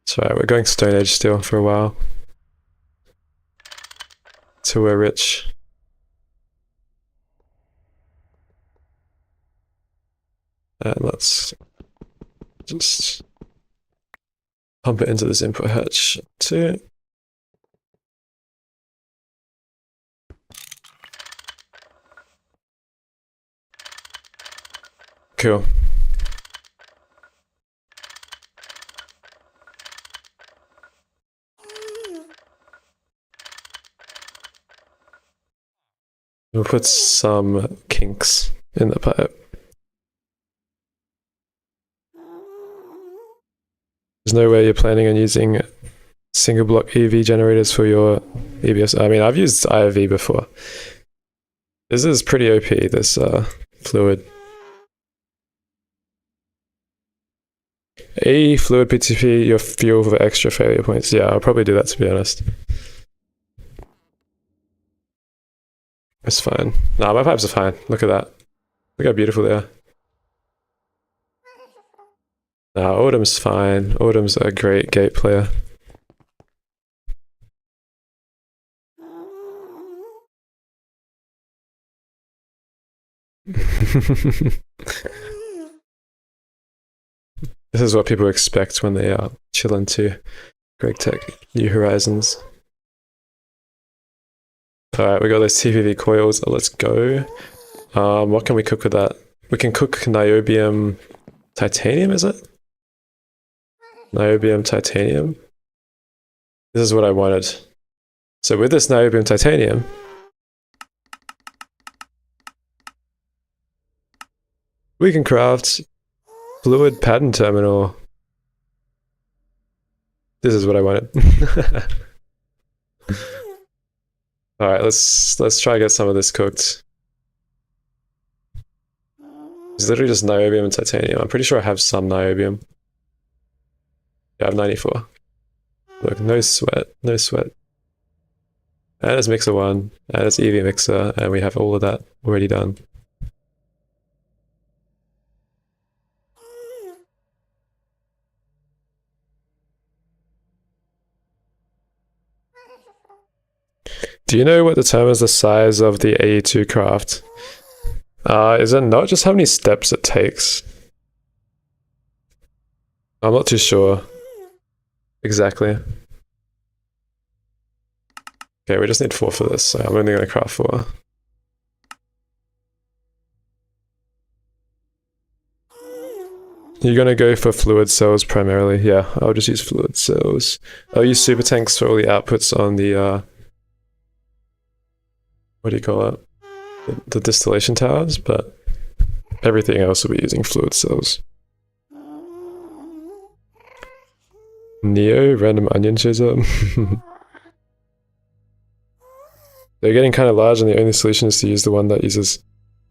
That's right, we're going Stone Age still for a while. Till we're rich. And let's just pump it into this input hatch too. Cool. We'll put some kinks in the pipe. There's no way you're planning on using single block EV generators for your EBS. I mean, I've used IOV before. This is pretty OP, this fluid. Fluid PTP, your fuel for extra failure points. Yeah, I'll probably do that, to be honest. It's fine. Nah, my pipes are fine. Look at that. Look how beautiful they are. Nah, Autumn's fine. Autumn's a great gate player. This is what people expect when they chill into Greg Tech New Horizons. Alright, we got those TVV coils. Let's go. What can we cook with that? We can cook niobium titanium, is it? Niobium titanium. This is what I wanted. So with this niobium titanium, we can craft fluid pattern terminal. This is what I wanted. Alright, let's try to get some of this cooked. It's literally just niobium and titanium. I'm pretty sure I have some niobium. Yeah, I have 94. Look, no sweat, no sweat. And it's mixer 1, and it's EV mixer, and we have all of that already done. Do you know what determines the size of the AE2 craft? Is it not just how many steps it takes? I'm not too sure. Exactly. Okay, we just need 4 for this, so I'm only going to craft 4. You're going to go for fluid cells primarily? Yeah, I'll just use fluid cells. I'll use super tanks for all the outputs on the, what do you call it? The distillation towers, but everything else will be using fluid cells. Neo, random onion shows up. They're getting kind of large, and the only solution is to use the one that uses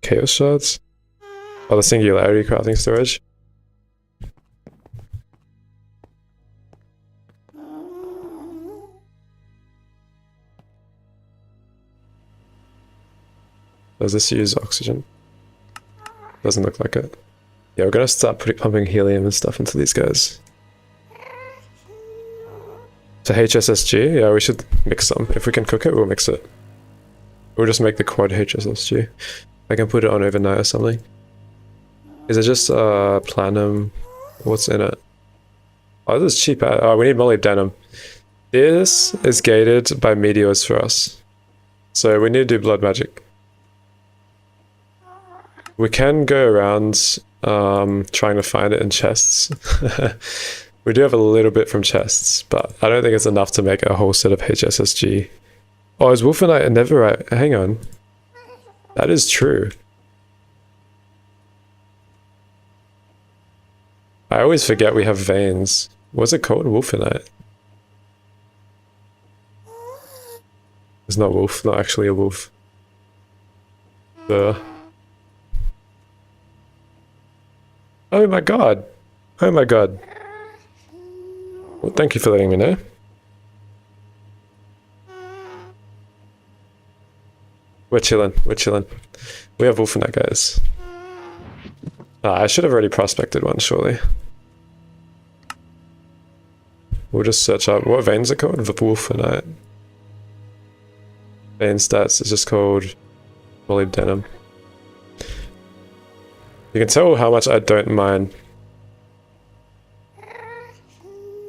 chaos shards. Or the singularity crafting storage. Does this use oxygen? Doesn't look like it. Yeah, we're gonna start pumping helium and stuff into these guys. To HSSG? Yeah, we should mix some. If we can cook it, we'll mix it. We'll just make the quad HSSG. I can put it on overnight or something. Is it just platinum? What's in it? Oh, this is cheap. Oh, we need molybdenum. This is gated by meteors for us. So we need to do blood magic. We can go around trying to find it in chests. We do have a little bit from chests, but I don't think it's enough to make a whole set of HSSG. Oh, is Wolfenite and Netherite? Hang on. That is true. I always forget we have veins. What's it called? Wolfenite. It's not wolf, not actually a wolf. Oh my god. Oh my god. Well, thank you for letting me know. We're chilling, we're chilling. We have Wolfenite, guys. I should have already prospected one, surely. We'll just search up, what veins are called? Wolfenite. Vein stats is just called molybdenum. You can tell how much I don't mind.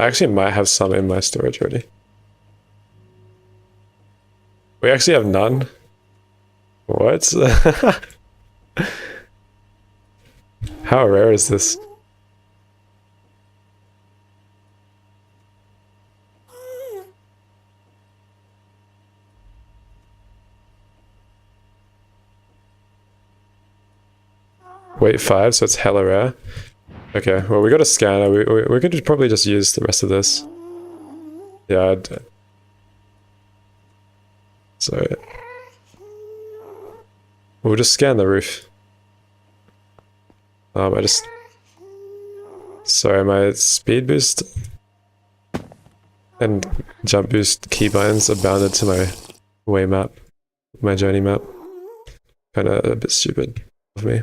I actually might have some in my storage already. We actually have none. What? How rare is this? Wait, 5, so it's hella rare. Okay, well we got a scanner. We could probably just use the rest of this. Yeah. So we'll just scan the roof. Sorry, my speed boost and jump boost keybinds are bounded to my way map, my journey map. Kinda a bit stupid of me.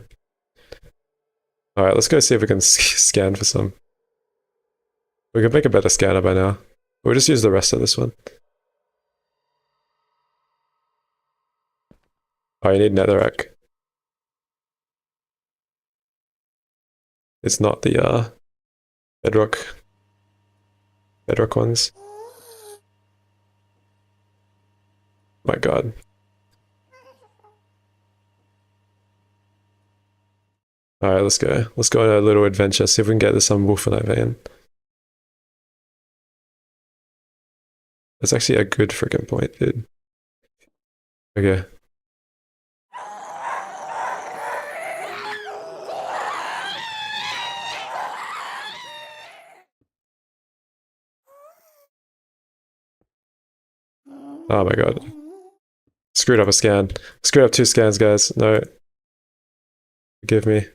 Alright, let's go see if we can scan for some. We could make a better scanner by now. We'll just use the rest of this one. Oh, you need netherrack. It's not the bedrock ones. My god. Alright, let's go. Let's go on a little adventure, see if we can get this some wolfenite vein. That's actually a good freaking point, dude. Okay. Oh my god. Screwed up a scan. Screwed up 2 scans, guys. No. Forgive me.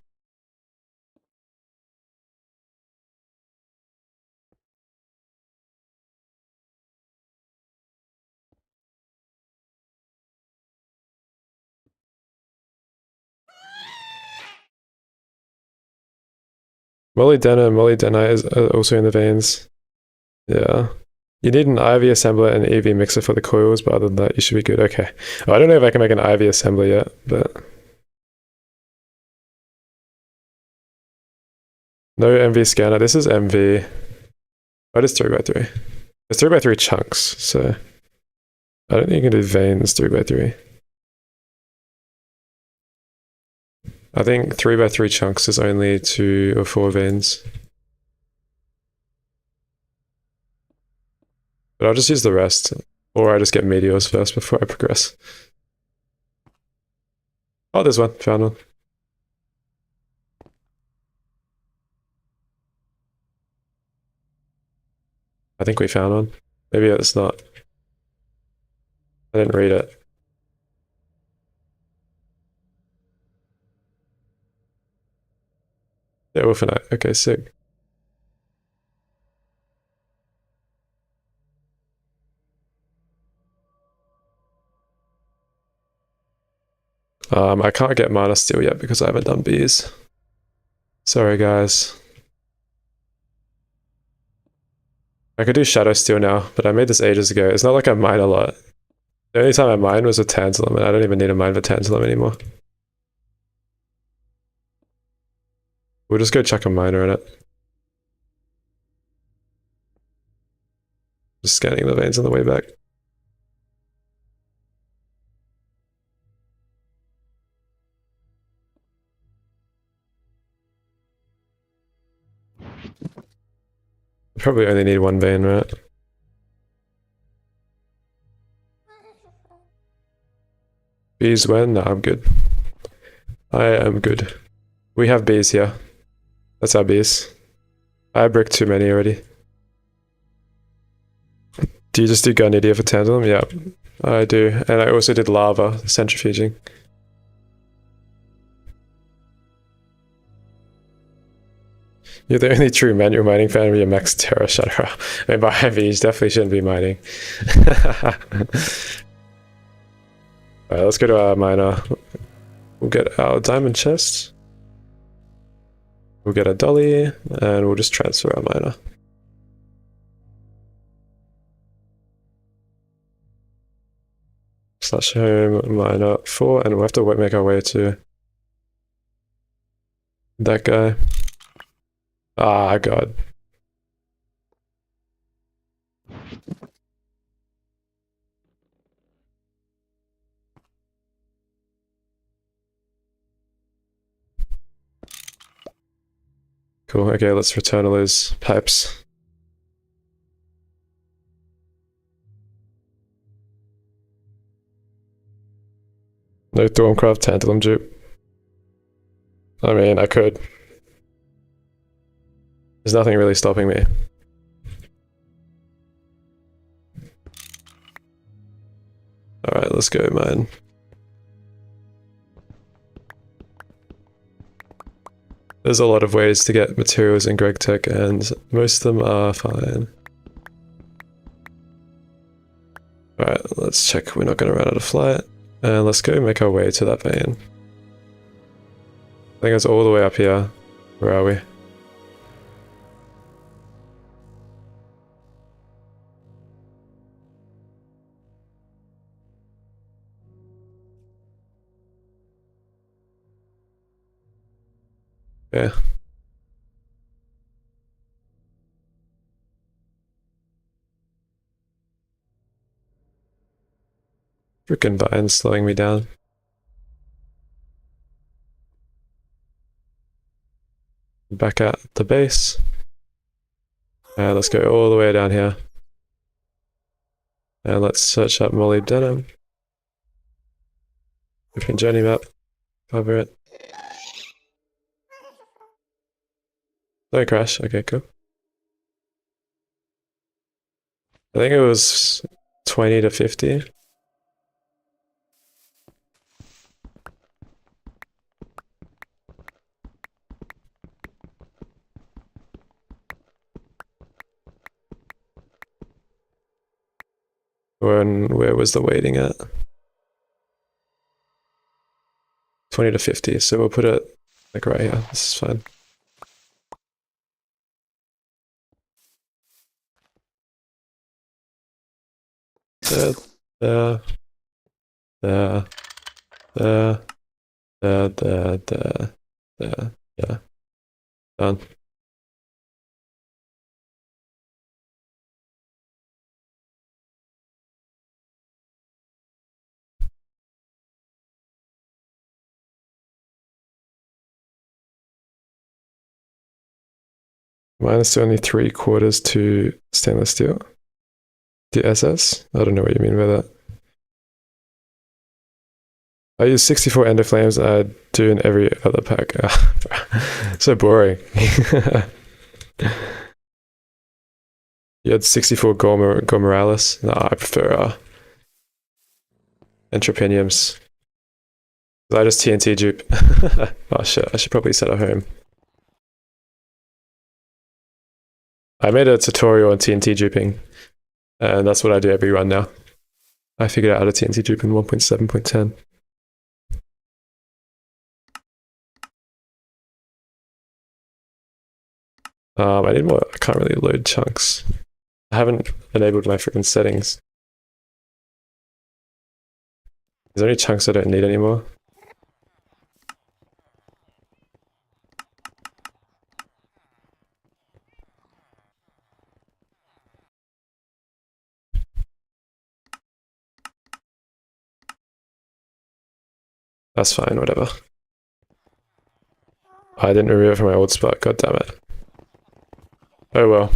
Molybdenite is also in the veins. Yeah. You need an IV assembler and EV mixer for the coils, but other than that, you should be good. Okay. Oh, I don't know if I can make an IV assembler yet, but... No MV scanner. This is MV. Oh, it is 3x3. It's 3x3 chunks, so... I don't think you can do veins 3x3. I think 3x3 chunks is only 2 or 4 veins. But I'll just use the rest. Or I just get meteors first before I progress. Oh, there's one. Found one. I think we found one. Maybe it's not. I didn't read it. Yeah, wolfenite. Okay, sick. I can't get mana steel yet because I haven't done bees. Sorry, guys. I could do shadow steel now, but I made this ages ago. It's not like I mine a lot. The only time I mined was with tantalum, and I don't even need to mine for tantalum anymore. We'll just go chuck a miner in it. Just scanning the veins on the way back. Probably only need 1 vein, right? Bees when? No, I'm good. I am good. We have bees here. That's our bees. I bricked too many already. Do you just do Garnidia for tantalum? Yeah, I do. And I also did lava centrifuging. You're the only true manual mining fan with your max terra shutter. I mean, by IVs definitely shouldn't be mining. Alright, let's go to our miner. We'll get our diamond chest. We'll get a dolly, and we'll just transfer our miner. Slash home miner 4, and we'll have to make our way to that guy. Ah, god. Cool, okay, let's return all those pipes. No Thorncraft tantalum dupe. I mean, I could. There's nothing really stopping me. Alright, let's go, man. There's a lot of ways to get materials in Greg Tech, and most of them are fine. Alright, let's check we're not going to run out of flight. And let's go make our way to that vein. I think it's all the way up here. Where are we? Yeah. Freaking vine slowing me down. Back at the base. Let's go all the way down here. And let's search up molybdenum. Different journey map. Cover it. Don't crash. Okay, cool. I think it was 20 to 50. Where was the weighting at? 20 to 50, so we'll put it like right here. This is fine. There, there, there, there, there, yeah. Done. Minus only 3/4 to stainless steel. The SS? I don't know what you mean by that. I use 64 ender flames and I do in every other pack. So boring. You had 64 Gomoralis? No, I prefer Entropiniums. I just TNT dupe. Oh shit, I should probably set a home. I made a tutorial on TNT duping, and that's what I do every run now. I figured out how to TNT dupe in 1.7.10. I need more. I can't really load chunks. I haven't enabled my freaking settings. Is there any chunks I don't need anymore? That's fine, whatever. I didn't remove it from my old spot, god damn it. Oh well.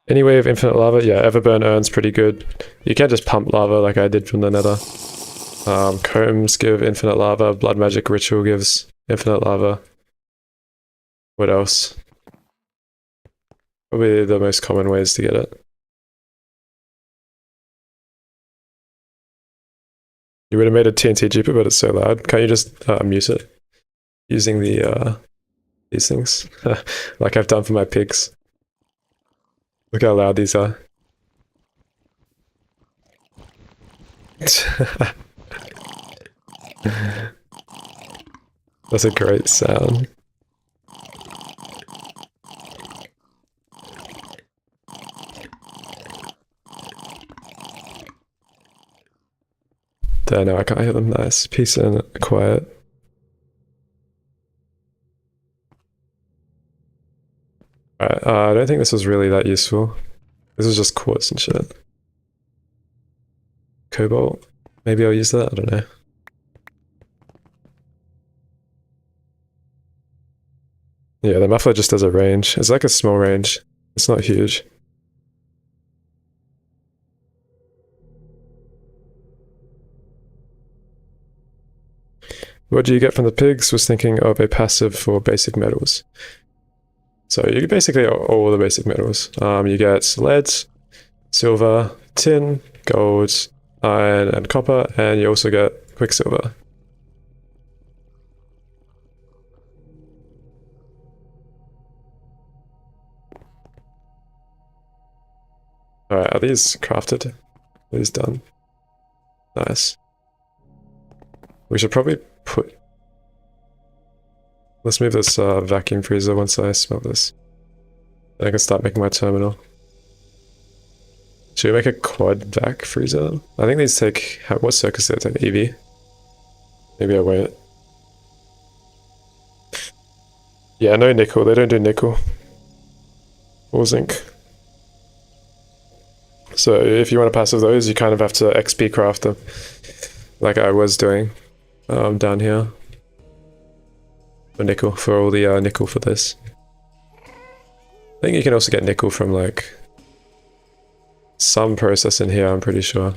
Any way of infinite lava? Yeah, Everburn Urn's pretty good. You can't just pump lava like I did from the Nether. Combs give infinite lava. Blood Magic Ritual gives infinite lava. What else? Probably the most common ways to get it. You would have made a TNT duper, but it's so loud. Can't you just mute it using the these things, like I've done for my pigs? Look how loud these are. That's a great sound. There, no, I can't hear them. Nice. Peace and quiet. Alright, I don't think this was really that useful. This is just quartz and shit. Cobalt. Maybe I'll use that, I don't know. Yeah, the muffler just does a range. It's like a small range. It's not huge. What do you get from the pigs? Was thinking of a passive for basic metals. So you get basically all the basic metals. You get lead, silver, tin, gold, iron, and copper, and you also get quicksilver. Alright, are these crafted? Are these done? Nice. We should probably put... Let's move this vacuum freezer once I smell this. Then I can start making my terminal. Should we make a quad vac freezer? I think these take... What circuits do they take? EV? Maybe I wait. Yeah, no nickel. They don't do nickel. Or zinc. So if you want to passive those, you kind of have to XP craft them. Like I was doing down here. For nickel, for all the nickel for this. I think you can also get nickel from like some process in here, I'm pretty sure.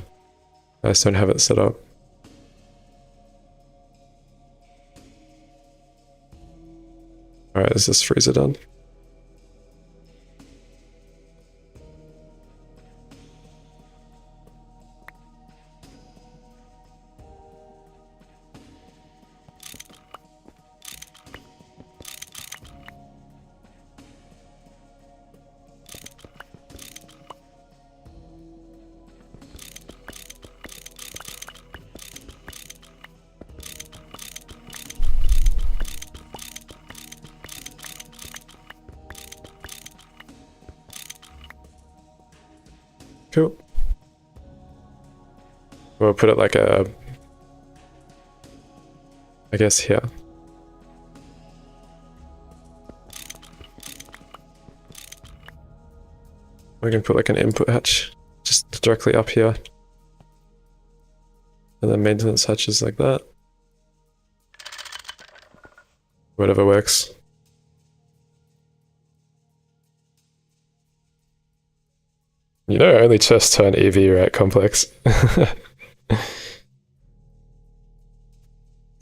I just don't have it set up. Alright, is this freezer done? Cool. We'll put it like a... I guess here. We can put like an input hatch just directly up here. And then maintenance hatches like that. Whatever works. You know, only chests turn EV, right? Complex. I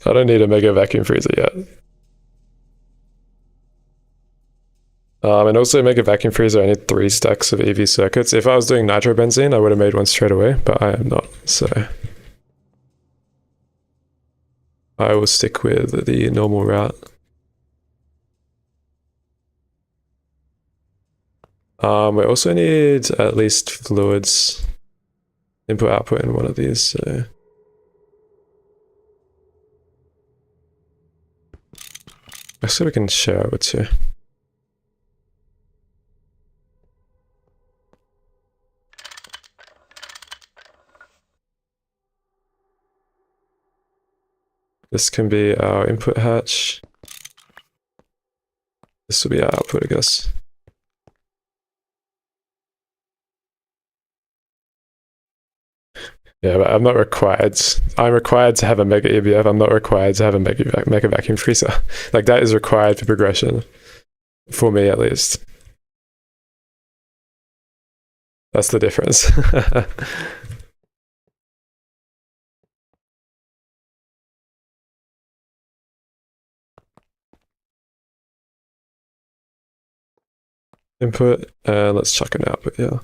don't need a mega vacuum freezer yet. And also mega vacuum freezer, I need 3 stacks of EV circuits. If I was doing nitrobenzene, I would have made one straight away, but I am not, so... I will stick with the normal route. We also need at least fluids input output in one of these, so actually we can share it with 2. This can be our input hatch. This will be our output, I guess. Yeah, but I'm not required. I'm required to have a mega EBF. I'm not required to have a mega vacuum freezer. Like that is required for progression. For me, at least. That's the difference. Input, and let's chuck an output, yeah.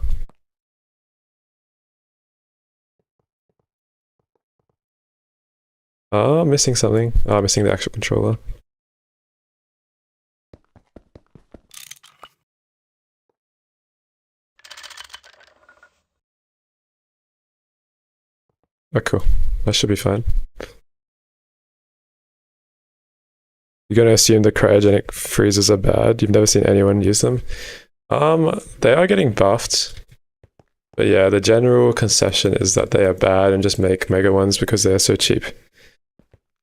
Oh, I'm missing something. Oh, I'm missing the actual controller. Oh, cool. That should be fine. You're gonna assume the cryogenic freezers are bad. You've never seen anyone use them. They are getting buffed. But yeah, the general conception is that they are bad and just make mega ones because they are so cheap.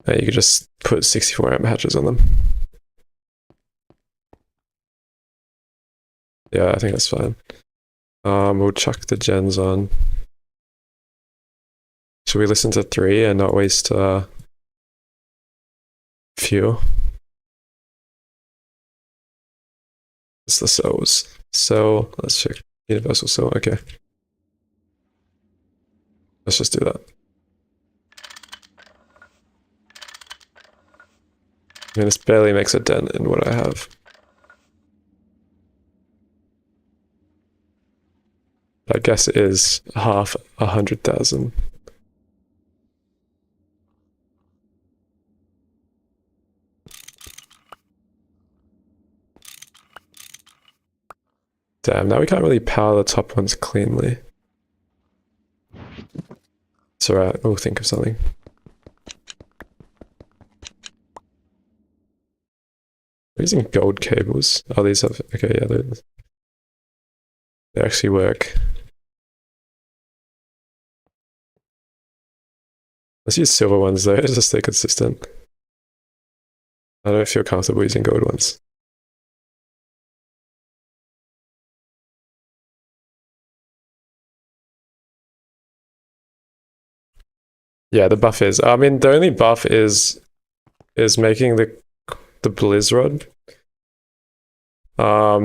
And you can just put 64 amp hatches on them. Yeah, I think that's fine. We'll chuck the gens on. Should we listen to 3 and not waste fuel? It's the cells. Cell, let's check. Universal cell, okay. Let's just do that. I mean, this barely makes a dent in what I have. I guess it is half 100,000. Damn, now we can't really power the top ones cleanly. It's alright, we'll think of something. We're using gold cables. Oh, these have. Okay, yeah, they actually work. Let's use silver ones though, just to stay consistent. I don't feel comfortable using gold ones. Yeah, the buff is. I mean, the only buff is making the blizz rod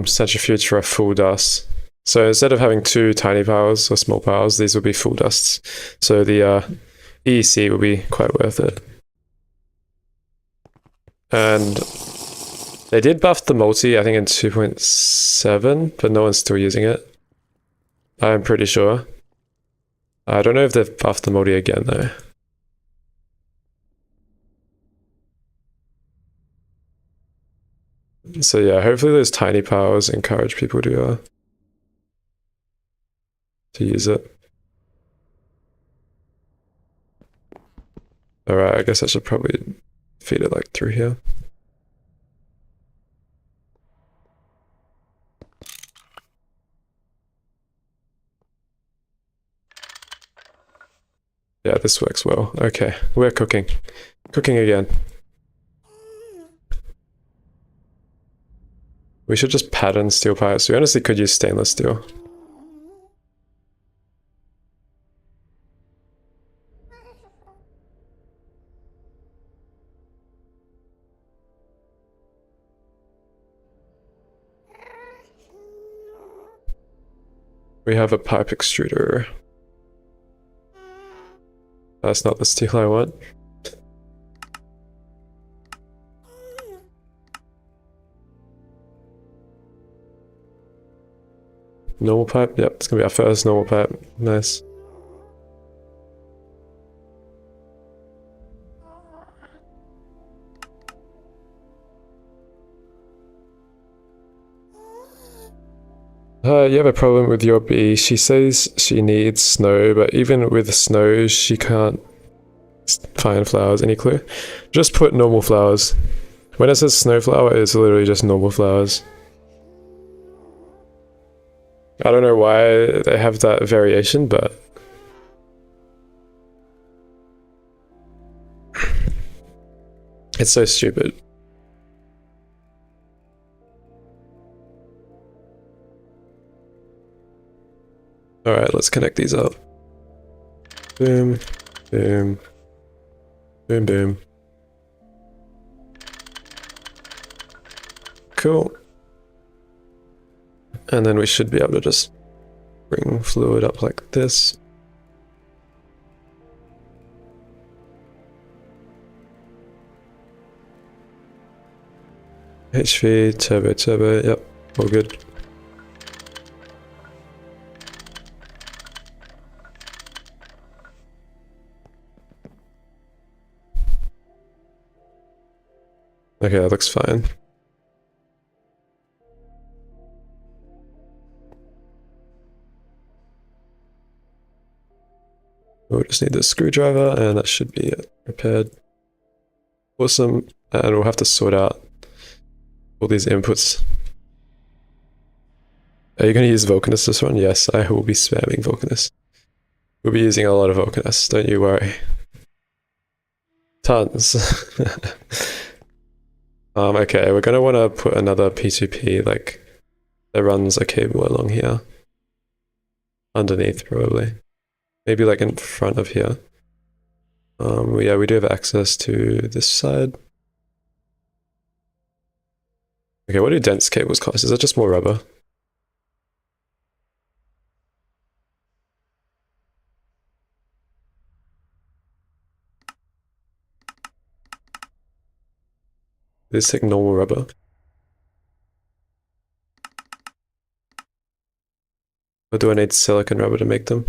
centrifuge for a full dust. So instead of having two tiny powers or small powers, these will be full dusts. So the EEC will be quite worth it. And they did buff the multi, I think in 2.7, but no one's still using it. I'm pretty sure. I don't know if they've buffed the multi again though. So yeah, hopefully those tiny powers encourage people to use it. Alright, I guess I should probably feed it like through here. Yeah, this works well. Okay, we're cooking. Cooking again. We should just pattern steel pipes. We honestly could use stainless steel. We have a pipe extruder. That's not the steel I want. Normal pipe? Yep, it's gonna be our first normal pipe. Nice. You have a problem with your bee. She says she needs snow, but even with snow, she can't find flowers. Any clue? Just put normal flowers. When it says snowflower, it's literally just normal flowers. I don't know why they have that variation, but it's so stupid. Alright, let's connect these up. Boom, boom, boom, boom. Cool. And then we should be able to just bring fluid up like this. HV, turbo, yep, all good. Okay, that looks fine. We'll just need the screwdriver and that should be it. Repaired. Awesome. And we'll have to sort out all these inputs. Are you going to use Vulcanus this one? Yes, I will be spamming Vulcanus. We'll be using a lot of Vulcanus, don't you worry. Tons. Okay, we're going to want to put another P2P, like, that runs a cable along here. Underneath, probably. Maybe, like, in front of here. Yeah, we do have access to this side. Okay, what do dense cables cost? Is that just more rubber? Let's take normal rubber. Or do I need silicon rubber to make them?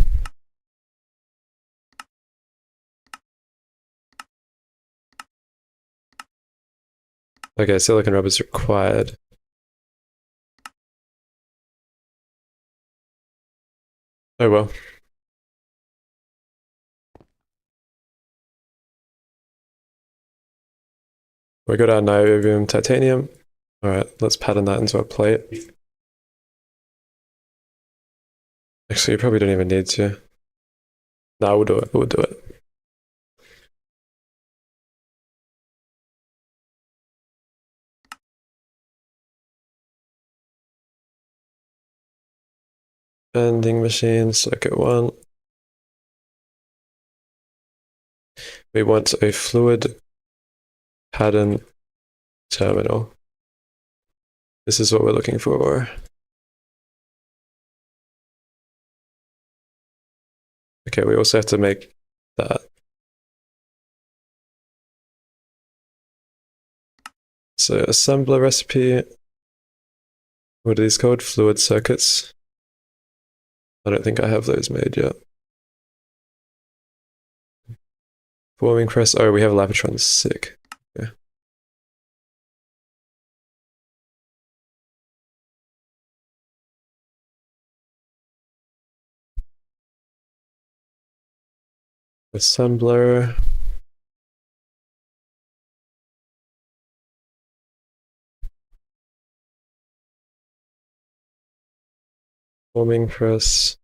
Okay, silicon rubber is required. Oh well. We got our niobium titanium. Alright, let's pattern that into a plate. Actually, you probably don't even need to. No, we'll do it. We'll do it. Vending machine, circuit 1. We want a fluid pattern terminal. This is what we're looking for. Okay, we also have to make that. So assembler recipe. What are these called? Fluid circuits. I don't think I have those made yet. Forming press. Oh, we have Lapitron. Sick. Okay. Assembler. Forming press.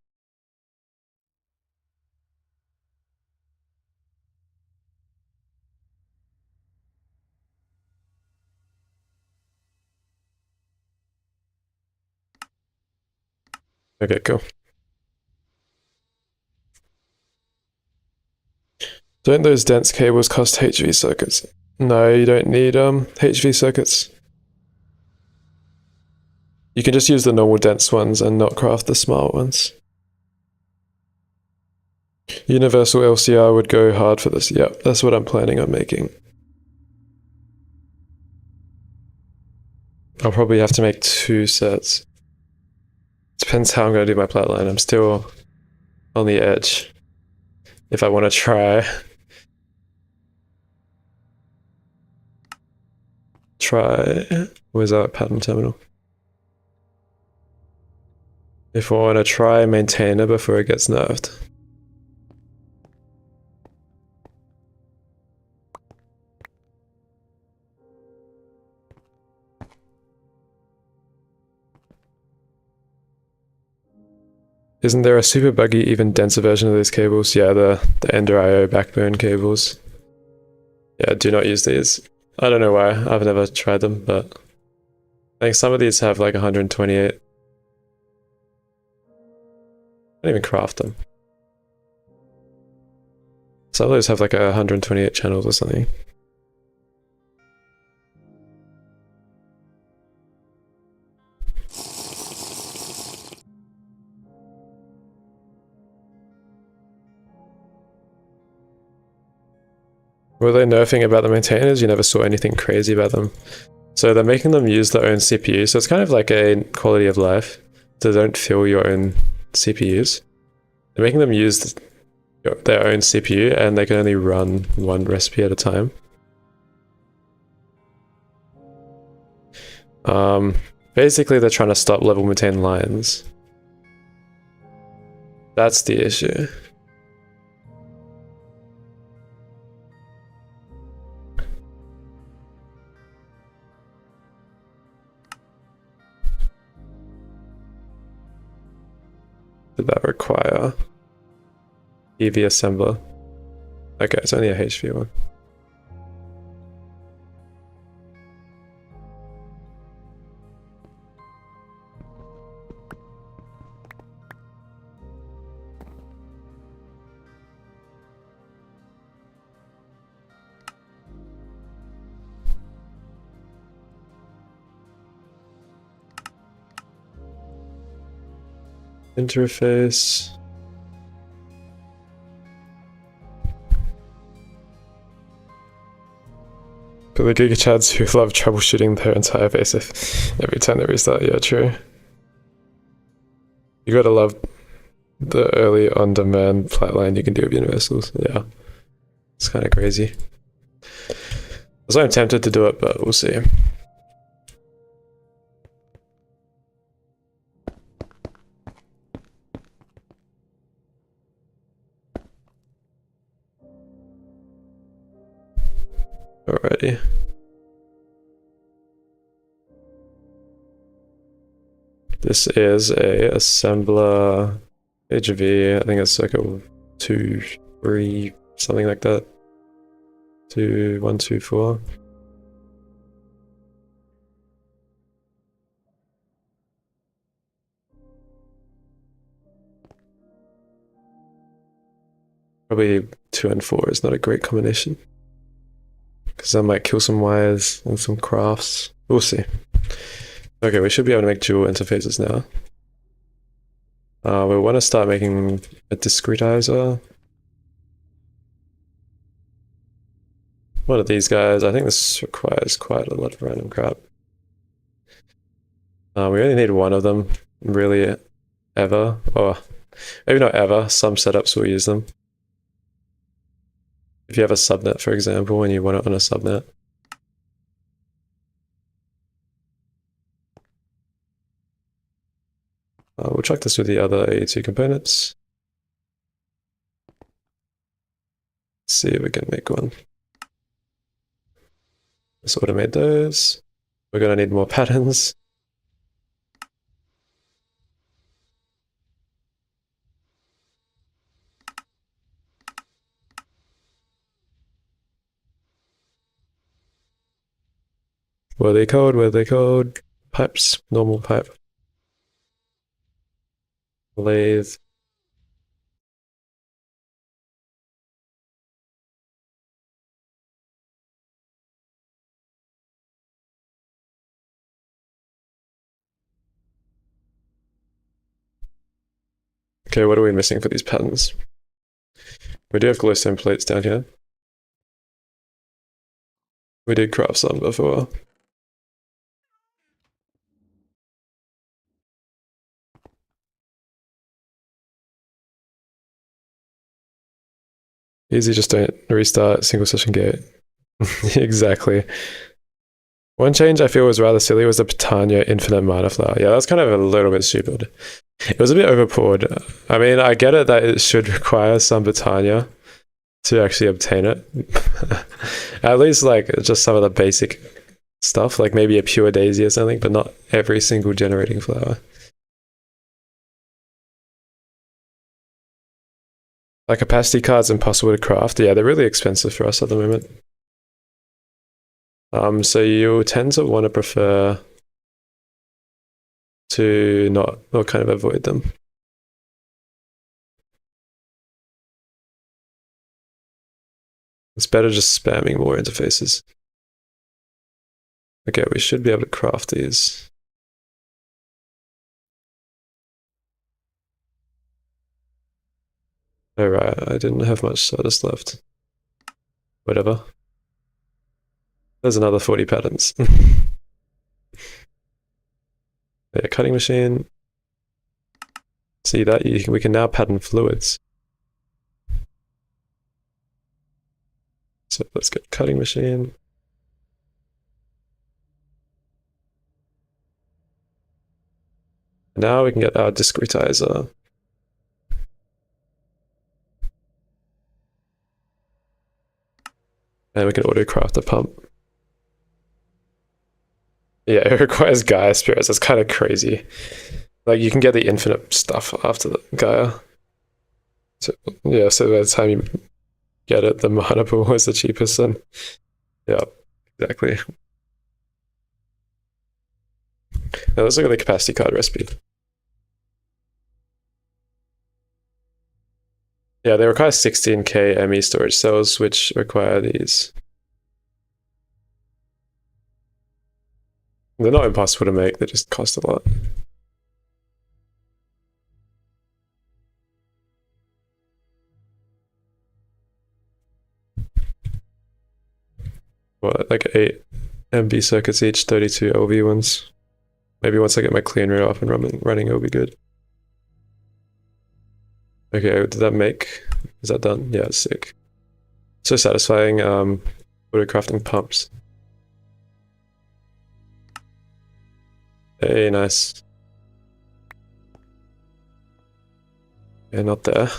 Okay, cool. Don't those dense cables cost HV circuits? No, you don't need HV circuits. You can just use the normal dense ones and not craft the smart ones. Universal LCR would go hard for this. Yep, that's what I'm planning on making. I'll probably have to make 2 sets. Depends how I'm going to do my plotline. I'm still on the edge. If I want to try. Where's our pattern terminal? If I want to try maintainer before it gets nerfed. Isn't there a super buggy, even denser version of these cables? Yeah, the Ender IO backbone cables. Yeah, do not use these. I don't know why. I've never tried them, but I think some of these have like 128. I don't even craft them. Some of those have like 128 channels or something. Were they nerfing about the maintainers? You never saw anything crazy about them. So they're making them use their own CPU, so it's kind of like a quality of life. They don't fill your own CPUs. They're making them use their own CPU, and they can only run 1 recipe at a time. Basically they're trying to stop level maintain lines. That's the issue. Did that require EV assembler? Okay, it's only a HV one. Interface. For the Giga Chads who love troubleshooting their entire base every time they restart, yeah, true. You gotta love the early on-demand flatline you can do with universals, yeah. It's kind of crazy. So I'm tempted to do it, but we'll see. Alrighty. This is a assembler HV, I think it's circa 2, 3, something like that. 2, 1, 2, 4. Probably 2 and 4 is not a great combination. Because I might kill some wires and some crafts. We'll see. Okay, we should be able to make dual interfaces now. We want to start making a discretizer. One of these guys. I think this requires quite a lot of random crap. We only need one of them, really, ever. Or maybe not ever. Some setups will use them. If you have a subnet, for example, and you want it on a subnet. We'll check this with the other AE2 components. See if we can make one. Let's automate those. We're gonna need more patterns. Were they code? Were they code? Pipes, normal pipe. Lathe. Okay, what are we missing for these patterns? We do have glowstone plates down here. We did craft some before. Easy, just don't restart single session gate. Exactly. One change I feel was rather silly was the Pitania infinite mana flower. Yeah, that's kind of a little bit stupid. It was a bit overpoured. I mean, I get it that it should require some Pitania to actually obtain it. At least like just some of the basic stuff, like maybe a pure daisy or something, but not every single generating flower. Like capacity cards impossible to craft. Yeah, they're really expensive for us at the moment. So you tend to want to prefer to not, or kind of avoid them. It's better just spamming more interfaces. Okay, we should be able to craft these. Alright, I didn't have much sawdust left. Whatever. There's another 40 patterns. Yeah, cutting machine. See that? We can now pattern fluids. So let's get cutting machine. Now we can get our discretizer. And we can auto craft a pump. Yeah, it requires Gaia spirits. That's kind of crazy. Like you can get the infinite stuff after the Gaia. So yeah, so by the time you get it, the mana pool is the cheapest. And yeah, exactly. Now let's look at the capacity card recipe. Yeah, they require 16k ME storage cells, which require these. They're not impossible to make, they just cost a lot. what, like 8 MB circuits each, 32 LV ones. Maybe once I get my clean room up and running, it'll be good. Okay, did that make? Is that done? Yeah, it's sick. So satisfying. Auto crafting pumps. Hey, nice. Yeah, not there.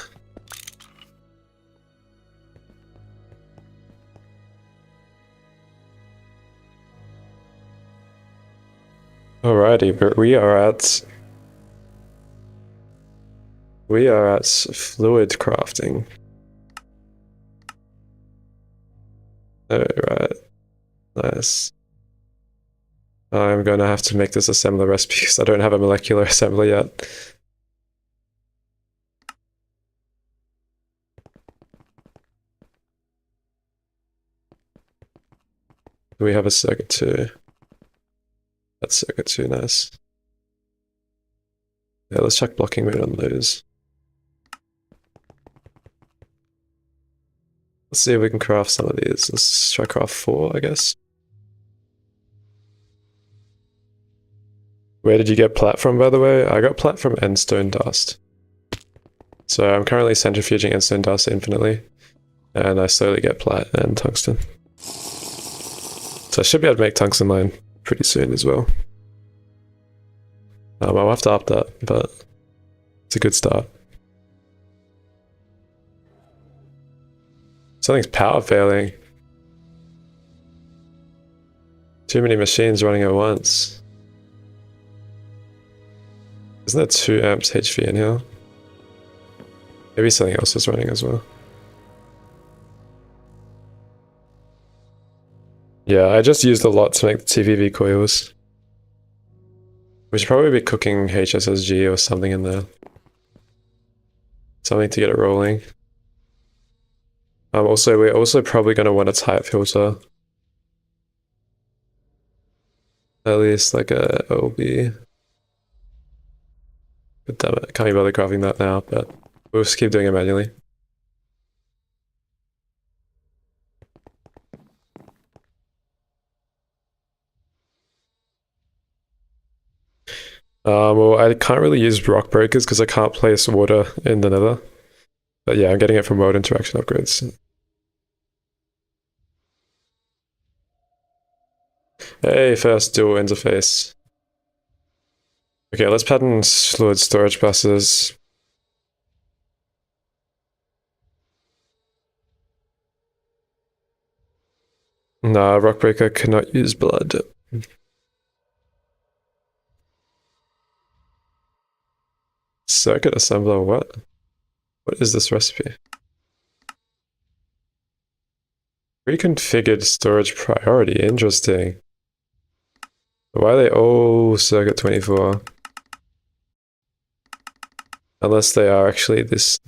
Alrighty, but we are at fluid crafting. Alright, nice. I'm gonna have to make this assembler recipe because I don't have a molecular assembler yet. We have a circuit too. That's circuit too, nice. Yeah, let's check blocking mode on those. Let's see if we can craft some of these. Let's try craft 4, I guess. Where did you get plat from, by the way? I got plat from endstone dust. So I'm currently centrifuging endstone dust infinitely, and I slowly get plat and tungsten. So I should be able to make tungsten line pretty soon as well. I'll have to up that, but it's a good start. Something's power failing. Too many machines running at once. Isn't there 2 amps HV in here? Maybe something else is running as well. Yeah, I just used a lot to make the TVV coils. We should probably be cooking HSSG or something in there. Something to get it rolling. We're also probably going to want a tight filter. At least like a OB. But damn it, I can't be bothered crafting that now, but we'll just keep doing it manually. Well, I can't really use rock breakers because I can't place water in the nether. But yeah, I'm getting it from world interaction upgrades. Hey, first dual interface. Okay, let's pattern fluid storage buses. Nah, rock breaker cannot use blood. Circuit assembler, what? What is this recipe? Reconfigured storage priority, interesting. Why are they all circuit 24? Unless they are actually this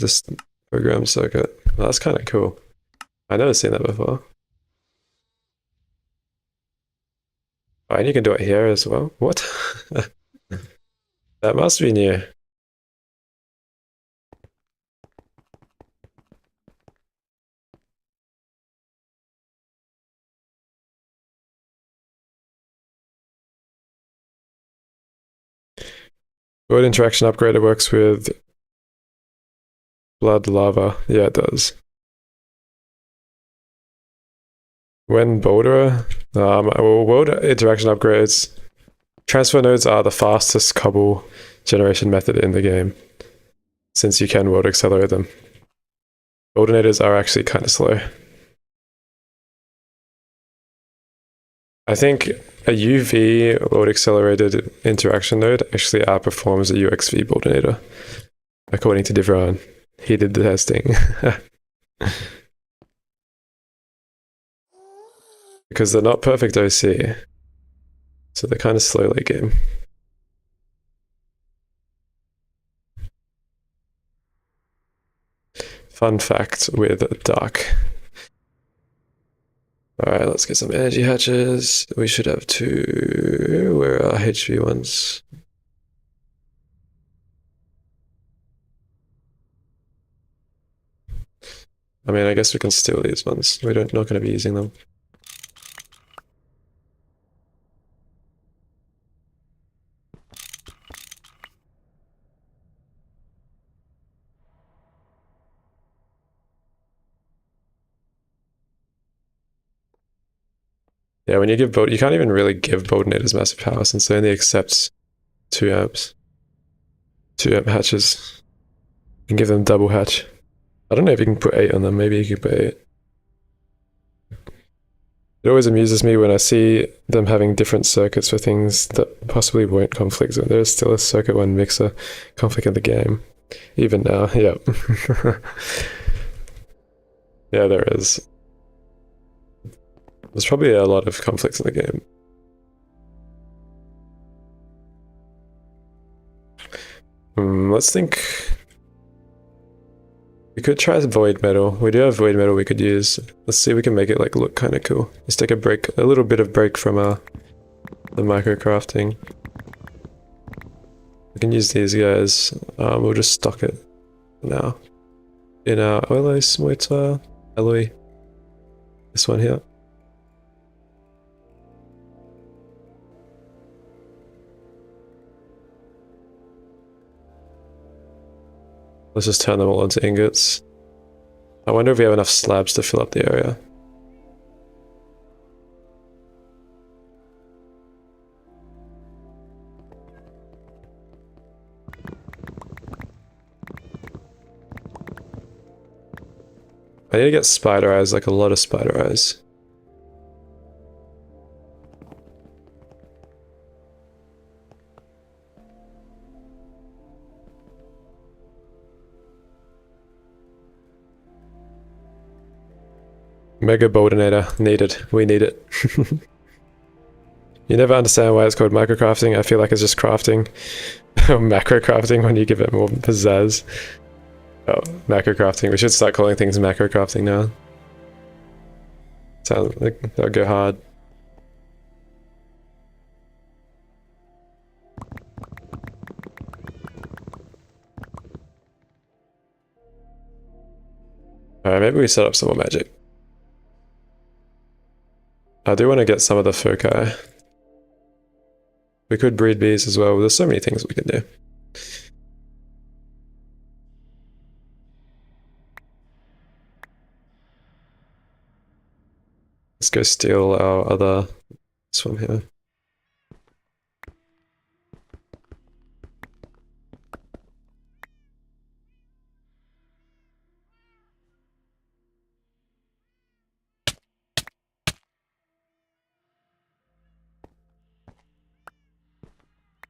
program circuit. Well, that's kind of cool. I've never seen that before. Oh, and you can do it here as well? What? That must be new. Void interaction upgrader works with blood lava. Yeah, it does. When boulder, well, world interaction upgrades. Transfer nodes are the fastest cobble generation method in the game, since you can world accelerate them. Bouldenators are actually kind of slow. I think a UV world accelerated interaction node actually outperforms a UXV bouldenator, according to Devron. He did the testing. Because they're not perfect OC, so they're kind of slow late game. Fun fact with Dark. Alright, let's get some energy hatches. We should have 2. Where are HV ones? I mean, I guess we can steal these ones. We're not going to be using them. Yeah, when you give you can't even really give Boltonators massive power since they only accept 2 amps. 2 amp hatches. You can give them double hatch. I don't know if you can put 8 on them, maybe you can put 8. It always amuses me when I see them having different circuits for things that possibly won't conflict. There is still a circuit 1 mixer conflict in the game. Even now, yeah. Yeah, there is. There's probably a lot of conflicts in the game. Let's think. We could try void metal. We do have void metal we could use. Let's see if we can make it like look kind of cool. Let's take a little bit of break from the micro crafting. We can use these guys. We'll just stock it now in our alloy smelter alloy. This one here. Let's just turn them all into ingots. I wonder if we have enough slabs to fill up the area. I need to get spider eyes, like a lot of spider eyes. Mega Boltonator needed. We need it. You never understand why it's called microcrafting. I feel like it's just crafting. Or macro crafting when you give it more pizzazz. Oh, macro crafting. We should start calling things macro crafting now. Sounds like that'll go hard. Alright, maybe we set up some more magic. I do want to get some of the foci. We could breed bees as well. There's so many things we can do. Let's go steal our other swim here.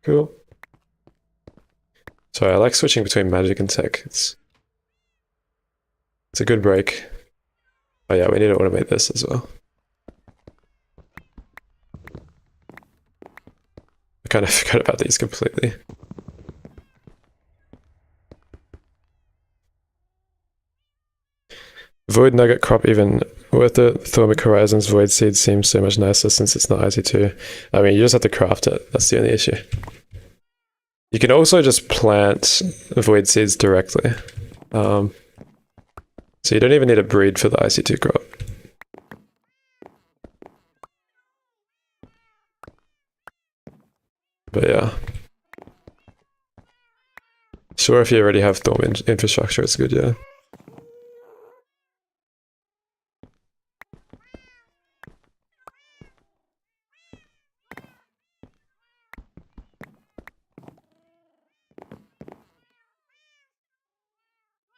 Cool. Sorry, I like switching between magic and tech. It's a good break. Oh yeah, we need to automate this as well. I kind of forgot about these completely. Void Nugget crop even with the Thormic Horizons Void Seed seems so much nicer since it's not IC2. I mean, you just have to craft it. That's the only issue. You can also just plant Void Seeds directly. So you don't even need a breed for the IC2 crop. But yeah. Sure, if you already have Thorm infrastructure, it's good, yeah.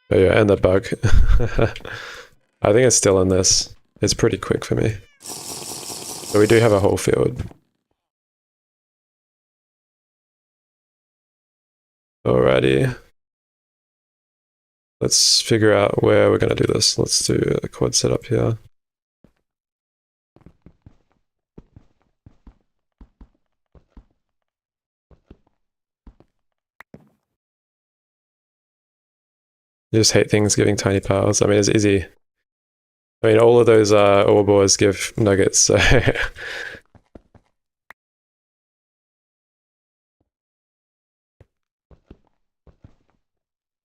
Oh yeah, and the bug. I think it's still in this. It's pretty quick for me. But we do have a whole field. Alrighty. Let's figure out where we're gonna do this. Let's do a quad setup here. You just hate things giving tiny powers. I mean, it's easy. I mean, all of those ore bores give nuggets, so...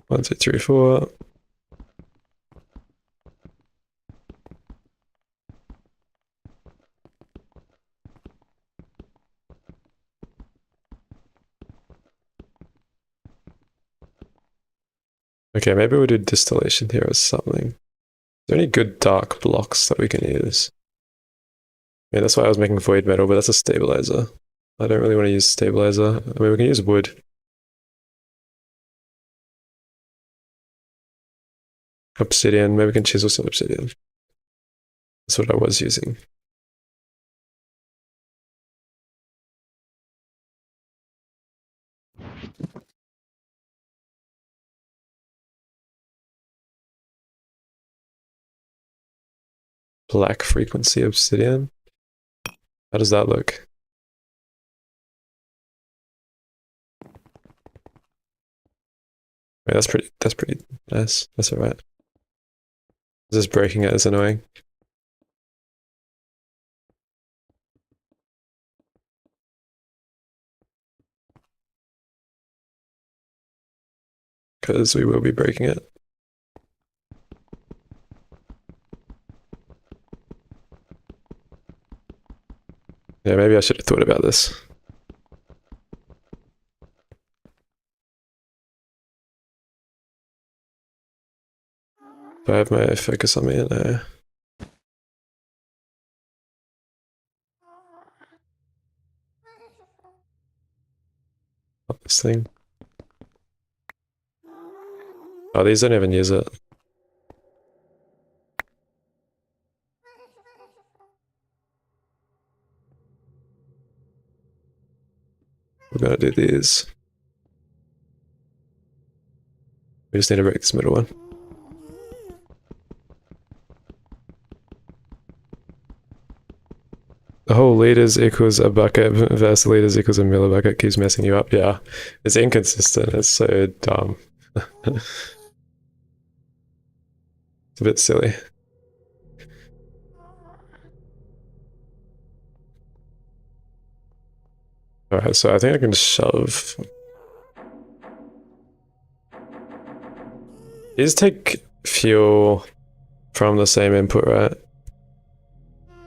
One, two, three, four. Okay, maybe we'll do distillation here or something. Are there any good dark blocks that we can use? Yeah, that's why I was making void metal, but that's a stabilizer. I don't really want to use stabilizer. I mean, we can use wood. Obsidian, maybe we can chisel some obsidian. That's what I was using. Black frequency obsidian. How does that look? Wait, that's pretty nice. That's alright. Just breaking it is annoying. Because we will be breaking it. Yeah, maybe I should have thought about this. Do I have my focus on me? No. Not this thing. Oh, these don't even use it. We're gonna do these. We just need to break this middle one. The whole liters equals a bucket versus liters equals a millibucket keeps messing you up. Yeah, it's inconsistent. It's so dumb. It's a bit silly. Alright, so I think I can shove. These take fuel from the same input, right?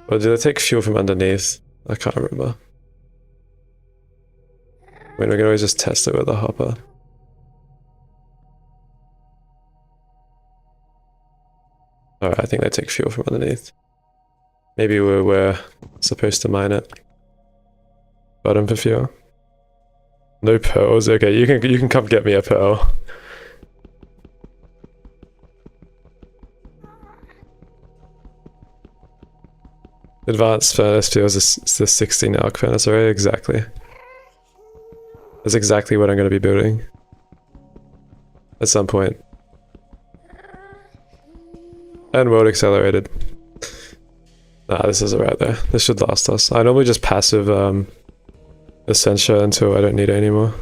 Or do they take fuel from underneath? I can't remember. I mean, we can always just test it with a hopper. Alright, I think they take fuel from underneath. Maybe we're supposed to mine it. Bottom for fuel. No pearls. Okay, you can come get me a pearl. Advanced furnace fuels is the 16 arc furnace array, exactly. That's exactly what I'm going to be building. At some point. And world accelerated. Nah, this is alright though. This should last us. I normally just passive Essentia until I don't need it anymore.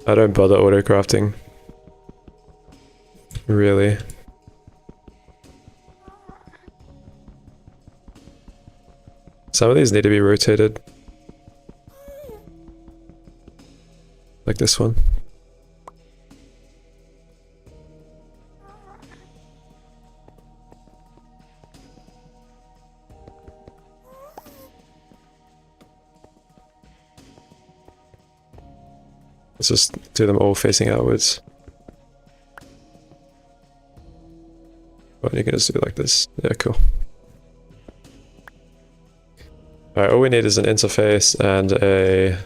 I don't bother auto crafting. Really. Some of these need to be rotated. Like this one. Let's just do them all facing outwards. Well, you can just do it like this. Yeah, cool. Alright, all we need is an interface and a...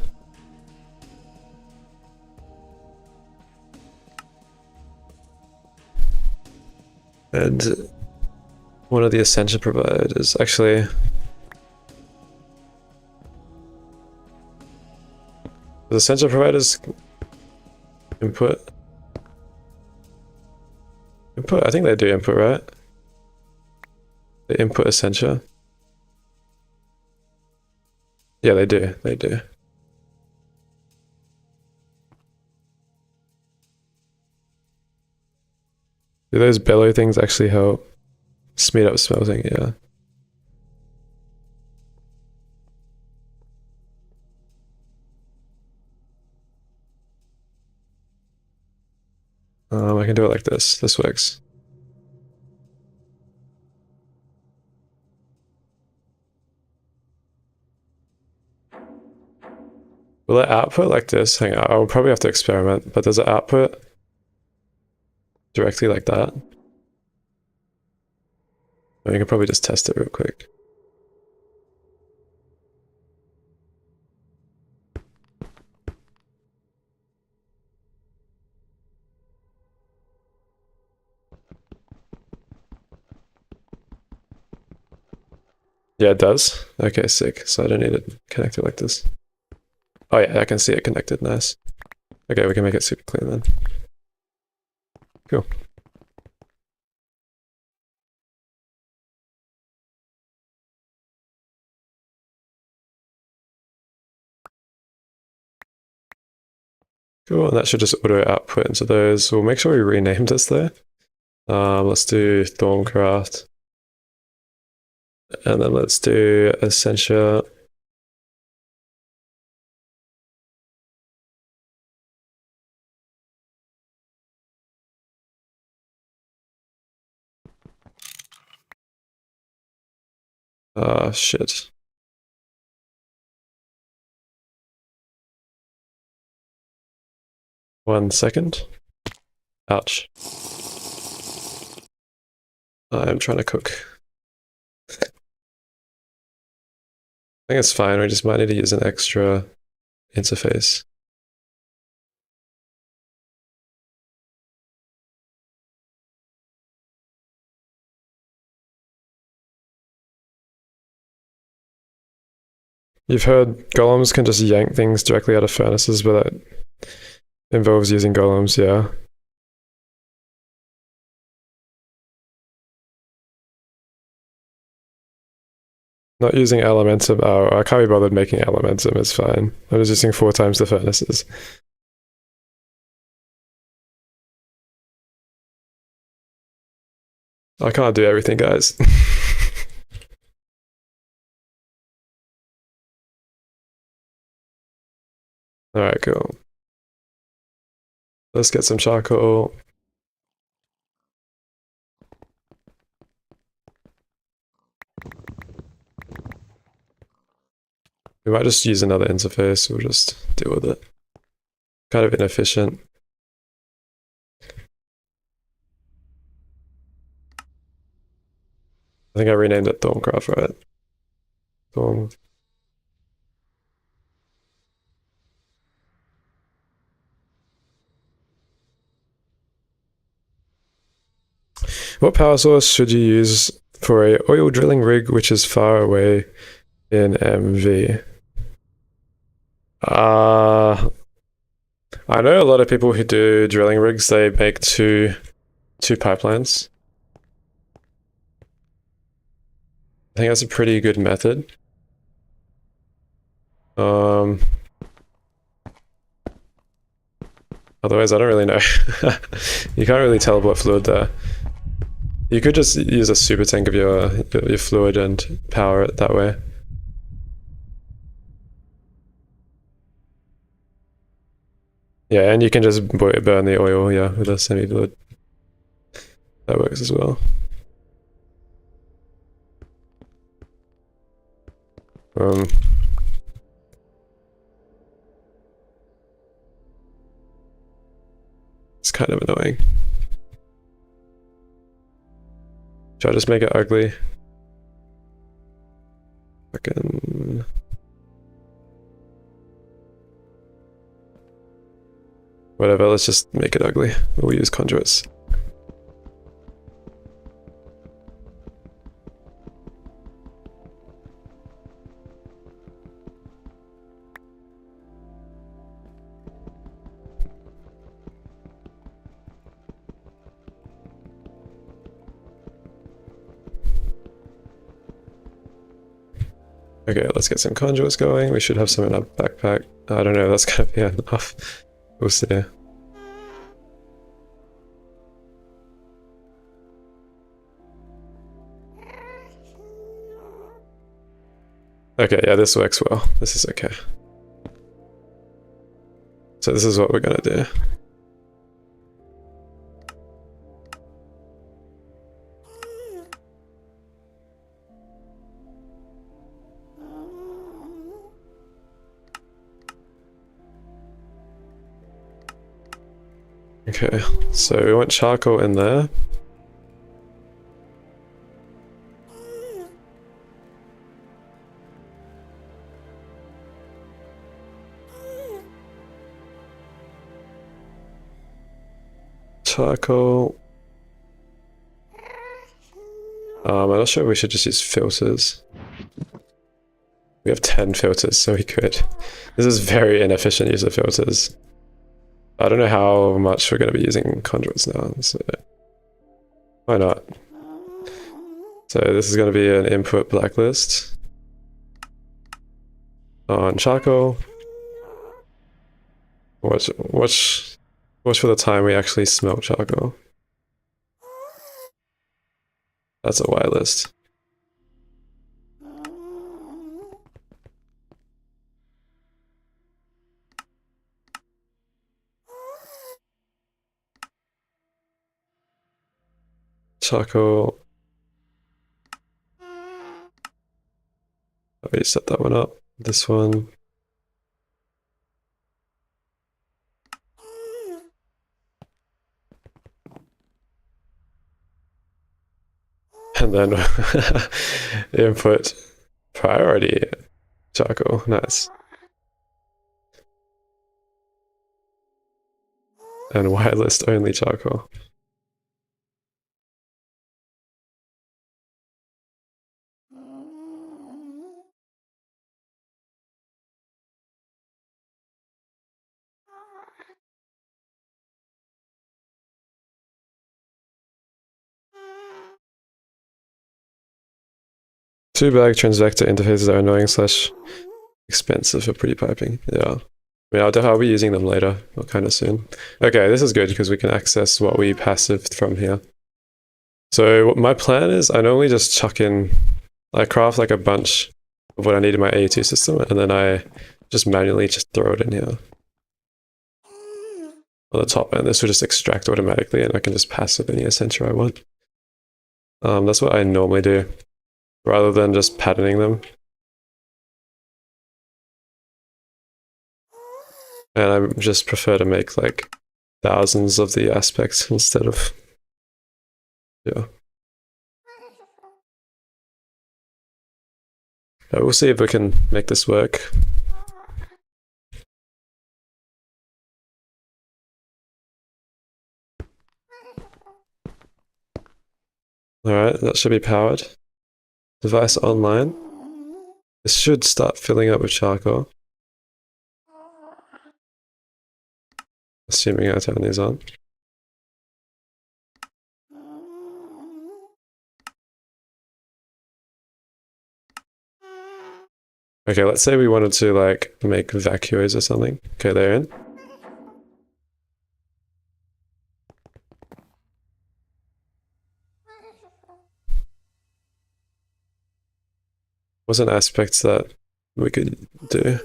And one of the Ascension providers. Actually... The Ascension providers... Input? Input? I think they do input, right? They input Essentia. Yeah, they do. They do. Do those bellow things actually help speed up smelting? Yeah. I can do it like this. This works. Will it output like this? Hang on, I'll probably have to experiment, but does it output directly like that? I mean, you can probably just test it real quick. Yeah, it does. Okay, sick. So I don't need it connected like this. Oh yeah, I can see it connected. Nice. Okay, we can make it super clean then. Cool. Cool, and that should just auto output into those. We'll make sure we rename this though. Let's do Thorncraft. And then let's do Essentia. Shit. 1 second. Ouch. I'm trying to cook. I think it's fine, we just might need to use an extra interface. You've heard golems can just yank things directly out of furnaces, but that involves using golems, yeah. Not using Elementum. Oh, I can't be bothered making Elementum, it's fine. I was using 4 times the furnaces. I can't do everything, guys. Alright, cool. Let's get some charcoal. We might just use another interface, we'll just deal with it. Kind of inefficient. I think I renamed it Thorncraft, right? Thorn. What power source should you use for a oil drilling rig which is far away in MV? I know a lot of people who do drilling rigs, they make two pipelines. I think that's a pretty good method. Otherwise, I don't really know. You can't really tell what fluid there. You could just use a super tank of your fluid and power it that way. Yeah, and you can just burn the oil, yeah, with a semi-fluid. That works as well. It's kind of annoying. Should I just make it ugly? Fucking... Whatever, let's just make it ugly. We'll use conduits. Okay, let's get some conduits going. We should have some in our backpack. I don't know, that's gonna be enough. We'll see. Okay, yeah, this works well. This is okay. So this is what we're gonna do. Okay, so we want charcoal in there. Charcoal. I'm not sure we should just use filters. We have 10 filters, so we could. This is very inefficient use of filters. I don't know how much we're going to be using conduits now, so why not? So this is going to be an input blacklist on charcoal. Watch for the time we actually smelt charcoal. That's a whitelist. Charcoal. Let me set that one up. This one. And then input priority charcoal. Nice. And whitelist only charcoal. Two bag transvector interfaces are annoying / expensive for pre-piping. Yeah. I mean, I'll be using them later, or kind of soon. Okay, this is good because we can access what we passived from here. So my plan is I normally just chuck in, I craft like a bunch of what I need in my AE2 system, and then I just manually just throw it in here on the top, and this will just extract automatically, and I can just passive any essential I want. That's what I normally do, rather than just patterning them. And I just prefer to make like thousands of the aspects instead of, yeah. We'll see if we can make this work. Alright, that should be powered. Device online. This should start filling up with charcoal. Assuming I turn these on. Okay, let's say we wanted to like make vacuos or something. Okay, they're in. Wasn't aspects that we could do.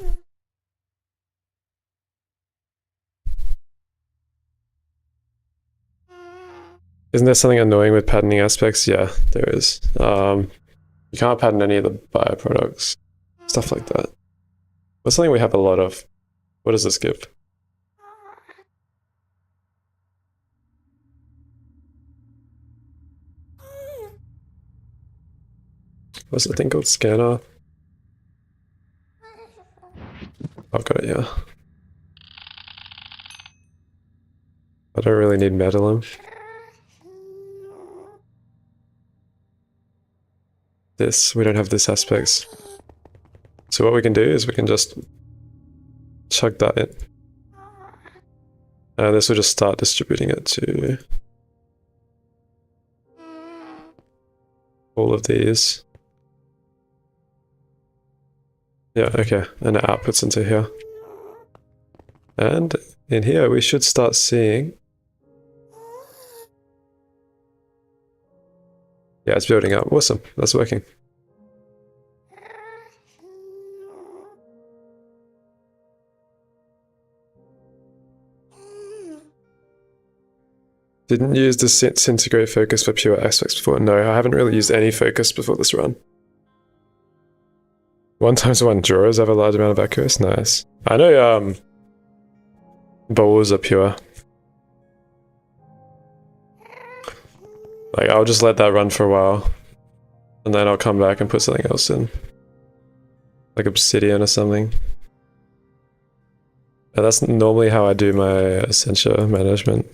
Isn't there something annoying with patterning aspects? Yeah, there is. You can't pattern any of the bioproducts. Stuff like that. What's something we have a lot of? What does this give? What's the thing called? Scanner? I've got it, yeah. I don't really need metalum. This, we don't have this aspects. So what we can do is we can just chug that in. And this will just start distributing it to all of these. Yeah, okay, and it outputs into here. And in here we should start seeing... Yeah, it's building up. Awesome, that's working. Didn't use the disintegrate focus for pure aspects before. No, I haven't really used any focus before this run. 1x1 drawers have a large amount of vacuous. Nice. I know bowls are pure. Like, I'll just let that run for a while, and then I'll come back and put something else in. Like obsidian or something. And that's normally how I do my Essentia management.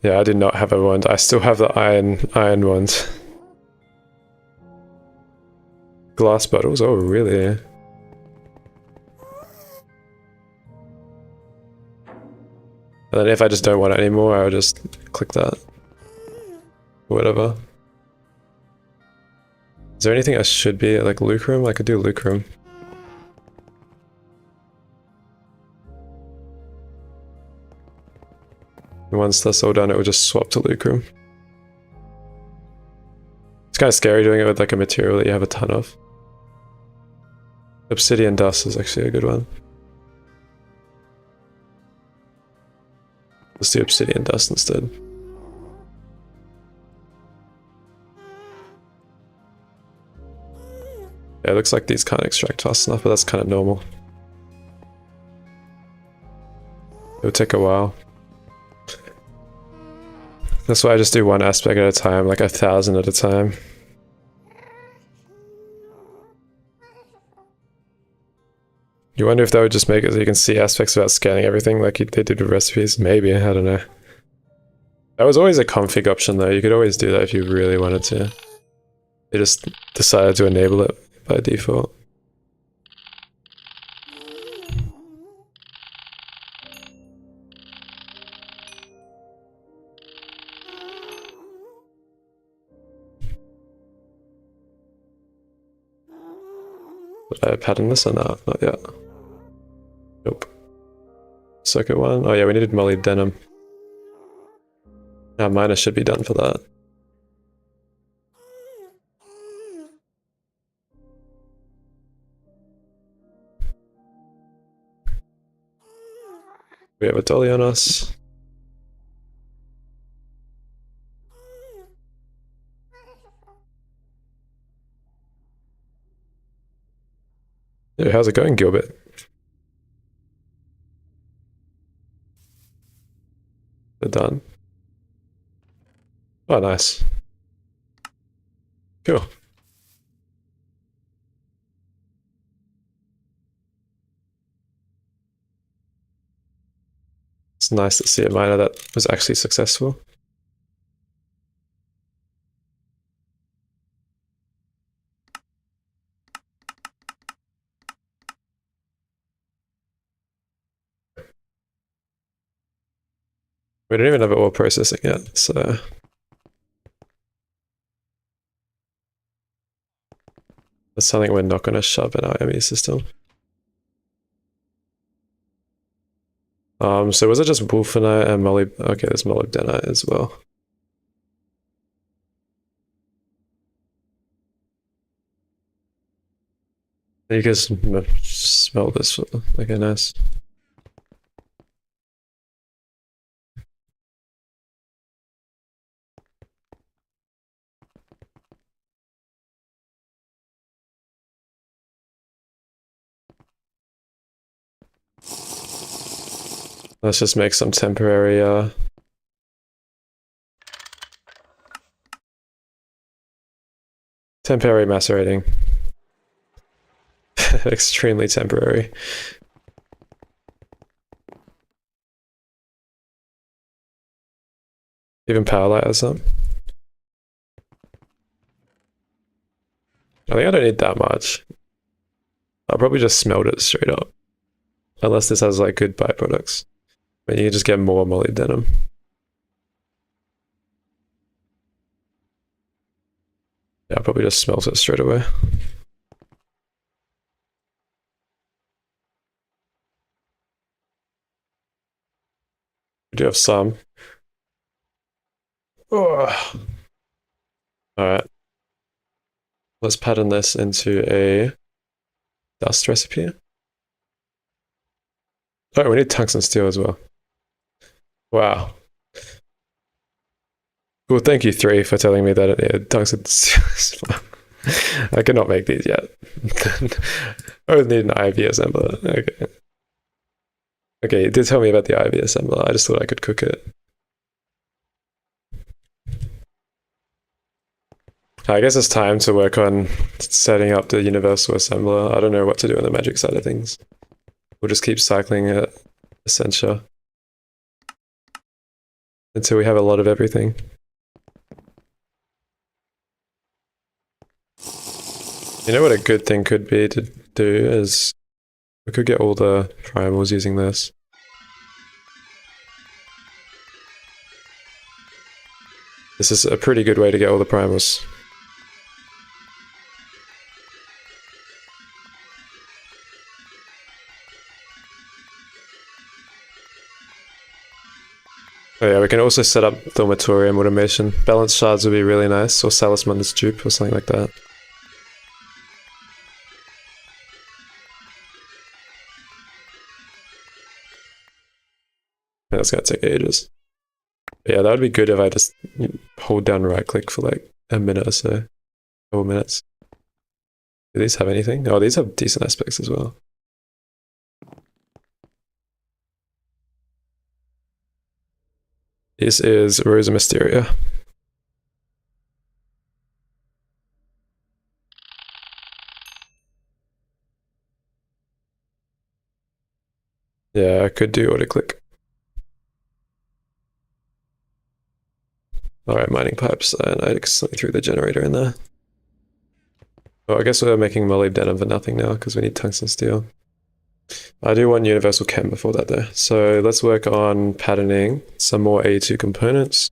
Yeah, I did not have a wand. I still have the iron wand. Glass bottles? Oh, really? And then if I just don't want it anymore, I'll just click that. Whatever. Is there anything I should be like lucrum? I could do lucrum. Once that's all done, it will just swap to lucrum. It's kind of scary doing it with like a material that you have a ton of. Obsidian dust is actually a good one. Let's do obsidian dust instead. Yeah, it looks like these can't extract fast enough, but that's kind of normal. It'll take a while. That's why I just do one aspect at a time, like 1,000 at a time. You wonder if that would just make it so you can see aspects without scanning everything like they did with recipes? Maybe, I don't know. That was always a config option though, you could always do that if you really wanted to. They just decided to enable it by default. Did I pattern this or not? Not yet. Nope. Circuit one? Oh yeah, we needed molybdenum. Now miner should be done for that. We have a dolly on us. Yeah, how's it going, Gilbert? They're done. Oh, nice. Cool. It's nice to see a miner that was actually successful. We don't even have it all processing yet, so... That's something we're not going to shove in our ME system. So was it just wolfenite and okay, there's molybdenite as well. You guys smell this, okay, nice. Let's just make some temporary, temporary macerating. Extremely temporary. Even power light has some. I think I don't need that much. I'll probably just smelt it straight up. Unless this has like good byproducts. I mean, you can just get more molybdenum. Yeah, I'll probably just smelt it straight away. We do have some. Oh. Alright. Let's pattern this into a dust recipe. Oh, we need tungsten steel as well. Wow. Well, thank you, 3, for telling me that it needed tungsten steel as well. I cannot make these yet. I would need an IV assembler. Okay. Okay, you did tell me about the IV assembler. I just thought I could cook it. I guess it's time to work on setting up the universal assembler. I don't know what to do on the magic side of things. We'll just keep cycling it, Essentia, until we have a lot of everything. You know what a good thing could be to do is we could get all the primals using this. This is a pretty good way to get all the primals. Oh yeah, we can also set up Thaumatorium automation. Balance shards would be really nice, or Salasmunder's dupe or something like that. And that's gonna take ages. But yeah, that would be good if I just hold down right click for like a minute or so. Couple minutes. Do these have anything? Oh, these have decent aspects as well. This is Rosa Mysteria. Yeah, I could do auto click. Alright, mining pipes, and I accidentally threw the generator in there. Oh, I guess we're making molybdenum for nothing now, because we need tungsten steel. I do want universal chem before that though. So let's work on patterning some more A2 components.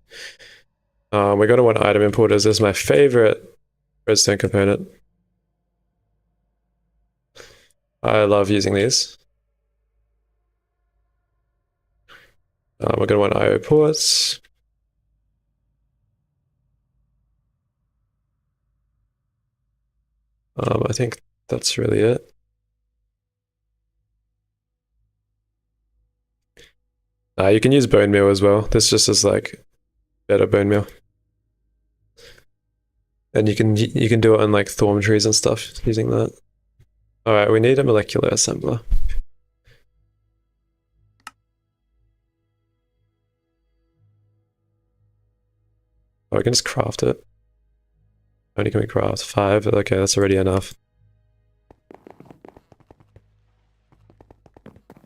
We're going to want item importers. This is my favorite redstone component. I love using these. We're going to want IO ports. I think that's really it. You can use bone meal as well. This just is like better bone meal. And you can do it on like thorn trees and stuff using that. Alright, we need a molecular assembler. Oh, we can just craft it. How many can we craft? 5? Okay, that's already enough.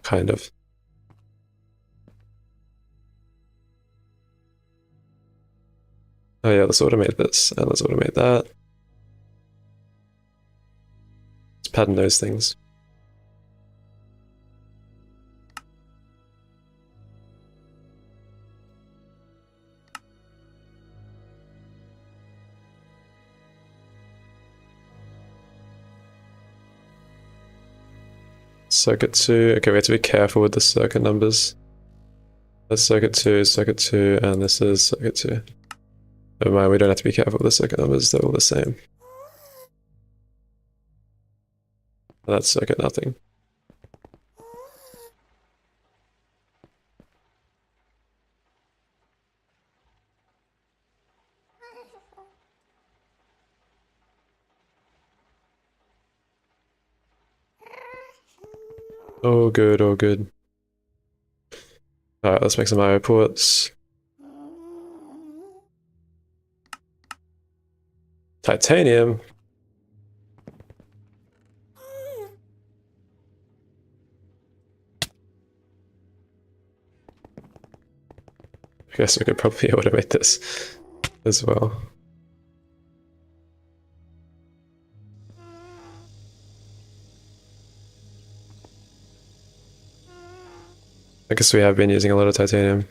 Kind of. Oh yeah, let's automate this, and let's automate that. Let's pattern those things. Circuit 2. Okay, we have to be careful with the circuit numbers. That's circuit 2, and this is circuit 2. Never mind, we don't have to be careful with the circuit numbers, they're all the same. And that's circuit nothing. Oh good, oh good. Alright, let's make some IO ports. Titanium. I guess we could probably automate this as well. I guess we have been using a lot of titanium.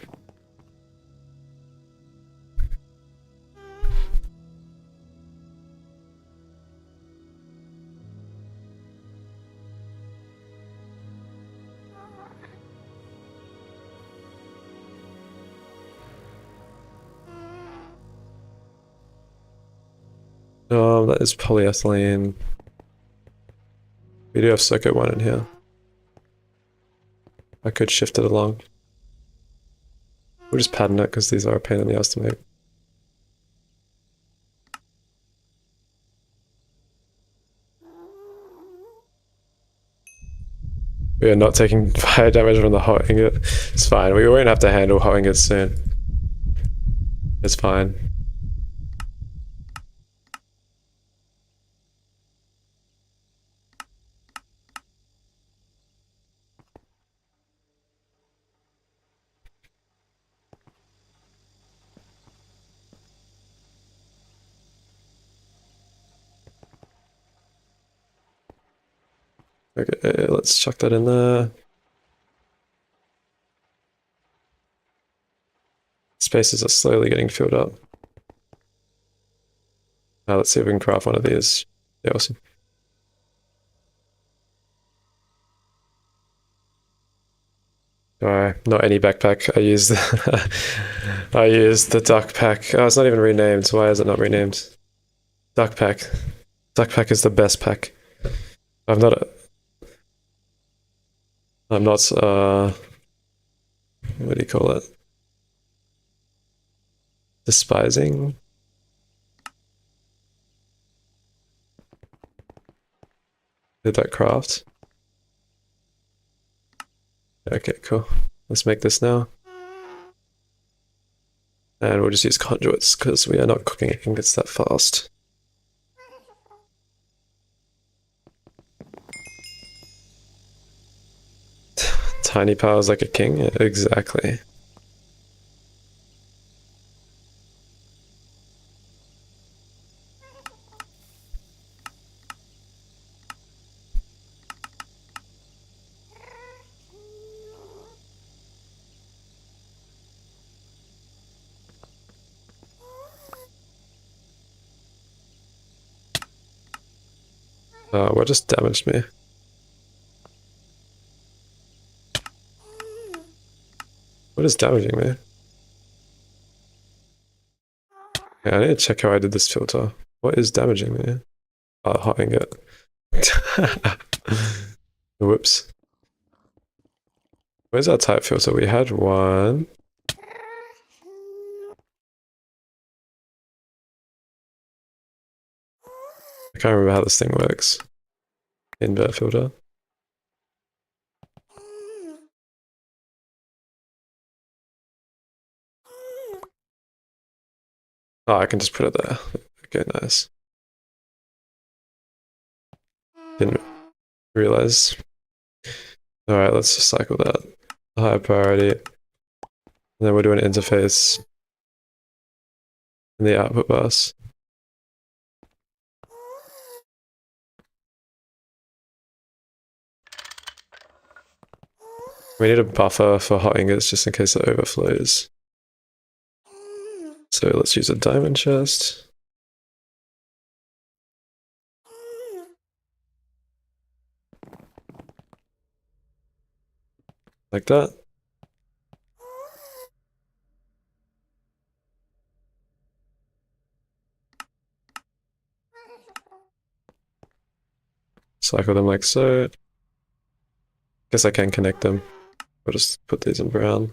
That is polyethylene. We do have circuit 1 in here. I could shift it along. We'll just pattern it because these are a pain in the ass to make. We are not taking fire damage from the hot ingot. It's fine. We won't have to handle hot ingots soon. It's fine. Okay, let's chuck that in there. Spaces are slowly getting filled up. Now let's see if we can craft one of these. Yeah, awesome. Not any backpack. I used I used the duck pack. Oh, it's not even renamed. Why is it not renamed? Duck pack. Duck pack is the best pack. I'm not. I'm not. What do you call it? Despising. Did that craft? Okay, cool. Let's make this now. And we'll just use conduits because we are not cooking ingots that fast. Tiny powers like a king? Yeah, exactly. What just damaged me? What is damaging me? Yeah, I need to check how I did this filter. What is damaging me? Oh, hot ingot. Whoops. Where's our type filter? We had one. I can't remember how this thing works. Invert filter. Oh, I can just put it there. Okay, nice. Didn't realize. Alright, let's just cycle that. Higher priority. And then we'll do an interface in the output bus. We need a buffer for hot ingots just in case it overflows. So let's use a diamond chest. Like that. Cycle them like so. Guess I can connect them. I'll just put these in brown.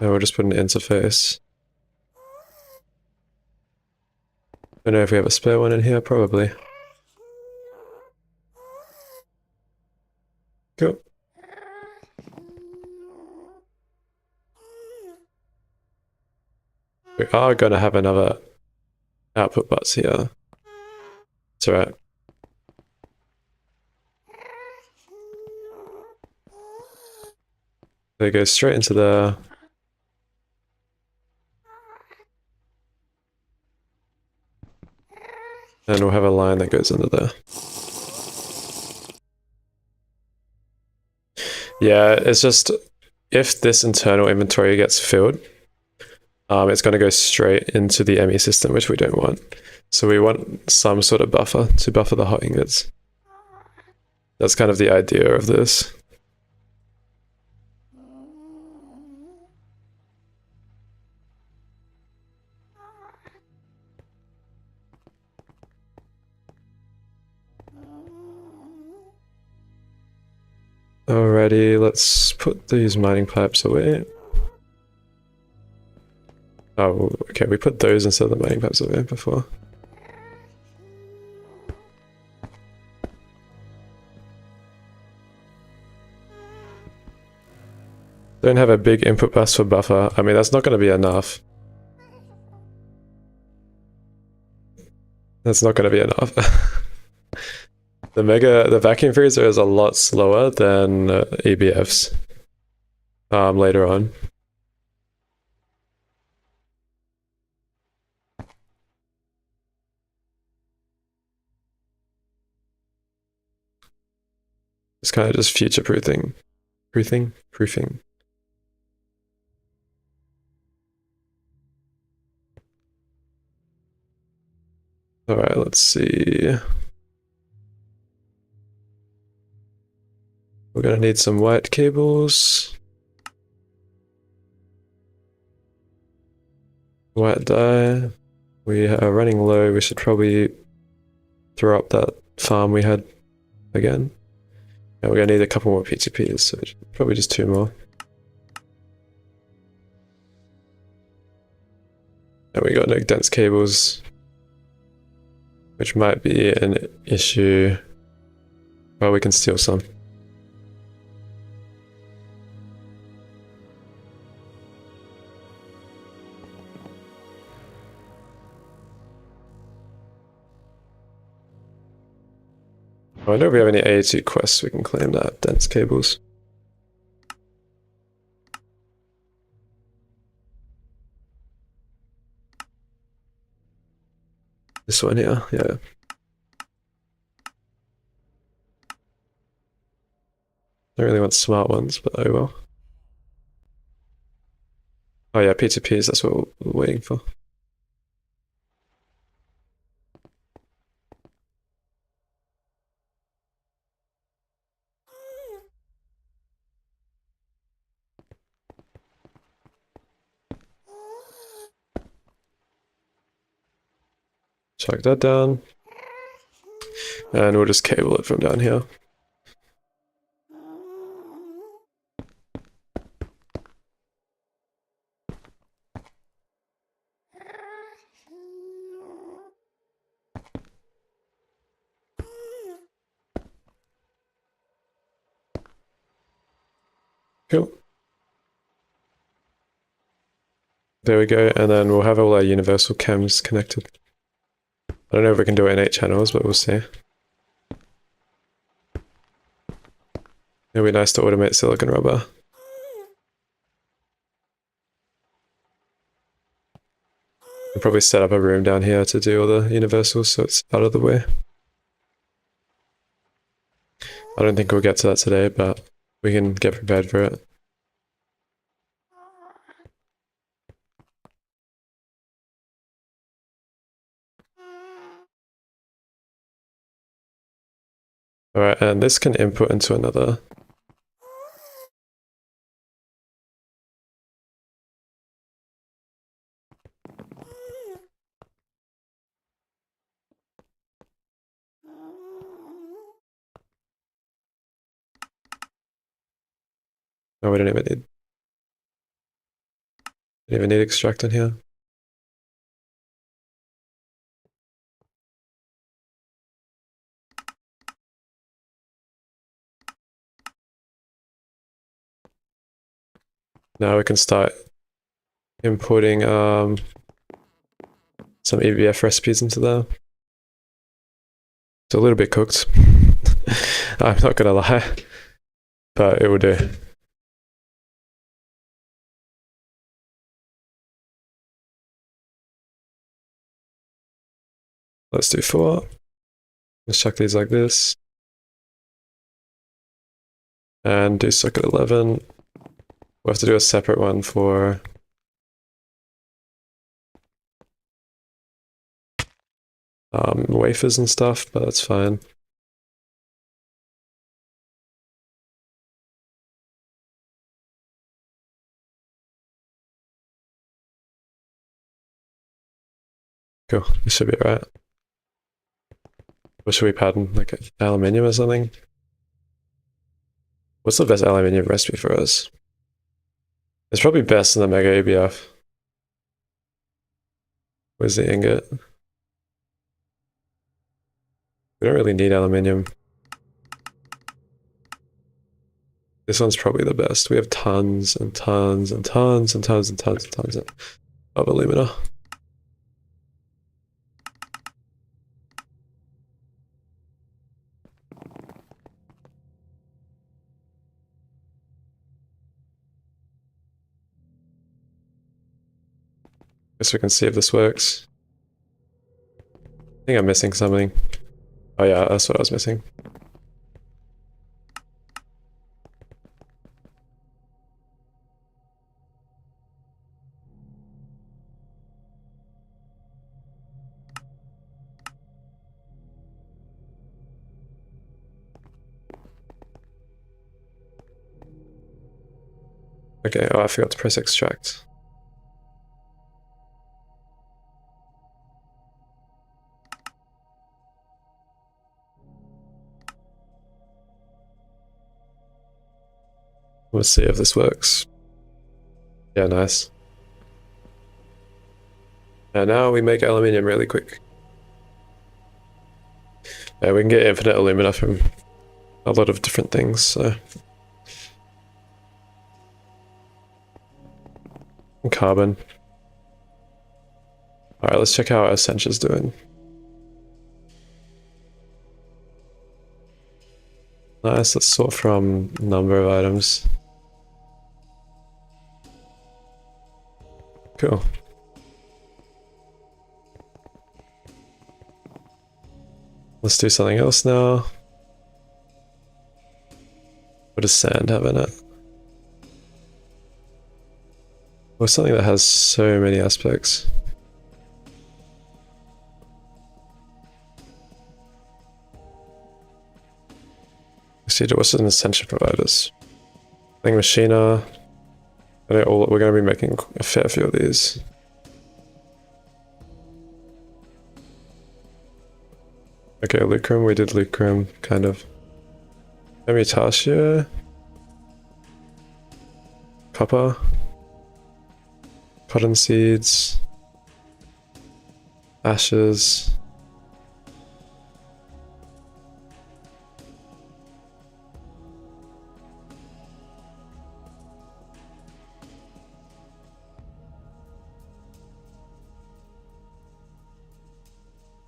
And we'll just put an interface. I don't know if we have a spare one in here, probably. Cool. We are going to have another output bus here. It's alright. They go straight into there. And we'll have a line that goes into there. Yeah, it's just if this internal inventory gets filled, it's going to go straight into the ME system, which we don't want. So we want some sort of buffer to buffer the hot ingots. That's kind of the idea of this. Alrighty, let's put these mining pipes away. Oh, okay, we put those instead of the mining pipes away before. Don't have a big input bus for buffer. I mean, that's not going to be enough. That's not going to be enough. The vacuum freezer is a lot slower than EBFs later on. It's kind of just future proofing. Proofing. Alright, let's see. We're gonna need some white cables. White dye. We are running low. We should probably throw up that farm we had again. And we're gonna need a couple more PTPs, so probably just 2 more. And we got no dense cables, which might be an issue. Well, we can steal some. I wonder if we have any AAT quests we can claim that dense cables. This one here, yeah. Don't really want smart ones, but oh well. Oh yeah, P2Ps, that's what we're waiting for. Chuck that down. And we'll just cable it from down here. Cool. There we go, and then we'll have all our universal chems connected. I don't know if we can do it in 8 channels, but we'll see. It'd be nice to automate silicon rubber. We'll probably set up a room down here to do all the universals so it's out of the way. I don't think we'll get to that today, but we can get prepared for it. Alright, and this can input into another. Oh, we don't even need extract in here. Now we can start importing some EBF recipes into there. It's a little bit cooked. I'm not gonna lie, but it will do. Let's do 4. Let's chuck these like this. And do socket 11. We'll have to do a separate one for wafers and stuff, but that's fine. Cool, this should be right. What should we pattern? Like aluminium or something? What's the best aluminium recipe for us? It's probably best in the Mega ABF. Where's the ingot? We don't really need aluminium. This one's probably the best. We have tons and tons and tons and tons and tons and tons of alumina. Guess we can see if this works. I think I'm missing something. Oh yeah, that's what I was missing. Okay, oh, I forgot to press extract. Let's see if this works. Yeah, nice. And now we make aluminium really quick. Yeah, we can get infinite alumina from a lot of different things, so. And carbon. Alright, let's check how our Essentia's doing. Nice, let's sort from number of items. Cool. Let's do something else now. What does sand have in it? Or something that has so many aspects. Let's see, what's an Essentia providers? I think Machina. We're going to be making a fair few of these. Okay, lucrum, we did lucrum, kind of. Amutacia. Copper. Cotton seeds. Ashes.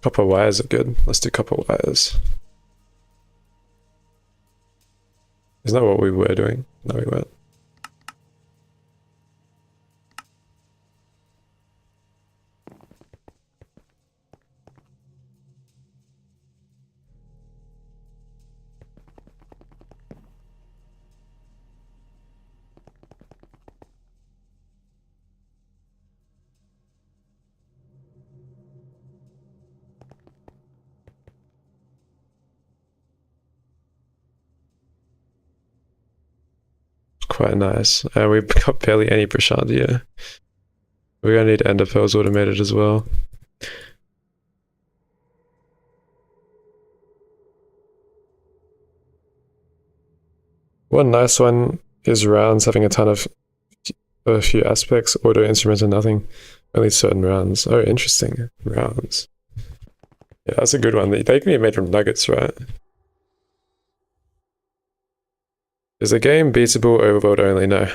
Copper wires are good. Let's do copper wires. Isn't that what we were doing? No, we weren't. Quite nice. We've got barely any Prashant here. We're gonna need ender pearls automated as well. One nice one is rounds having a few aspects, auto instruments and nothing. Only certain rounds. Oh, interesting. Rounds. Yeah, that's a good one. They can be made from nuggets, right? Is the game beatable overworld only? No.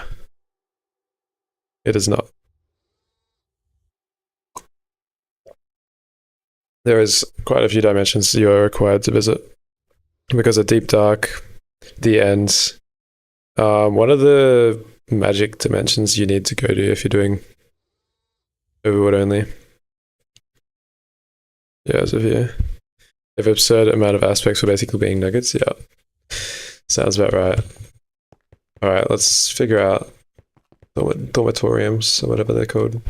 It is not. There is quite a few dimensions you are required to visit. Because of Deep Dark, the Ends. One of the magic dimensions you need to go to if you're doing overworld only. Yeah, as of here. If absurd amount of aspects for basically being nuggets, yeah. Sounds about right. Alright, let's figure out dormitoriums, or whatever they're called.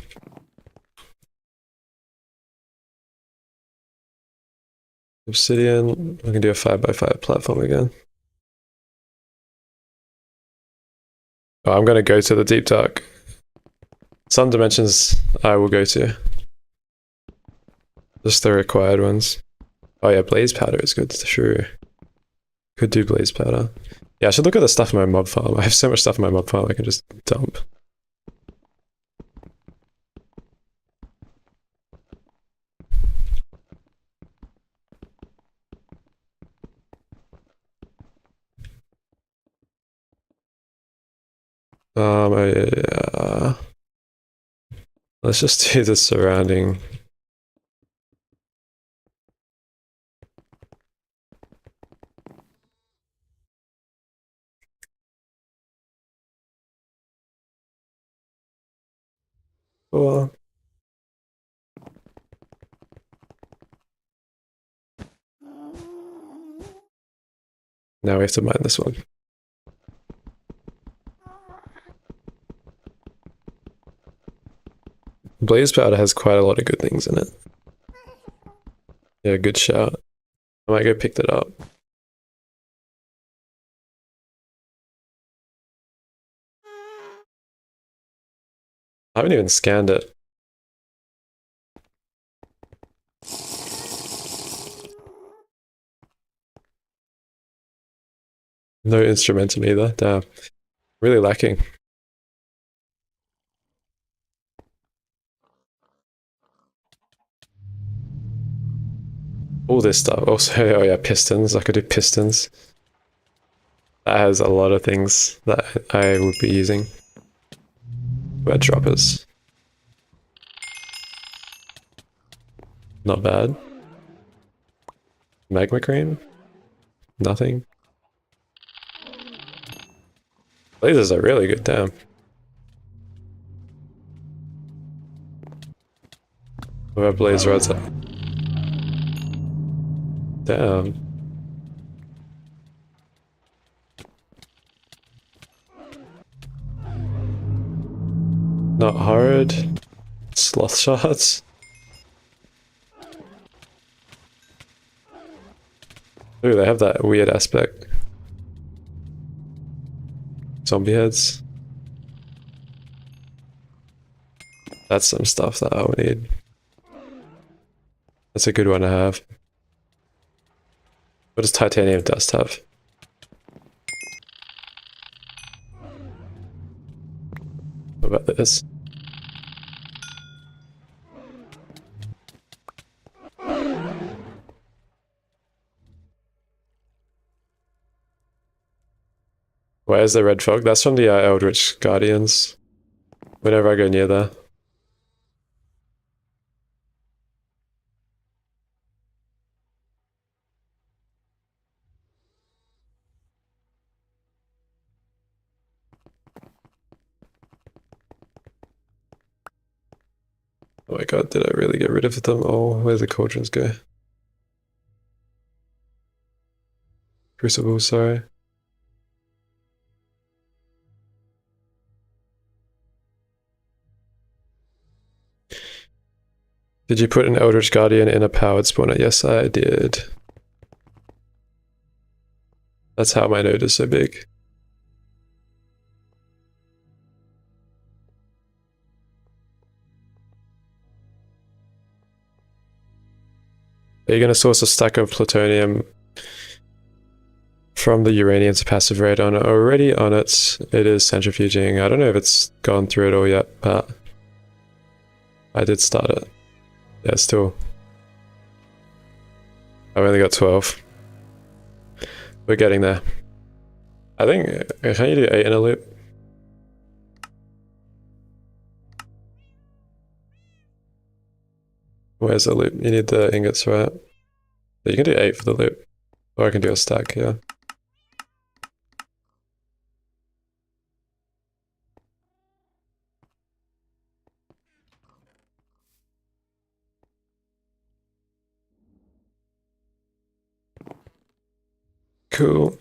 Obsidian, I can do a 5x5 platform again. Oh, I'm gonna go to the Deep Dark. Some dimensions I will go to. Just the required ones. Oh yeah, blaze powder is good, sure. Could do blaze powder. Yeah, I should look at the stuff in my mob farm. I have so much stuff in my mob farm I can just dump. Yeah. Let's just do the surrounding. Oh. Now we have to mine this one. Blaze powder has quite a lot of good things in it. Yeah, good shout. I might go pick that up. I haven't even scanned it. No instrumentum either. Damn. Really lacking. All this stuff. Also, oh yeah, pistons. I could do pistons. That has a lot of things that I would be using. Wet droppers. Not bad. Magma cream? Nothing. Lasers are really good, damn. What about blaze rods? Damn. Not hard. Sloth shards. Ooh, they have that weird aspect. Zombie heads. That's some stuff that I would need. That's a good one to have. What does titanium dust have? What about this? Where's the red fog? That's from the Eldritch Guardians. Whenever I go near there. Oh my god, did I really get rid of them all? Where'd the cauldrons go? Crucible, sorry. Did you put an Eldritch Guardian in a powered spawner? Yes, I did. That's how my node is so big. Are you going to source a stack of plutonium from the uranium to passive rate on it? Already on it. It is centrifuging. I don't know if it's gone through it all yet, but I did start it. Yeah, still. I've only got 12. We're getting there. I think, can you do 8 in a loop? Where's the loop? You need the ingots, right? Yeah, you can do 8 for the loop. Or I can do a stack, yeah. Cool.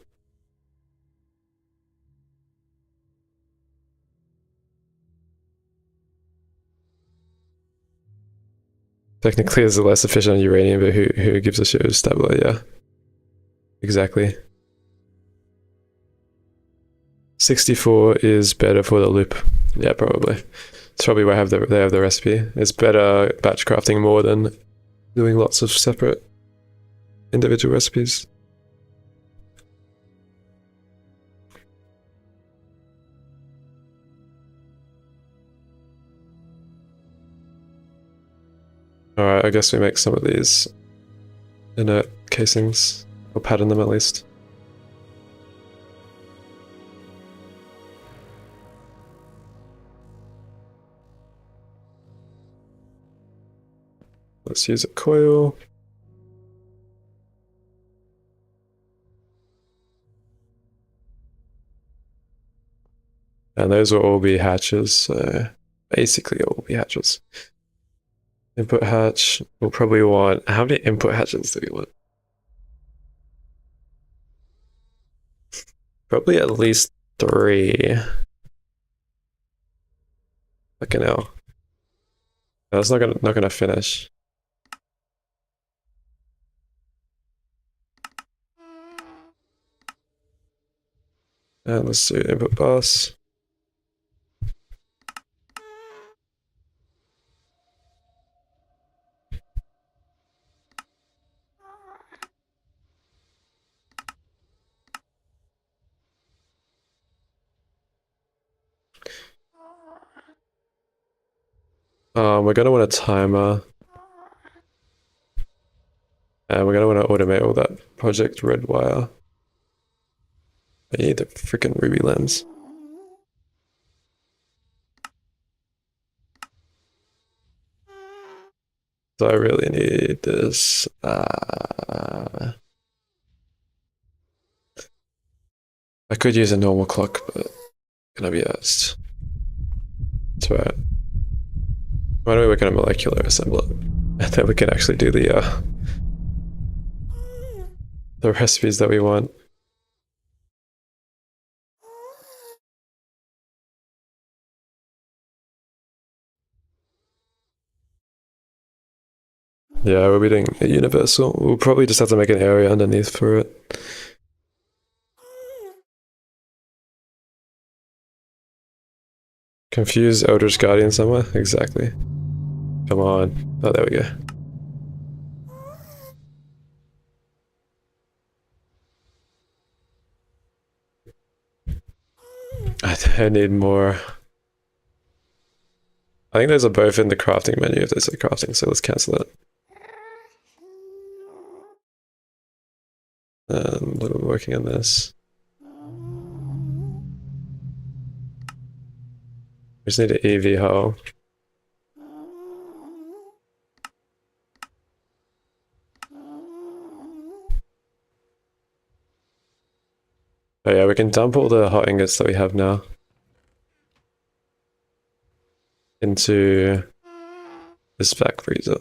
Technically, it's less efficient on uranium, but who gives a shit? Stabilo, yeah. Exactly. 64 is better for the loop. Yeah, probably. It's probably where they have the recipe. It's better batch crafting more than doing lots of separate individual recipes. Alright, I guess we make some of these inert casings, or pattern them at least. Let's use a coil. And those will all be hatches, so basically all will be hatches. Input hatch, we'll probably want, how many input hatches do we want? Probably at least 3. Like an L. That's not gonna finish. And let's do input bus. We're gonna want a timer. And we're gonna want to automate all that project red wire. I need the freaking ruby lens. So I really need this. I could use a normal clock, but gonna be asked. That's right. Why don't we work on a molecular assembler? And then we can actually do the recipes that we want. Yeah, we'll be doing a universal. We'll probably just have to make an area underneath for it. Confuse Eldritch Guardian somewhere? Exactly. Come on. Oh, there we go. I need more. I think those are both in the crafting menu if there's a crafting, so let's cancel it. We're working on this. We just need an EV hull. Oh yeah, we can dump all the hot ingots that we have now into this back freezer.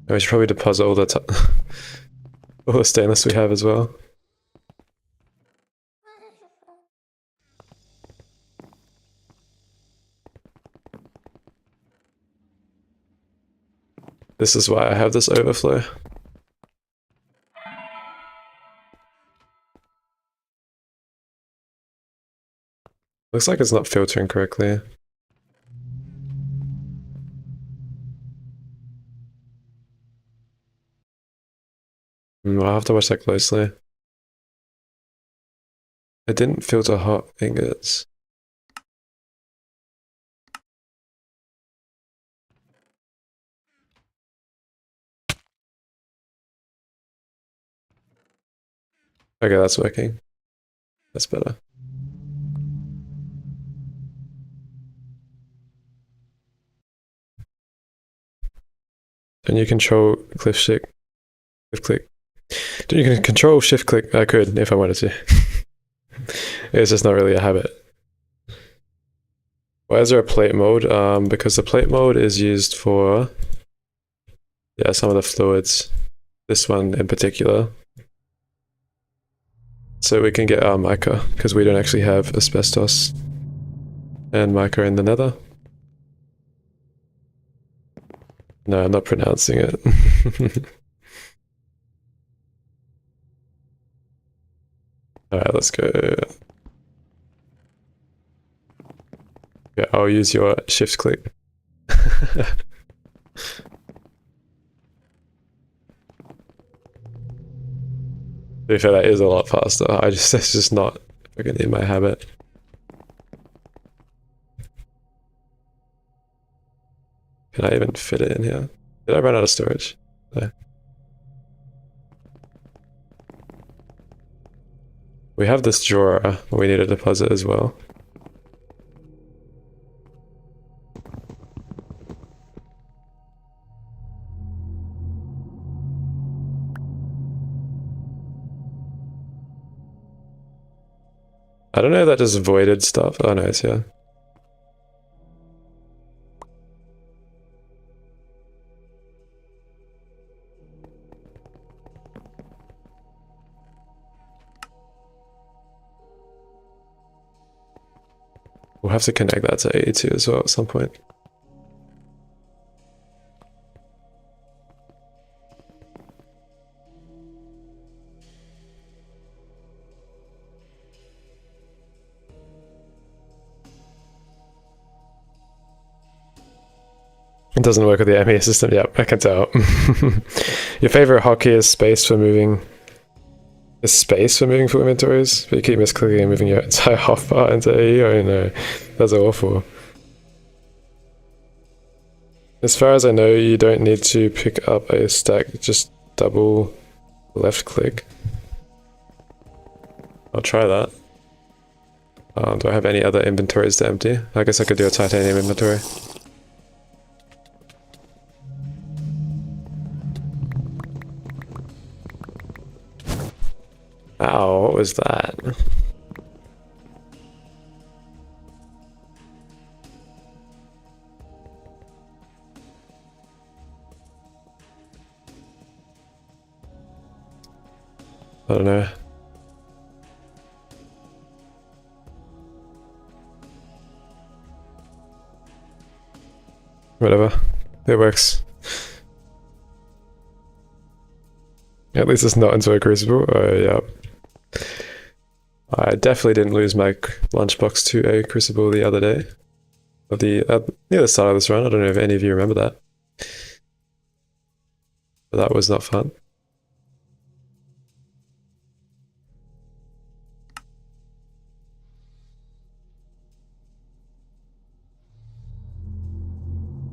And we should probably deposit all the all the stainless we have as well. This is why I have this overflow. Looks like it's not filtering correctly. I'll have to watch that closely. It didn't filter hot ingots. Okay, that's working. That's better. And you control shift click. You can control shift click. I could if I wanted to. It's just not really a habit. Why is there a plate mode? Because the plate mode is used for some of the fluids. This one in particular. So we can get our mica, because we don't actually have asbestos and mica in the nether. No, I'm not pronouncing it. Alright, let's go. Yeah, I'll use your shift click. To be fair, that is a lot faster. That's just not fucking in my habit. Can I even fit it in here? Did I run out of storage? No. We have this drawer, we need a deposit as well. I don't know if that just voided stuff. Oh no, it's here. We'll have to connect that to 82 as well at some point. It doesn't work with the MES system. Yep, I can tell. Your favorite hotkey is space for moving. There's space for moving full inventories, but you keep misclicking and moving your entire hotbar into AE. Oh no, that's awful. As far as I know, you don't need to pick up a stack, just double left click. I'll try that. Do I have any other inventories to empty? I guess I could do a titanium inventory. Ow, what was that? I don't know. Whatever. It works. At least it's not into a crucible. Oh, yeah. I definitely didn't lose my lunchbox to a crucible the other day. Near the start of this run. I don't know if any of you remember that. But that was not fun.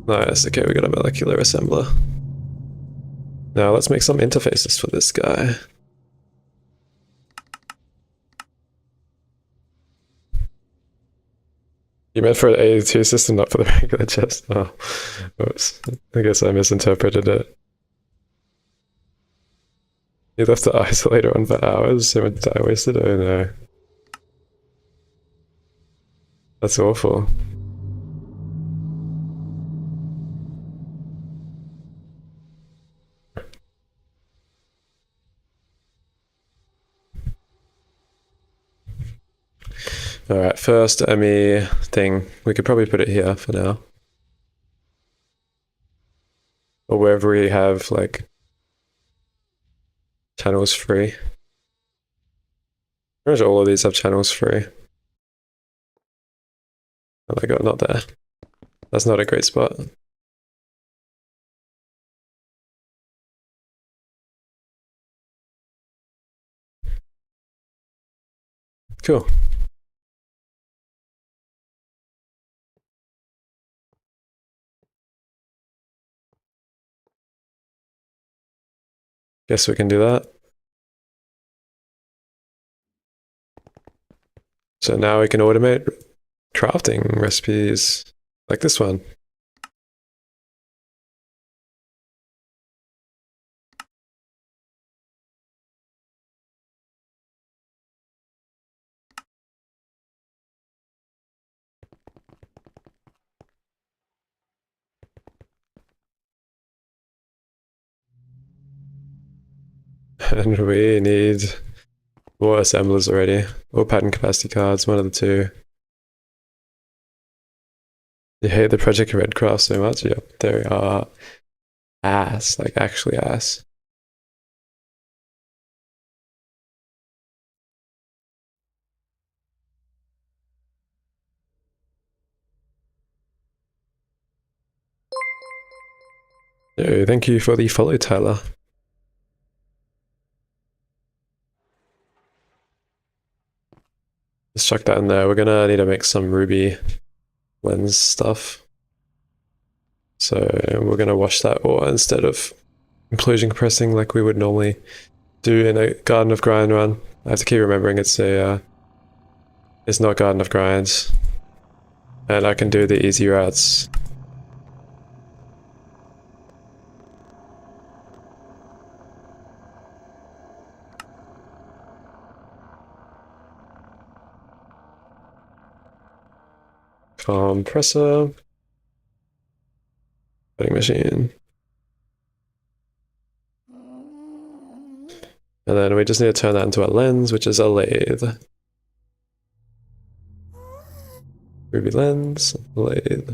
Nice, okay, we got a molecular assembler. Now let's make some interfaces for this guy. You meant for an A2 system, not for the regular chest? Oh, oops. I guess I misinterpreted it. You left the isolator on for hours, so much time wasted? Oh no. That's awful. Alright, first ME thing. We could probably put it here for now. Or wherever we have, like, channels free. Pretty much all of these have channels free. Oh my god, not there. That's not a great spot. Cool. Guess we can do that. So now we can automate crafting recipes like this one. And we need more assemblers already. Or pattern capacity cards, one of the two. You hate the Project Red craft so much? Yep, they are ass, like actually ass. Yo, thank you for the follow, Tyler. Let's chuck that in there. We're gonna need to make some ruby lens stuff. So we're gonna wash that ore instead of implosion compressing like we would normally do in a Garden of Grind run. I have to keep remembering it's not Garden of Grinds. And I can do the easy routes. Compressor. Cutting machine. And then we just need to turn that into a lens, which is a lathe. Ruby lens, lathe.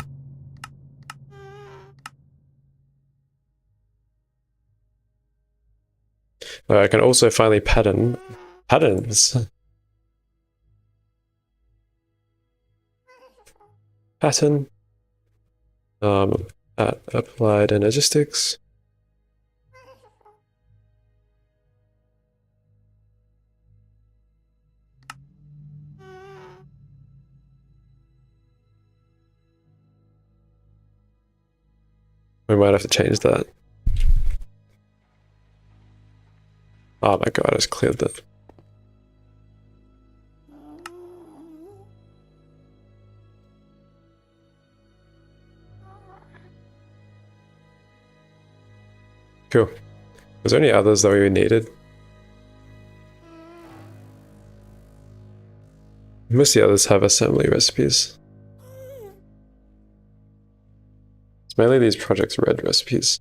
I can also finally pattern patterns. Pattern. At applied energistics. We might have to change that. Oh my god, I just cleared that. Cool. Was there any others that we needed? Most of the others have assembly recipes. It's mainly these Project Red recipes.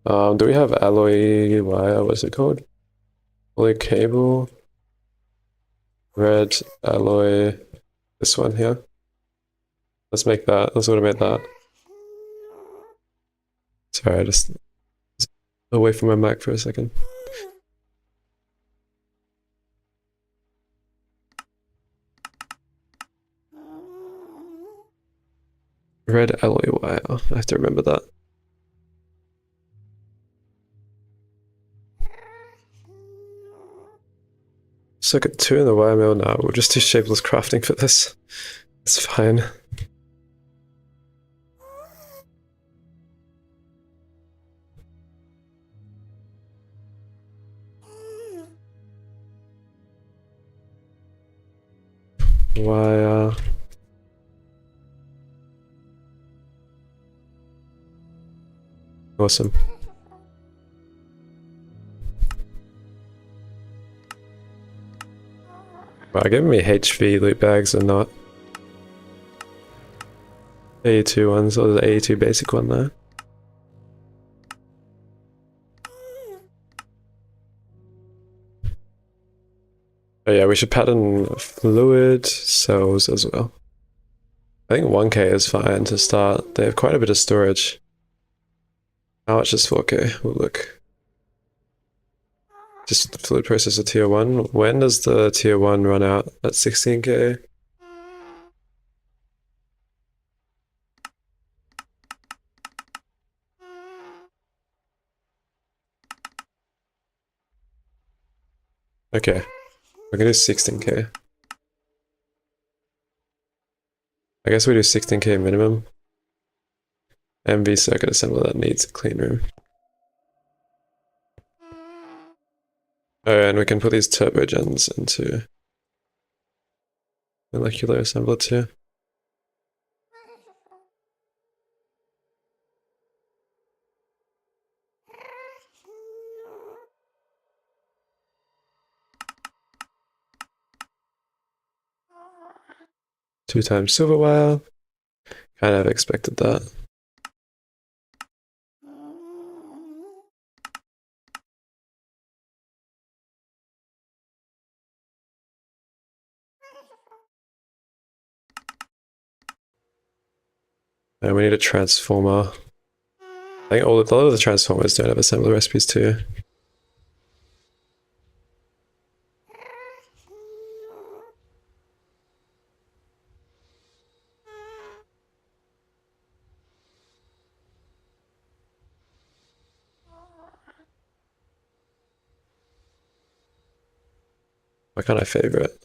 Do we have alloy wire? What's it called? Alloy cable. Red alloy. This one here. Let's make that. Let's automate that. Sorry, I just away from my Mac for a second. Red alloy wire. I have to remember that. Circuit 2 in the wire mill now. We'll just do shapeless crafting for this. It's fine. Wire. Awesome. Wow, giving me HV loot bags and not AE2 ones, or the AE2 basic one there. Oh yeah, we should pattern fluid cells as well. I think 1k is fine to start. They have quite a bit of storage. How much is 4k? We'll look. Just the fluid processor tier 1. When does the tier 1 run out? At 16k? Okay, we're gonna do 16k. I guess we do 16k minimum. MV circuit assembler that needs a clean room. Oh, and we can put these turbo gens into molecular assembler too. Two times silver wire. Kind of expected that. And we need a transformer. I think a lot of the transformers don't have assembly recipes too. Why can't I favorite?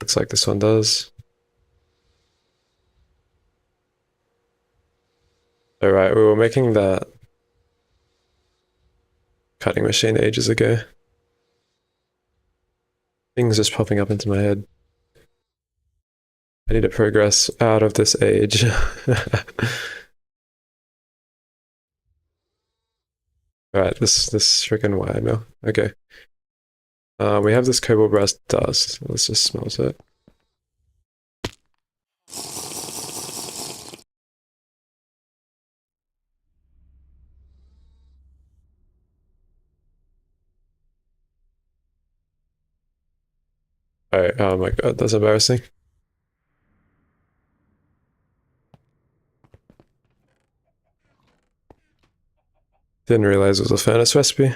Looks like this one does. Alright, we were making that cutting machine ages ago. Things just popping up into my head. I need to progress out of this age. Alright, this freaking wire mill. Okay. We have this cobalt brass dust. Let's just smelt it. Alright, oh my god, that's embarrassing. Didn't realize it was a furnace recipe.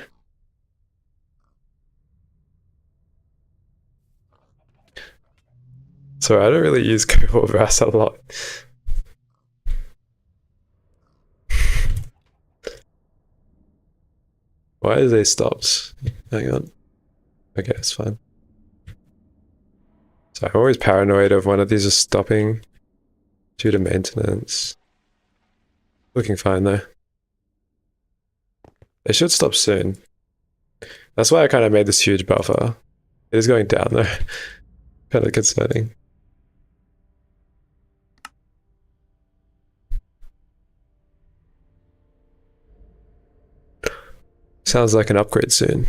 So I don't really use cobalt brass a lot. Why is they stopped? Hang on. Okay, it's fine. So I'm always paranoid of one of these just stopping. Due to maintenance. Looking fine though. They should stop soon. That's why I kind of made this huge buffer. It is going down though. Kind of concerning. Sounds like an upgrade soon.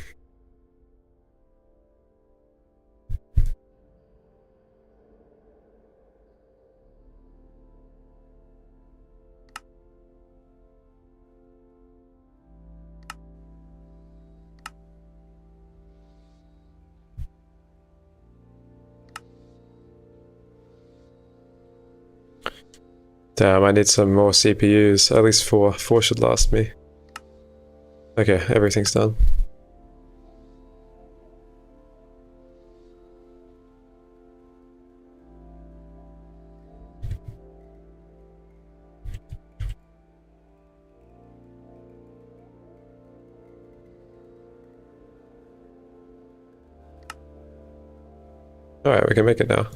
Damn, I need some more CPUs. At least four. Four should last me. Okay, everything's done. Alright, we can make it now.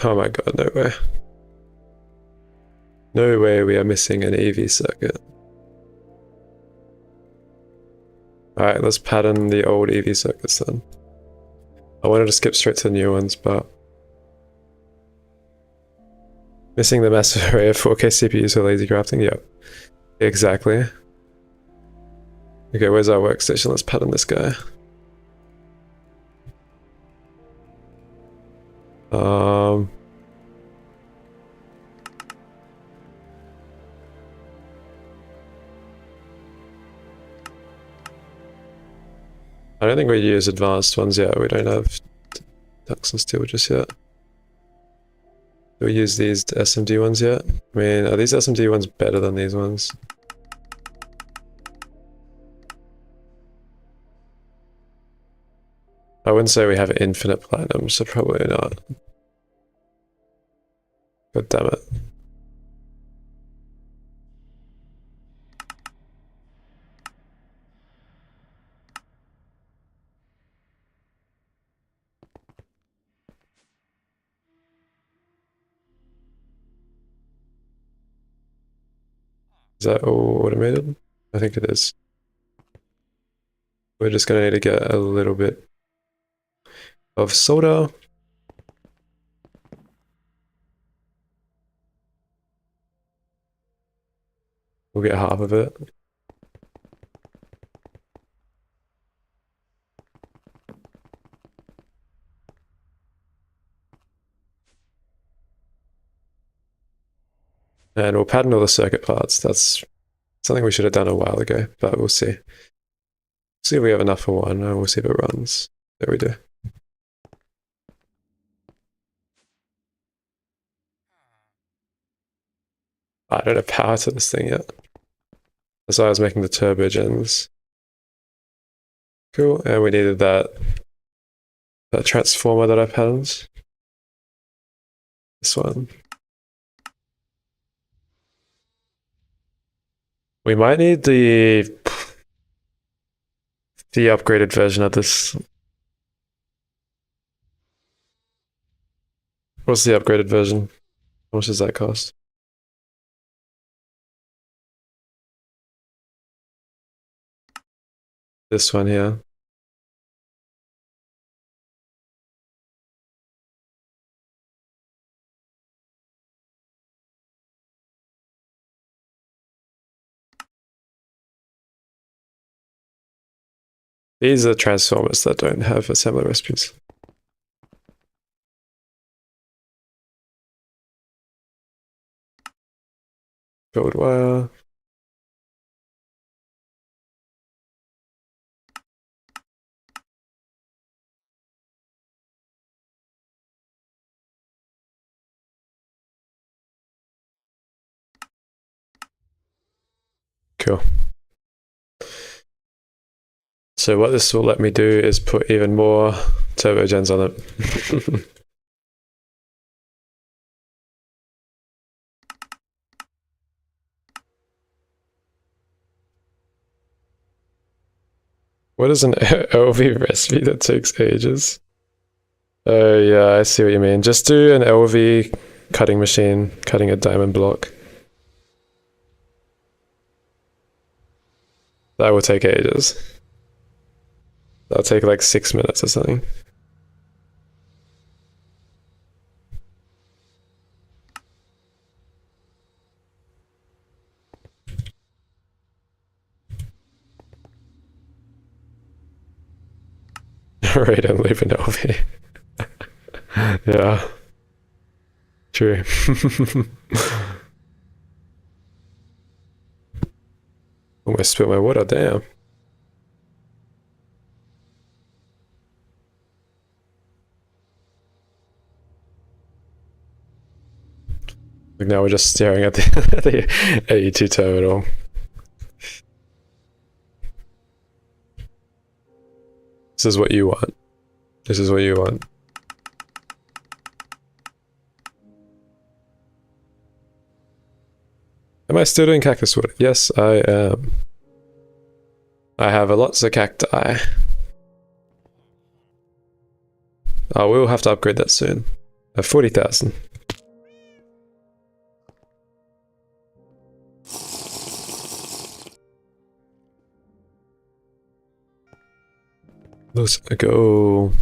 Oh my god, no way. No way we are missing an EV circuit. Alright, let's pattern the old EV circuits then. I wanted to skip straight to the new ones, but... Missing the massive array of 4K CPUs for lazy crafting? Yep. Exactly. Okay, where's our workstation? Let's pattern this guy. I don't think we use advanced ones yet. We don't have tungsten steel just yet. Do we use these SMD ones yet? I mean, are these SMD ones better than these ones? I wouldn't say we have infinite platinum, so probably not. God damn it. Is that all automated? I think it is. We're just gonna need to get a little bit of solder. We'll get half of it. And we'll pattern all the circuit parts. That's something we should have done a while ago, but we'll see. See if we have enough for one, and we'll see if it runs. There we do. I don't have power to this thing yet. That's why I was making the turbo gens. Cool, and we needed that transformer that I patterned. This one. We might need the upgraded version of this. What's the upgraded version? How much does that cost? This one here. These are transformers that don't have assembly recipes. Gold wire. Cool. So what this will let me do is put even more turbo gens on it. What is an LV recipe that takes ages? Oh yeah, I see what you mean. Just do an LV cutting machine, cutting a diamond block. That will take ages. That'll take like 6 minutes or something. Right, and leave an LV. Yeah. True. Almost spilled my water, damn. Like now we're just staring at the AE2 terminal. This is what you want. This is what you want. Am I still doing cactus wood? Yes, I am. I have lots of cacti. Oh, we'll have to upgrade that soon. I have 40,000. Let's go.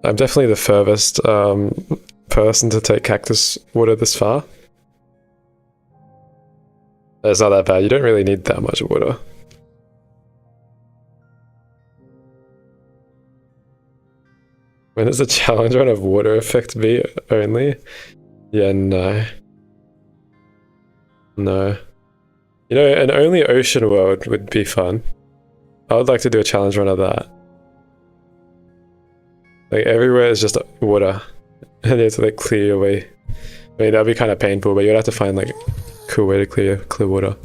I'm definitely the furthest person to take cactus water this far. It's not that bad. You don't really need that much water. When does the challenge run of water effect be only? Yeah, no. No. You know, an only ocean world would be fun. I would like to do a challenge run of that. Like, everywhere is just water. And you have to, like, clear your way. I mean, that'd be kind of painful, but you'd have to find, like, a cool way to clear water.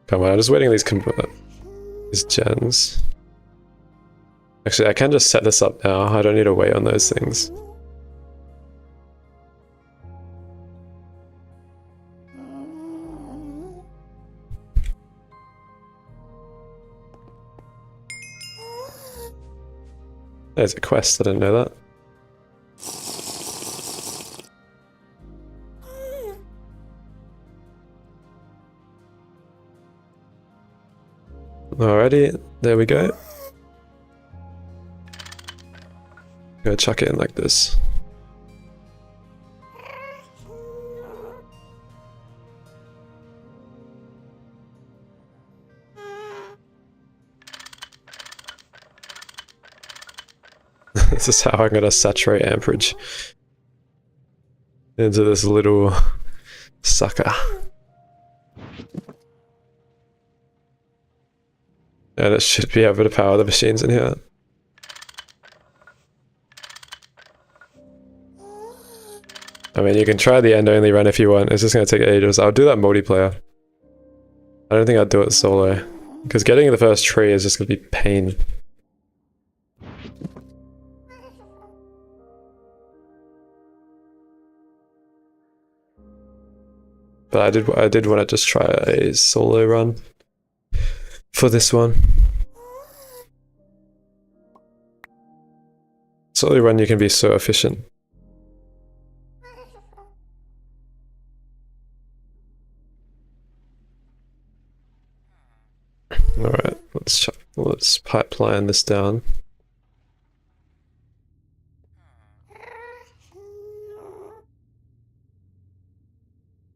Come on, I'm just waiting these gens. Actually, I can just set this up now. I don't need to wait on those things. There's a quest, I didn't know that. Alrighty, there we go. Gonna chuck it in like this. This is how I'm gonna saturate amperage into this little sucker. And it should be able to power the machines in here. I mean, you can try the end-only run if you want. It's just gonna take ages. I'll do that multiplayer. I don't think I'd do it solo. Because getting the first tree is just gonna be pain. But I did want to just try a solo run for this one. Solo run, you can be so efficient. Alright, let's pipeline this down.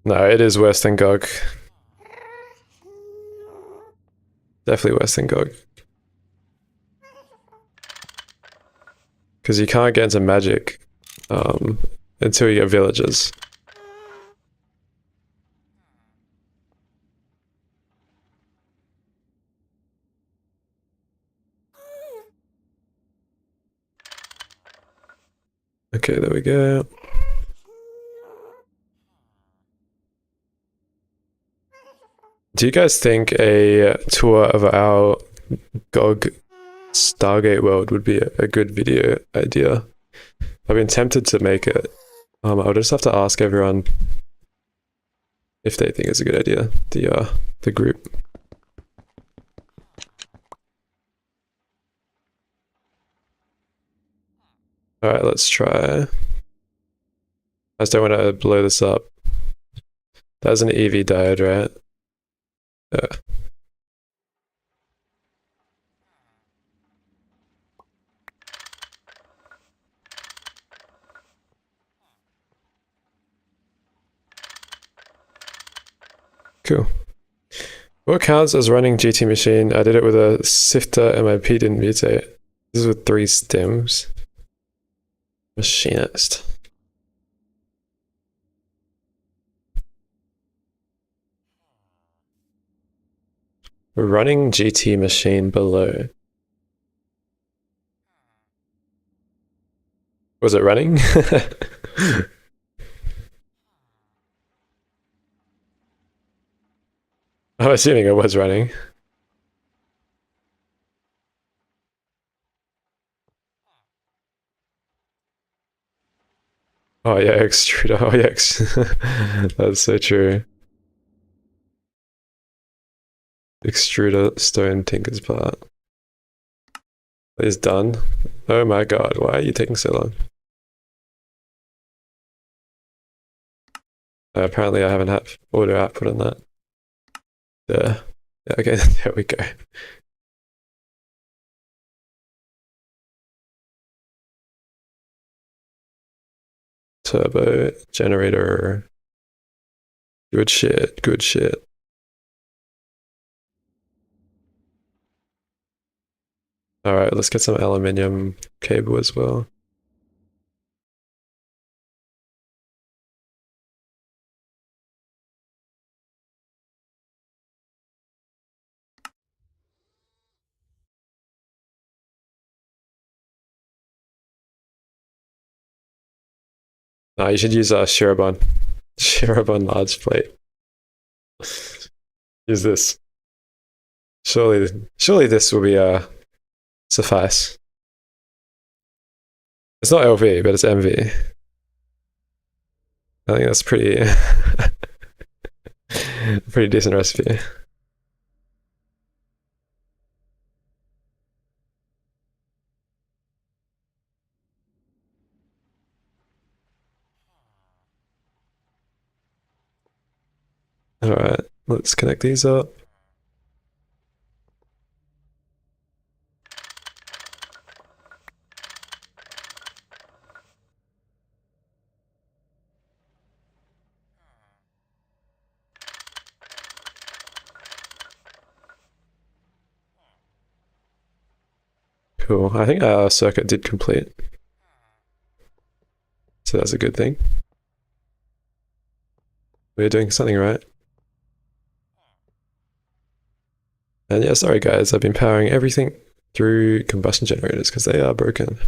No, it is worse than GOG. Definitely worse than GOG. Because you can't get into magic until you get villagers. Okay, there we go. Do you guys think a tour of our GOG Stargate world would be a good video idea? I've been tempted to make it. I'll just have to ask everyone if they think it's a good idea, the group. Alright, let's try. I just don't want to blow this up. That's an EV diode, right? Yeah. Cool. What counts as running GT machine? I did it with a sifter and my P didn't mutate. This is with 3 stems. Machinist. Running GT machine below. Was it running? I'm assuming it was running. Oh yeah, extruder. Oh yeah, that's so true. Extruder stone tinker's part. It's done. Oh my god, why are you taking so long? Apparently I haven't had auto output on that. Yeah, okay, there we go. Turbo generator. Good shit, good shit. Alright, let's get some aluminium cable as well. You should use Shirobon. Shirobon large plate. Use this. Surely this will be suffice. It's not LV, but it's MV. I think that's pretty pretty decent recipe. Alright, let's connect these up. Cool. I think our circuit did complete. So that's a good thing. We're doing something right. And yeah, sorry guys, I've been powering everything through combustion generators because they are broken.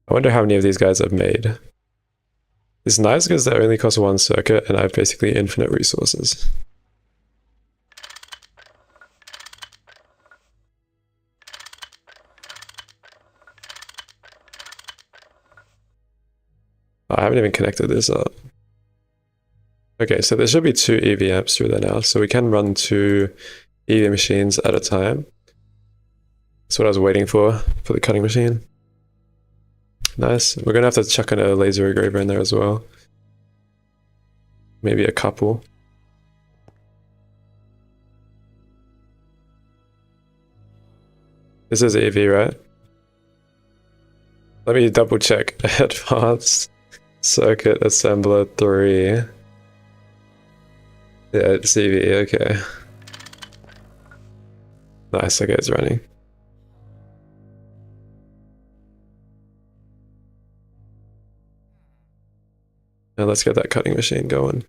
I wonder how many of these guys I've made. It's nice because they only cost 1 circuit and I have basically infinite resources. I haven't even connected this up. Okay, so there should be 2 EV amps through there now, so we can run 2 EV machines at a time. That's what I was waiting for the cutting machine. Nice. We're gonna have to chuck in a laser engraver in there as well. Maybe a couple. This is EV, right? Let me double check. Advanced Circuit Assembler 3. Yeah, it's EV, okay. Nice, okay, it's running. Now let's get that cutting machine going.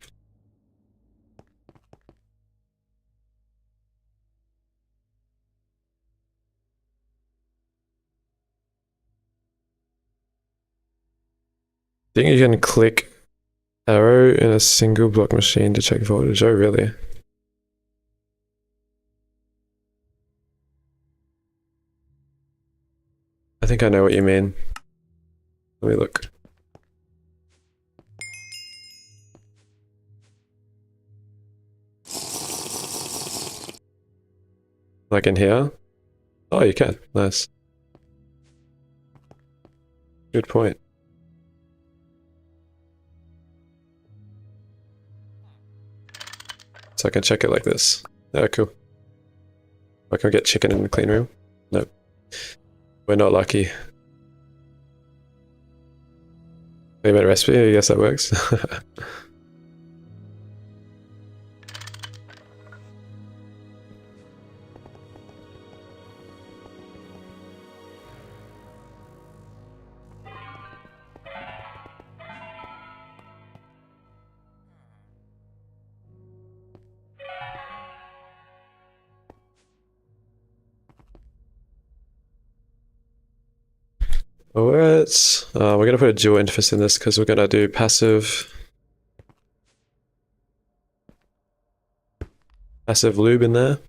I think you can click arrow in a single block machine to check voltage. Oh, really? I think I know what you mean. Let me look. Like in here? Oh, you can. Nice. Good point. So I can check it like this. Yeah, cool. I can get chicken in the clean room? Nope. We're not lucky. They made a recipe, I guess that works. Alright, we're gonna put a dual interface in this because we're gonna do passive lube in there.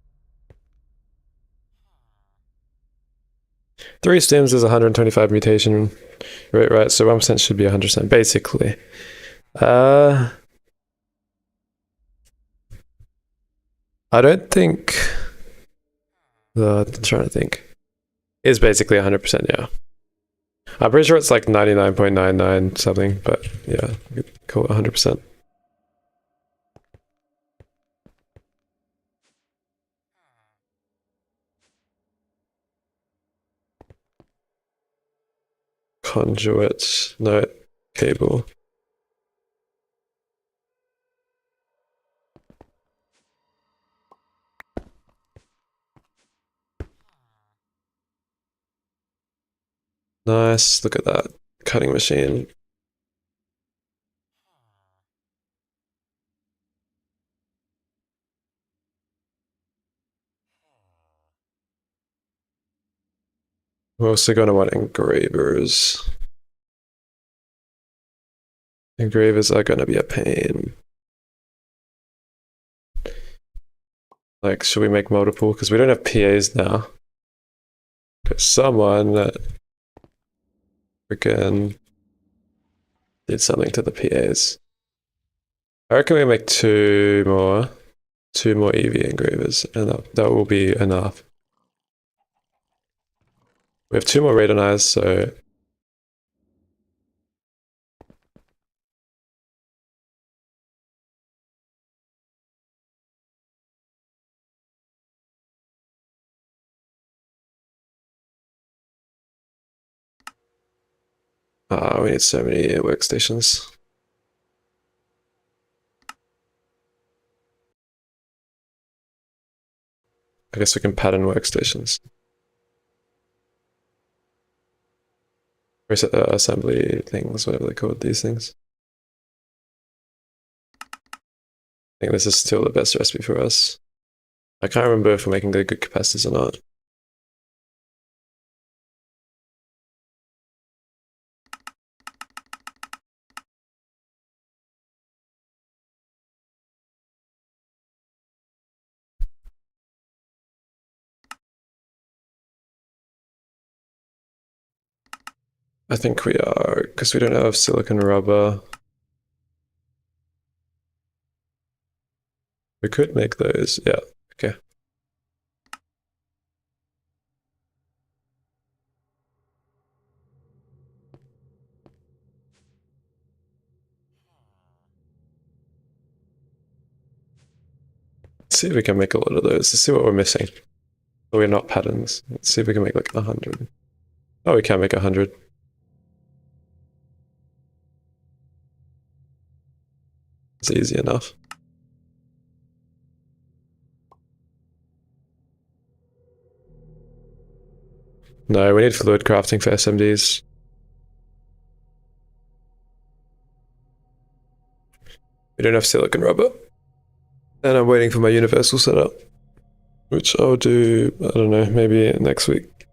3 stems is 125 mutation rate, right? So 1% should be 100% basically. I don't think. I'm trying to think. It's basically 100%, yeah. I'm pretty sure it's like 99.99 something, but yeah, call it 100%. Conduit, no, cable. Nice, look at that cutting machine. We're also going to want engravers. Engravers are going to be a pain. Like, should we make multiple? Because we don't have PAs now. Because someone freaking did something to the PAs. I reckon we make two more EV engravers, and that will be enough. We have 2 more radon eyes, so we need so many workstations. I guess we can pattern workstations. Reset assembly things, whatever they call these things. I think this is still the best recipe for us. I can't remember if we're making good capacitors or not. I think we are, because we don't have silicon rubber. We could make those, yeah, okay. Let's see if we can make a lot of those. Let's see what we're missing. Oh, we're not patterns. Let's see if we can make like 100. Oh, we can make 100. It's easy enough. No, we need fluid crafting for SMDs. We don't have silicon rubber. And I'm waiting for my universal setup, which I'll do, I don't know, maybe next week.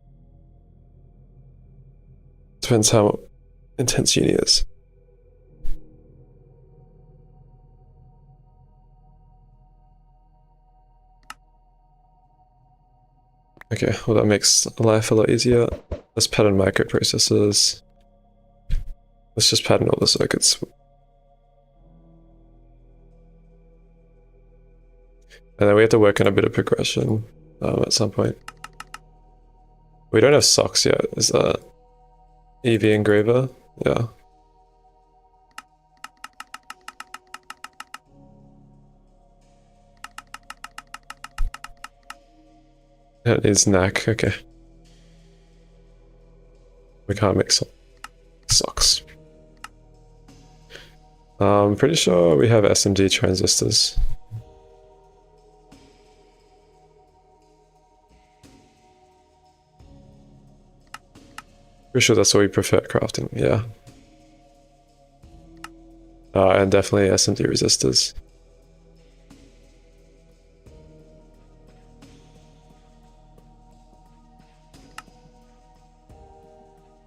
Depends how intense uni is. Okay, well that makes life a lot easier. Let's pattern microprocessors. Let's just pattern all the circuits. And then we have to work on a bit of progression at some point. We don't have socks yet. Is that EV engraver? Yeah. It needs knack. Okay. We can't make socks. I'm pretty sure we have SMD transistors. Pretty sure that's what we prefer crafting, yeah. And definitely SMD resistors.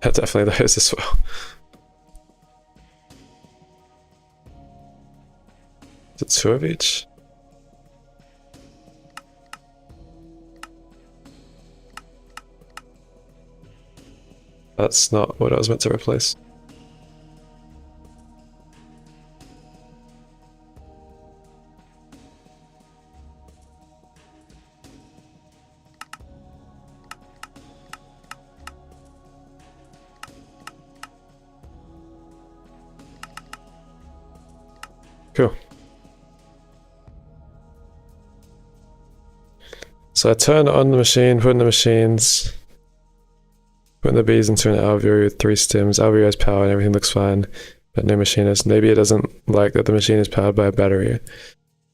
Yeah, definitely those as well. Is it 2 of each? That's not what I was meant to replace. Cool. So I turn on the machine, put in the machines, put the bees into an alveolar with 3 stems. Alveolar has power and everything looks fine, but no machinist. Maybe it doesn't like that the machine is powered by a battery.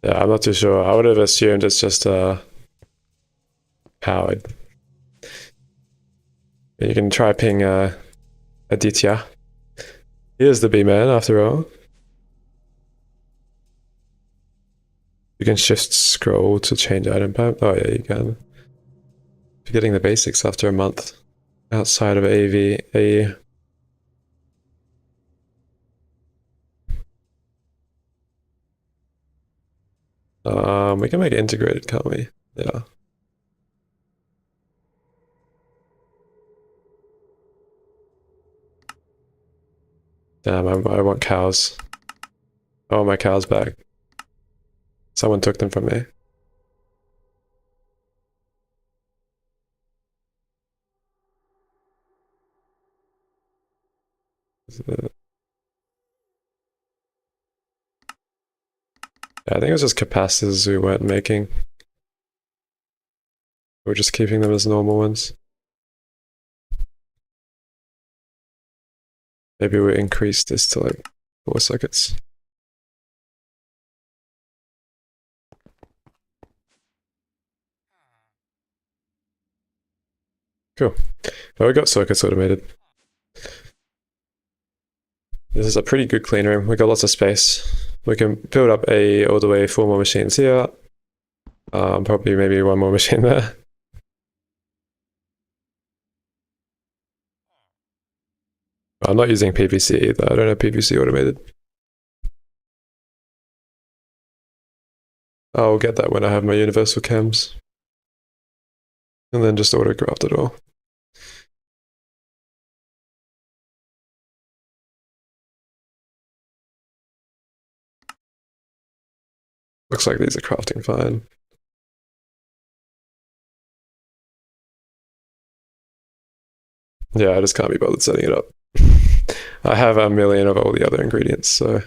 Yeah, I'm not too sure. I would have assumed it's just powered. You can try ping Aditya. He is the bee man after all. You can shift scroll to change item type. Oh yeah, you can. Forgetting the basics after a month outside of AV. We can make it integrated, can't we? Yeah. Damn, I want cows. I want my cows back. Someone took them from me. Yeah, I think it was just capacitors we weren't making. We're just keeping them as normal ones. Maybe we increase this to like 4 circuits. Cool. Oh, we got circuits automated. This is a pretty good clean room. We got lots of space. We can build up all the way 4 more machines here. Probably maybe 1 more machine there. I'm not using PVC either. I don't have PVC automated. I'll get that when I have my universal chems. And then just autocraft it all. Looks like these are crafting fine. Yeah, I just can't be bothered setting it up. I have a million of all the other ingredients, so...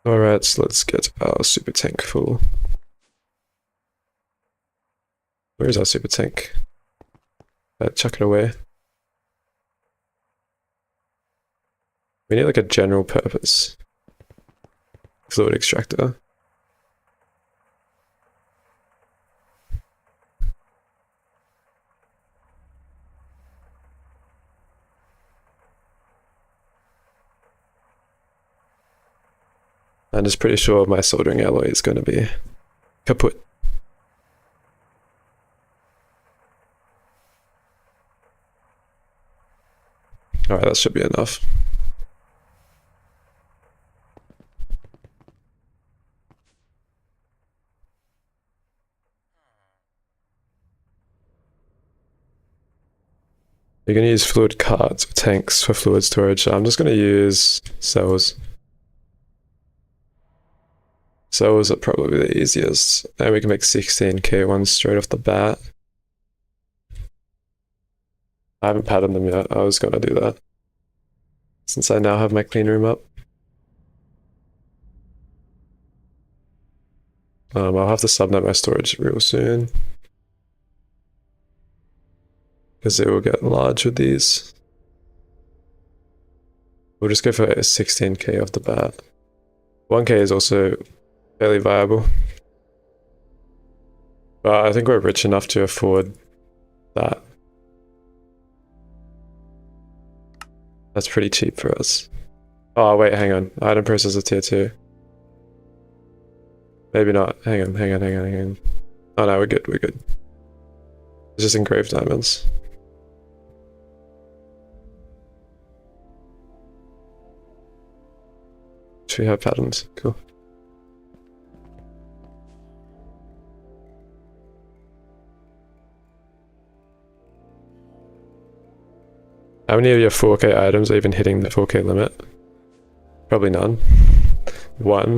Alright, so let's get our super tank full. Where's our super tank? Chuck it away. We need like a general purpose fluid extractor. I'm just pretty sure my soldering alloy is going to be kaput. Alright, that should be enough. You're going to use fluid carts or tanks for fluid storage. I'm just going to use cells. Cells are probably the easiest. And we can make 16k ones straight off the bat. I haven't patterned them yet. I was going to do that. Since I now have my clean room up. I'll have to subnet my storage real soon. Because it will get large with these. We'll just go for 16k off the bat. 1k is also fairly viable. But I think we're rich enough to afford that. That's pretty cheap for us. Oh wait, hang on. Item processor tier 2. Maybe not. Hang on. Oh no, we're good. It's just engraved diamonds. Should we have patterns? Cool. How many of your 4k items are even hitting the 4k limit? Probably none. 1.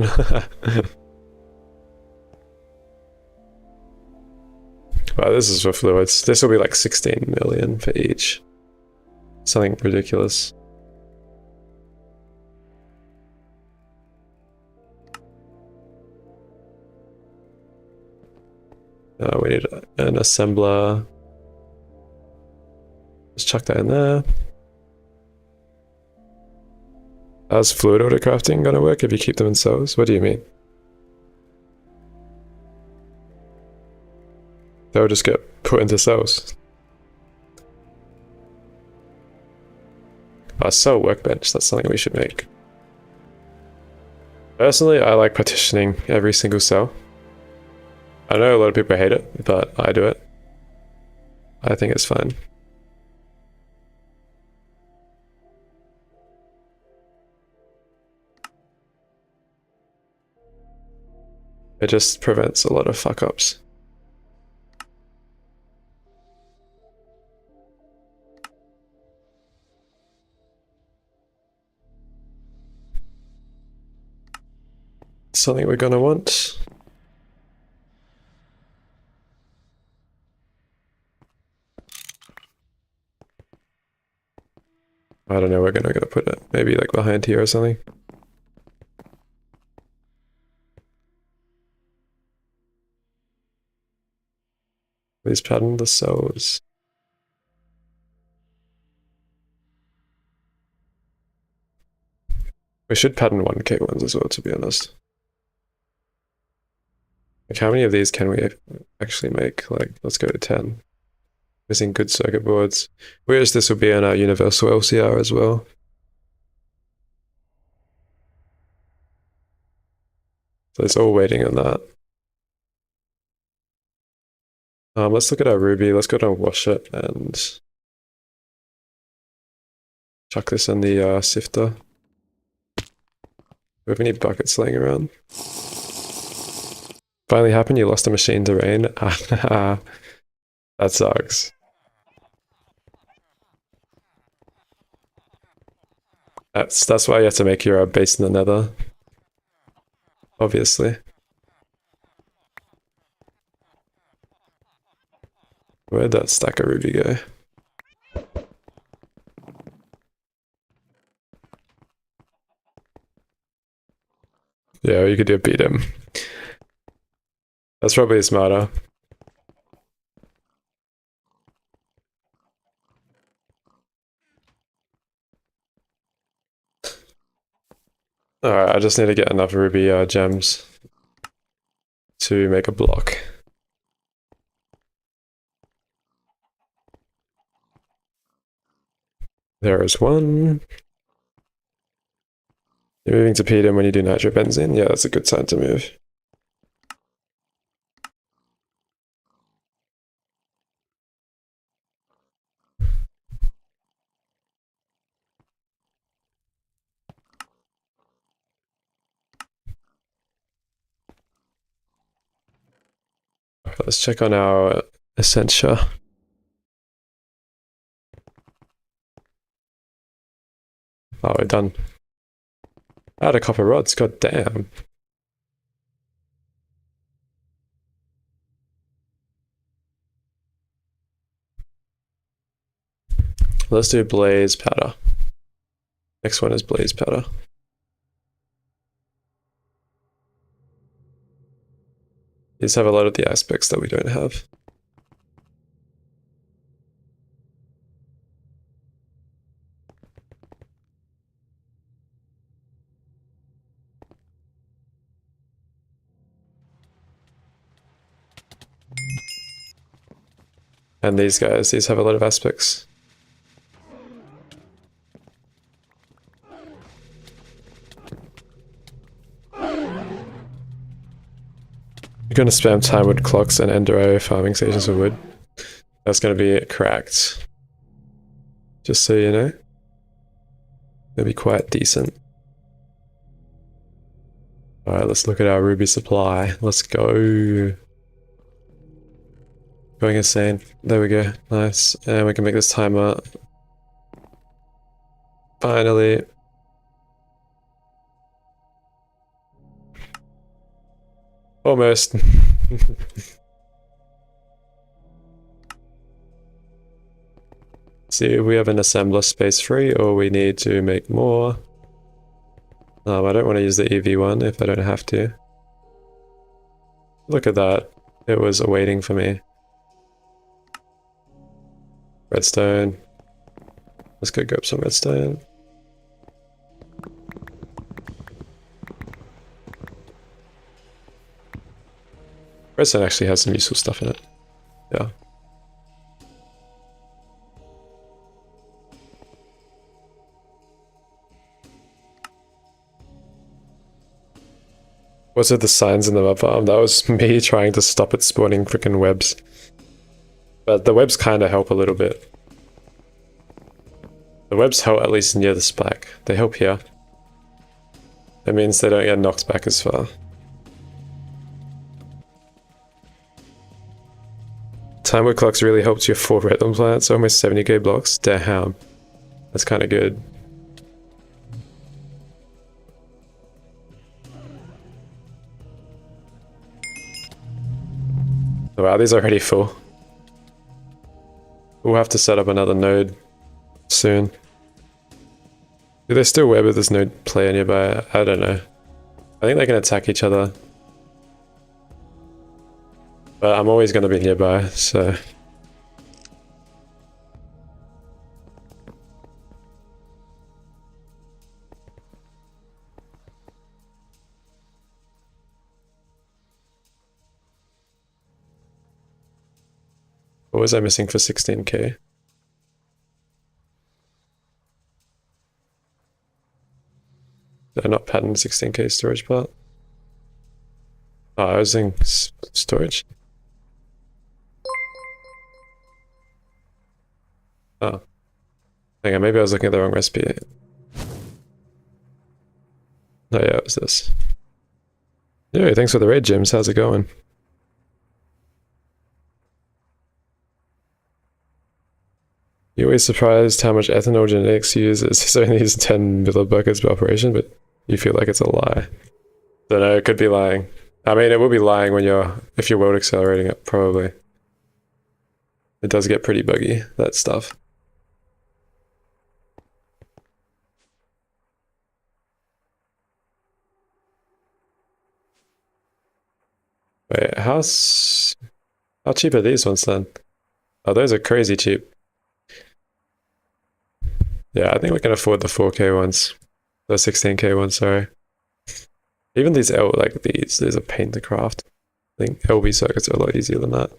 Wow, this is for fluids. This will be like 16 million for each. Something ridiculous. We need an assembler. Just chuck that in there. How's fluid autocrafting gonna work if you keep them in cells? What do you mean? They'll just get put into cells. A cell workbench, that's something we should make. Personally, I like partitioning every single cell. I know a lot of people hate it, but I do it. I think it's fine. It just prevents a lot of fuck-ups. Something we're gonna want. I don't know where we're gonna put it. Maybe like behind here or something. Please pattern the cells. We should pattern 1k ones as well, to be honest. Like, how many of these can we actually make? Like, let's go to 10. Missing good circuit boards. Whereas this will be in our universal LCR as well. So it's all waiting on that. Let's look at our Ruby. Let's go down and wash it and chuck this in the sifter. Do we have any buckets laying around? Finally happened, you lost a machine to rain. That sucks. That's why you have to make your base in the Nether. Obviously. Where'd that stack of Ruby go? Yeah, you could do beat him. That's probably smarter. Alright, I just need to get enough Ruby gems to make a block. There is one. You're moving to Pedum when you do nitrobenzene? Yeah, that's a good sign to move. let's check on our Essentia. Oh, we're done. Out of copper rods, god damn. Let's do blaze powder. Next one is blaze powder. These have a lot of the aspects that we don't have. And these guys, these have a lot of aspects. You're gonna spam time wood clocks and ender farming stations with wood. That's gonna be cracked. Just so you know. It'll be quite decent. Alright, let's look at our ruby supply. Let's go. Going insane. There we go. Nice. And we can make this timer. Finally. Almost. See if we have an assembler space free or we need to make more. I don't want to use the EV one if I don't have to. Look at that. It was waiting for me. Redstone. Let's go grab some redstone. Redstone actually has some useful stuff in it. Yeah. Was it the signs in the web farm? That was me trying to stop it spawning freaking webs. But the webs kind of help a little bit. The webs help at least near the spike. They help here. That means they don't get knocked back as far. Timer clocks really helped your 4 redstone plants, almost 70k blocks. Damn. That's kind of good. Wow, these are already full. We'll have to set up another node soon. Do they still web with this node player nearby? I don't know. I think they can attack each other. But I'm always going to be nearby, so... What was I missing for 16k? Did I not pattern 16k storage part? Oh, I was in storage? Oh. Hang on, maybe I was looking at the wrong recipe. Oh yeah, it was this. Yeah, thanks for the raid, Jims. How's it going? You're always surprised how much ethanol genetics uses. It's only these 10 millibuckets per operation, but you feel like it's a lie. Don't know, it could be lying. I mean, it will be lying when if you're world accelerating it, probably. It does get pretty buggy, that stuff. Wait, how cheap are these ones then? Oh, those are crazy cheap. Yeah, I think we can afford the 4k ones. The 16k ones, sorry. Even these these are pain to craft. I think LB circuits are a lot easier than that.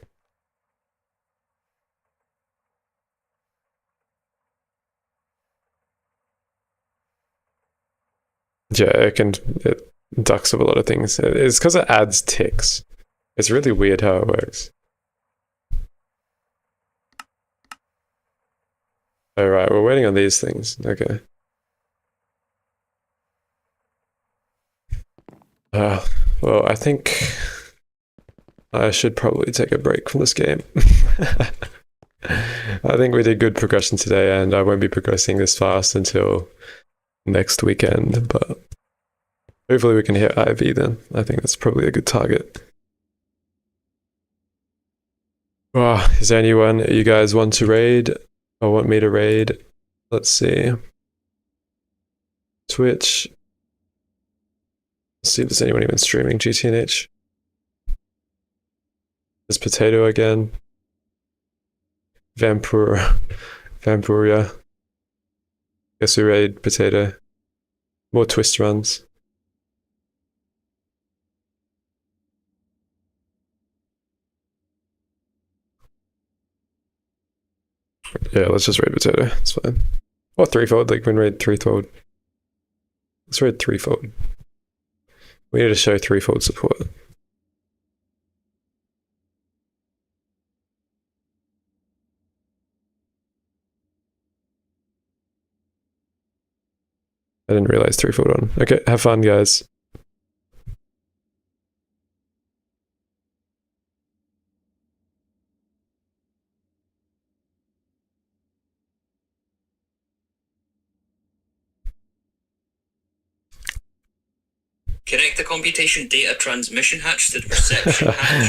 Yeah, it ducks up a lot of things. It's because it adds ticks. It's really weird how it works. Alright, we're waiting on these things. Okay. Well, I think I should probably take a break from this game. I think we did good progression today, and I won't be progressing this fast until next weekend, but hopefully we can hit IV then. I think that's probably a good target. Oh, is there anyone you guys want to raid or want me to raid? Let's see. Twitch. Let's see if there's anyone even streaming GTNH. There's Potato again. Vampuria. Guess we raid Potato. More twist runs. Yeah, let's just raid Potato. It's fine. Or threefold, like we can raid threefold. Let's raid threefold. We need to show threefold support. I didn't realize threefold on. Okay, have fun, guys. Connect the computation data transmission hatch to the perception hatch.